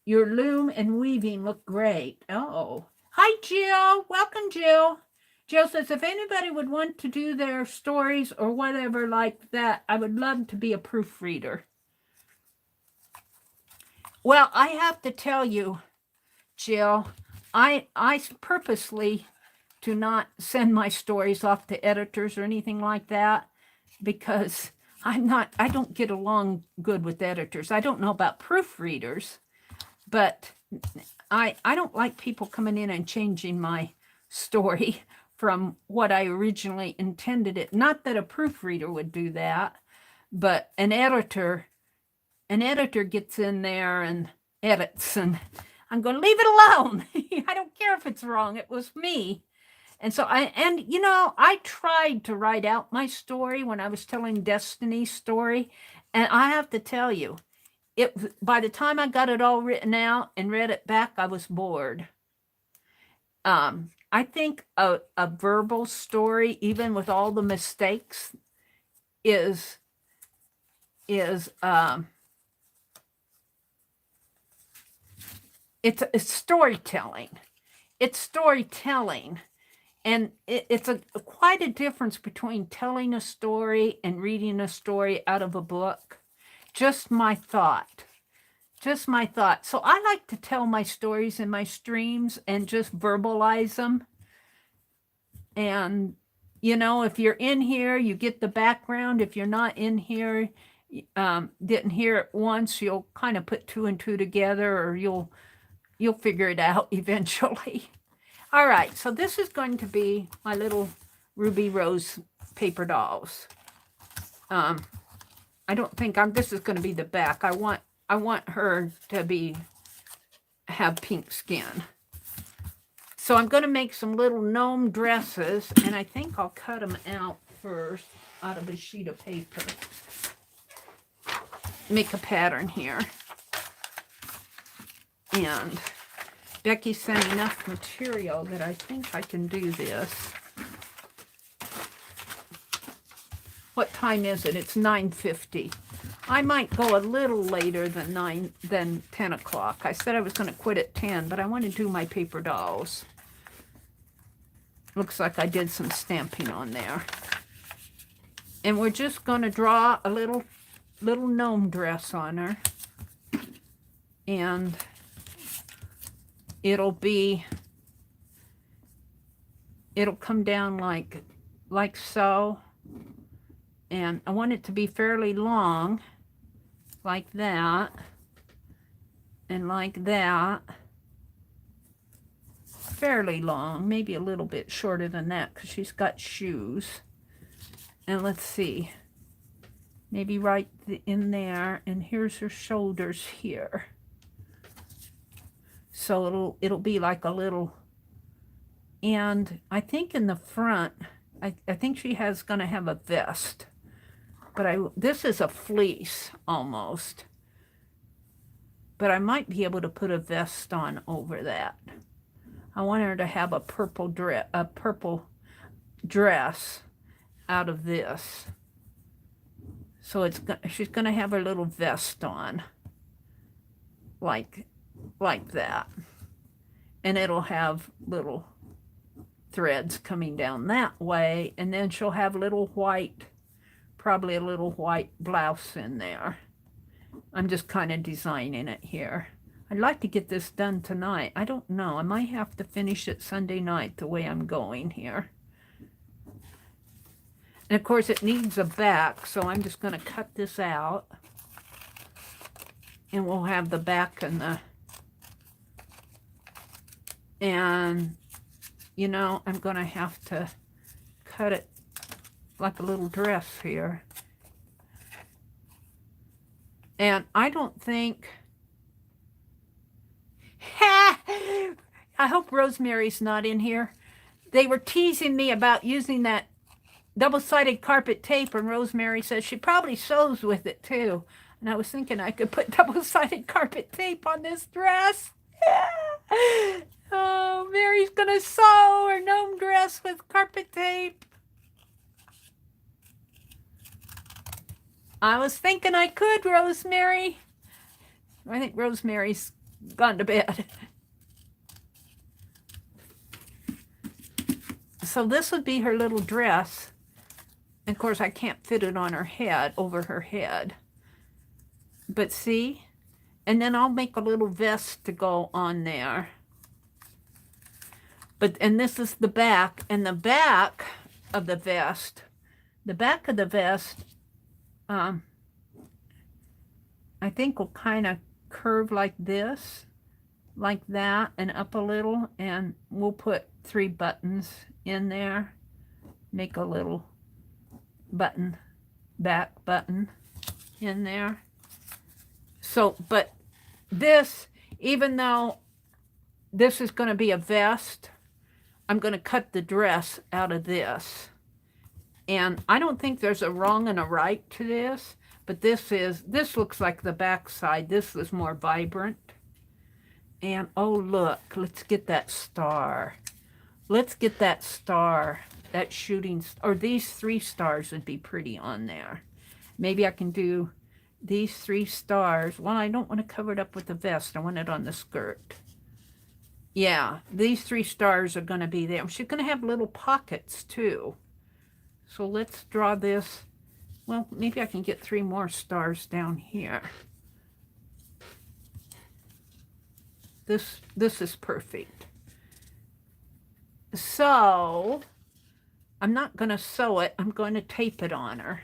your loom and weaving look great. Oh, hi, Jill. Welcome, Jill. Jill says, if anybody would want to do their stories or whatever like that, I would love to be a proofreader. Well, I have to tell you, Jill, I purposely do not send my stories off to editors or anything like that because I don't get along good with editors. I don't know about proofreaders, but I don't like people coming in and changing my story from what I originally intended it. Not that a proofreader would do that, but an editor gets in there and edits, and I'm going to leave it alone. I don't care if it's wrong. It was me. And so I tried to write out my story when I was telling Destiny's story. And I have to tell you, by the time I got it all written out and read it back, I was bored. I think a verbal story, even with all the mistakes, is it's storytelling. It's storytelling. And it's quite a difference between telling a story and reading a story out of a book. Just my thought. just my thought. So I like to tell my stories in my streams and just verbalize them. And, you know, if you're in here, you get the background. If you're not in here, didn't hear it once, you'll kind of put 2 and 2 together, or you'll figure it out eventually. All right, so this is going to be my little Ruby Rose paper dolls. I don't think this is going to be the back. I want her to have pink skin. So I'm going to make some little gnome dresses, and I think I'll cut them out first out of a sheet of paper. Make a pattern here. And Becky sent enough material that I think I can do this. What time is it? It's 9:50. I might go a little later than 10 o'clock. I said I was going to quit at 10, but I want to do my paper dolls. Looks like I did some stamping on there. And we're just going to draw a little gnome dress on her. And it'll come down like so. And I want it to be fairly long, like that, and like that. Fairly long, maybe a little bit shorter than that, because she's got shoes. And let's see, maybe right in there, and here's her shoulders here. So it'll be like a little, and I think in the front, I think she gonna have a vest. But this is a fleece almost. But I might be able to put a vest on over that. I want her to have a purple dress out of this. So she's going to have her little vest on, like that. And it'll have little threads coming down that way, and then she'll have probably a little white blouse in there. I'm just kind of designing it here. I'd like to get this done tonight. I don't know. I might have to finish it Sunday night the way I'm going here. And of course it needs a back, so I'm just going to cut this out. And we'll have the back and you know, I'm going to have to cut it like a little dress here. And I don't think... I hope Rosemary's not in here. They were teasing me about using that double-sided carpet tape, and Rosemary says she probably sews with it too. And I was thinking I could put double-sided carpet tape on this dress. Oh, Mary's gonna sew her gnome dress with carpet tape. I was thinking I could, Rosemary. I think Rosemary's gone to bed. So this would be her little dress. And of course, I can't fit it on her head, over her head. But see? And then I'll make a little vest to go on there. And this is the back. And the back of the vest, I think will kind of curve like this, like that, and up a little. And we'll put 3 buttons in there. Make a little button, back button in there. So, but this, even though this is going to be a vest, I'm going to cut the dress out of this. And I don't think there's a wrong and a right to this, but this looks like the back side. This is more vibrant. And oh, look, let's get that star. Let's get that star, that shooting, or these 3 stars would be pretty on there. Maybe I can do these 3 stars. Well, I don't want to cover it up with the vest. I want it on the skirt. Yeah, these 3 stars are going to be there. She's going to have little pockets too. So let's draw this. Well, maybe I can get 3 more stars down here. This is perfect. So I'm not going to sew it. I'm going to tape it on her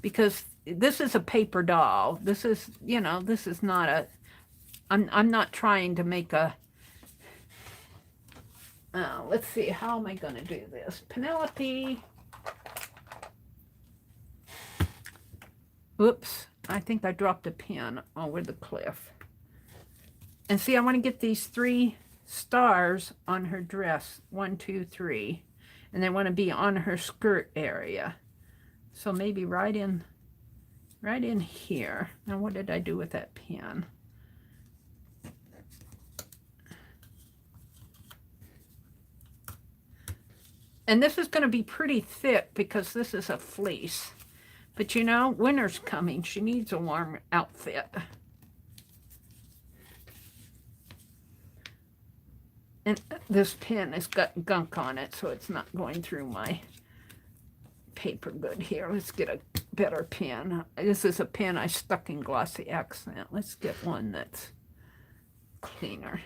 because this is a paper doll. This is, you know, this is not a, I'm not trying to make a, let's see, how am I going to do this? Penelope. Oops, I think I dropped a pin over the cliff. And see, I want to get these 3 stars on her dress. 1, 2, 3. And they want to be on her skirt area. So maybe right in here. Now, what did I do with that pin? And this is going to be pretty thick because this is a fleece. But you know, winter's coming. She needs a warm outfit. And this pin has got gunk on it, so it's not going through my paper good here. Let's get a better pin. This is a pin I stuck in glossy accent. Let's get one that's cleaner.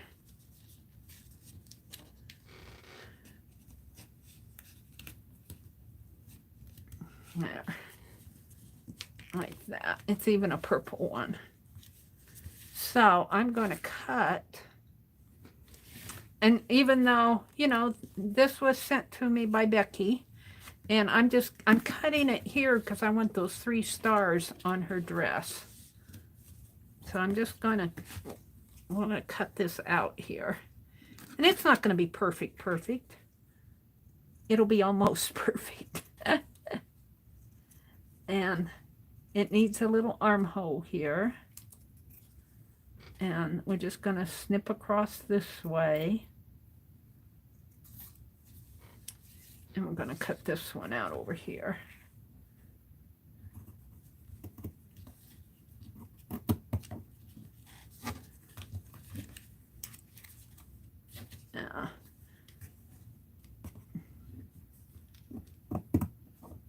There. Like that. It's even a purple one. So I'm going to cut. And even though, you know, this was sent to me by Becky, and I'm cutting it here because I want those 3 stars on her dress. So I'm just going to want to cut this out here. And it's not going to be perfect. It'll be almost perfect. And it needs a little armhole here. And we're just going to snip across this way. And we're going to cut this one out over here.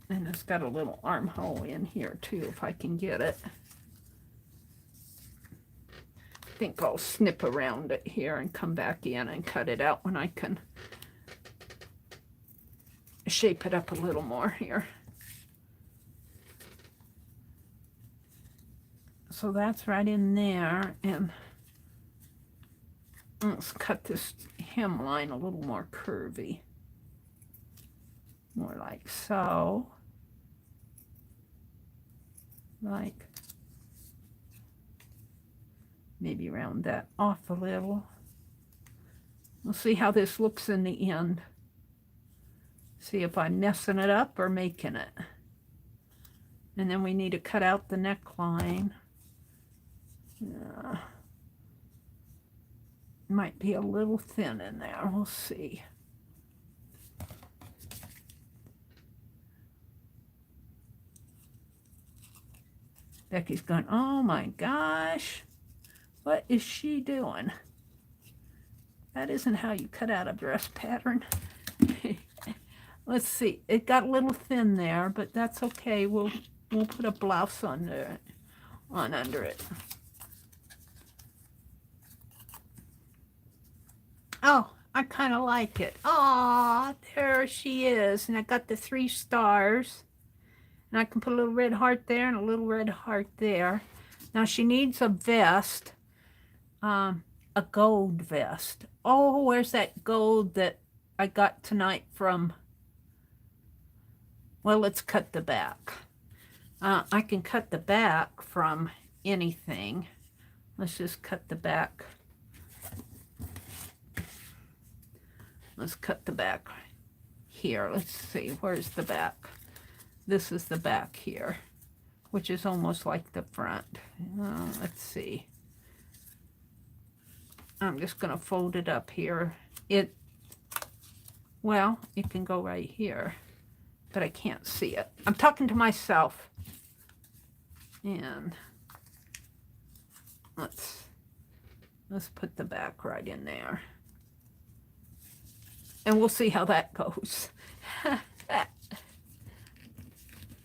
And it's got a little armhole in here too, if I can get it. I think I'll snip around it here and come back in and cut it out when I can shape it up a little more here. So that's right in there, and let's cut this hemline a little more curvy. More like so. Like, maybe round that off a little. We'll see how this looks in the end. See if I'm messing it up or making it. And then we need to cut out the neckline. Might be a little thin in there. We'll see. Becky's going, oh my gosh, what is she doing? That isn't how you cut out a dress pattern. Let's see. It got a little thin there, but that's okay. We'll put a blouse under it. Oh, I kind of like it. Oh, there she is. And I got the 3 stars. And I can put a little red heart there and a little red heart there. Now she needs a vest, a gold vest. Oh, where's that gold that I got tonight from? Well, let's cut the back. I can cut the back from anything. Let's just cut the back. Let's cut the back here. Let's see, where's the back? This is the back here, which is almost like the front. Let's see. I'm just going to fold it up here. Well, it can go right here, but I can't see it. I'm talking to myself. And let's put the back right in there. And we'll see how that goes.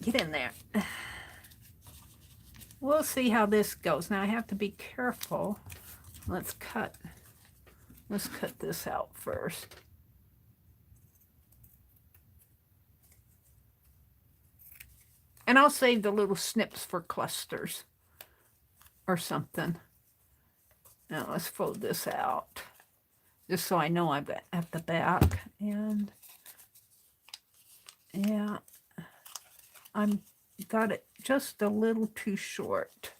Get in there. We'll see how this goes. Now I have to be careful. Let's cut Let's cut this out first. And I'll save the little snips for clusters or something. Now let's fold this out, just so I know I'm at the back. And yeah, I'm got it just a little too short.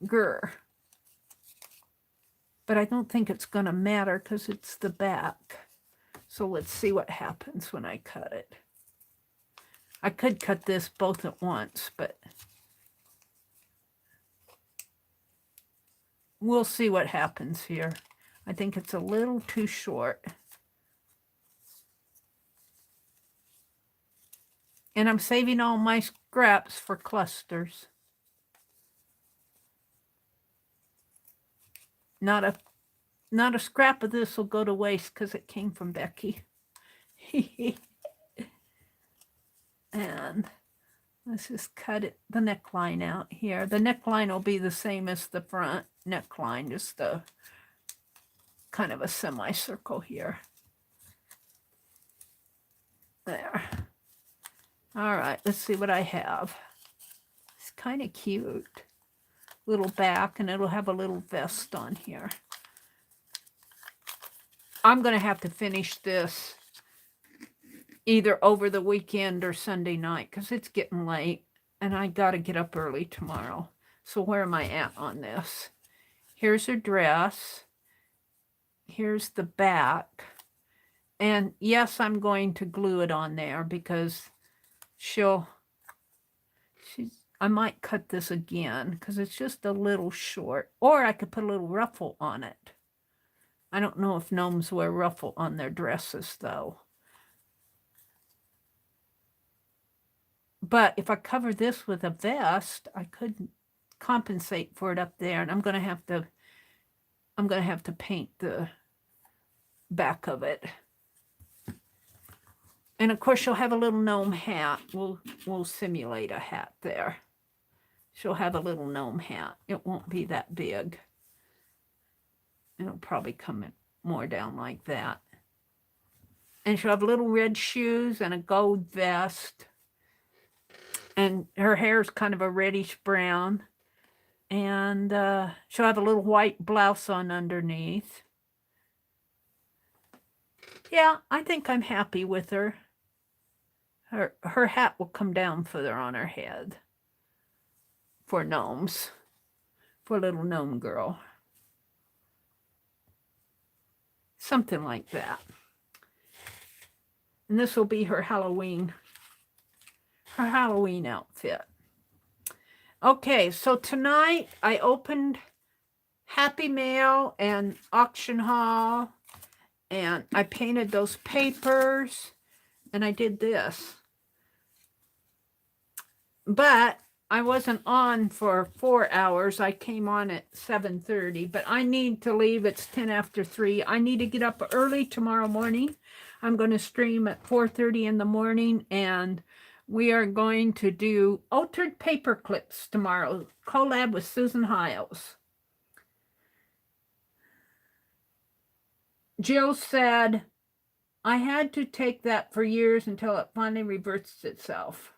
Grr. But I don't think it's going to matter because it's the back. So let's see what happens when I cut it. I could cut this both at once, but we'll see what happens here. I think it's a little too short. And I'm saving all my scraps for clusters. Not a scrap of this will go to waste because it came from Becky. And let's just cut it, the neckline out here. The neckline will be the same as the front neckline, just a kind of a semicircle here. There. All right, let's see what I have. It's kind of cute. Little back, and it'll have a little vest on here. I'm going to have to finish this either over the weekend or Sunday night because it's getting late and I got to get up early tomorrow. So where am I at on this? Here's her dress. Here's the back. And yes, I'm going to glue it on there because I might cut this again because it's just a little short. Or I could put a little ruffle on it. I don't know if gnomes wear ruffle on their dresses though. But if I cover this with a vest, I could compensate for it up there. And I'm going to have to paint the back of it. And of course, she'll have a little gnome hat. We'll simulate a hat there. She'll have a little gnome hat. It won't be that big. It'll probably come more down like that. And she'll have little red shoes and a gold vest. And her hair's kind of a reddish brown. And she'll have a little white blouse on underneath. Yeah, I think I'm happy with her. Her hat will come down further on her head. For gnomes. For a little gnome girl. Something like that. And this will be her Halloween outfit. Okay, so tonight I opened Happy Mail and Auction Haul, and I painted those papers, and I did this. But I wasn't on for 4 hours. I came on at 7:30, but I need to leave. It's 10 after 3. I need to get up early tomorrow morning. I'm going to stream at 4:30 in the morning, and we are going to do altered paper clips tomorrow. Collab with Susan Hiles. Jill said, I had to take that for years until it finally reverts itself.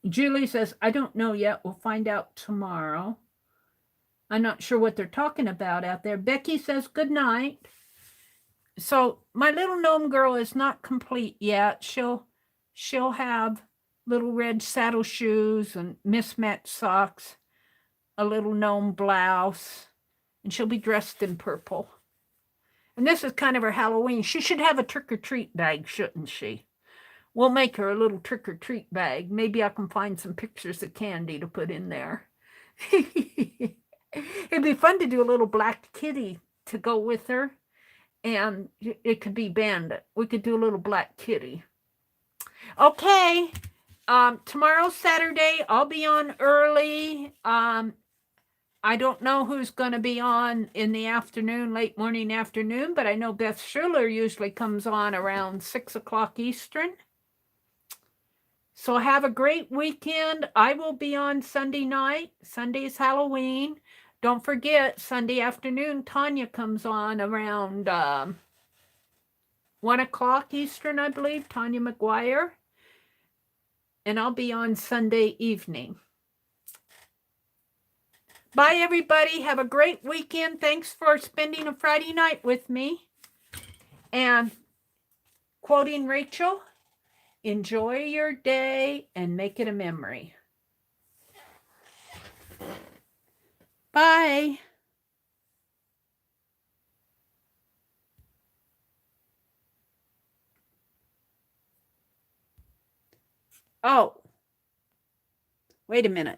Julie says, I don't know yet. We'll find out tomorrow. I'm not sure what they're talking about out there. Becky says, good night. So my little gnome girl is not complete yet. She'll have little red saddle shoes and mismatched socks, a little gnome blouse, and she'll be dressed in purple. And this is kind of her Halloween. She should have a trick-or-treat bag, shouldn't she? We'll make her a little trick-or-treat bag. Maybe I can find some pictures of candy to put in there. It'd be fun to do a little black kitty to go with her. And it could be bandit. We could do a little black kitty. Okay. Tomorrow's Saturday. I'll be on early. I don't know who's going to be on in the afternoon, late morning afternoon, but I know Beth Schuler usually comes on around 6 o'clock Eastern. So have a great weekend. I will be on Sunday night. Sunday is Halloween. Don't forget, Sunday afternoon, Tanya comes on around 1 o'clock Eastern, I believe, Tanya McGuire. And I'll be on Sunday evening. Bye, everybody. Have a great weekend. Thanks for spending a Friday night with me. And quoting Rachel, enjoy your day and make it a memory. Bye. Oh, wait a minute.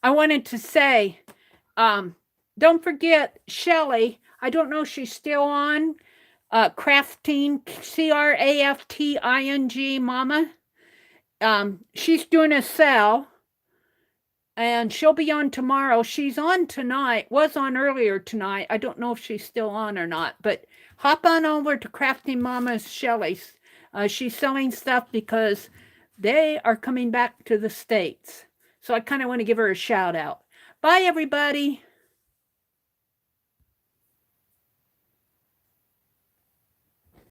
I wanted to say, don't forget Shelly. I don't know if she's still on. Crafting, Crafting Mama. She's doing a sale. And she'll be on tomorrow. She's on tonight, was on earlier tonight. I don't know if she's still on or not, but hop on over to Crafting Mama's Shelly's. She's selling stuff because they are coming back to the States. So I kind of want to give her a shout out. Bye, everybody.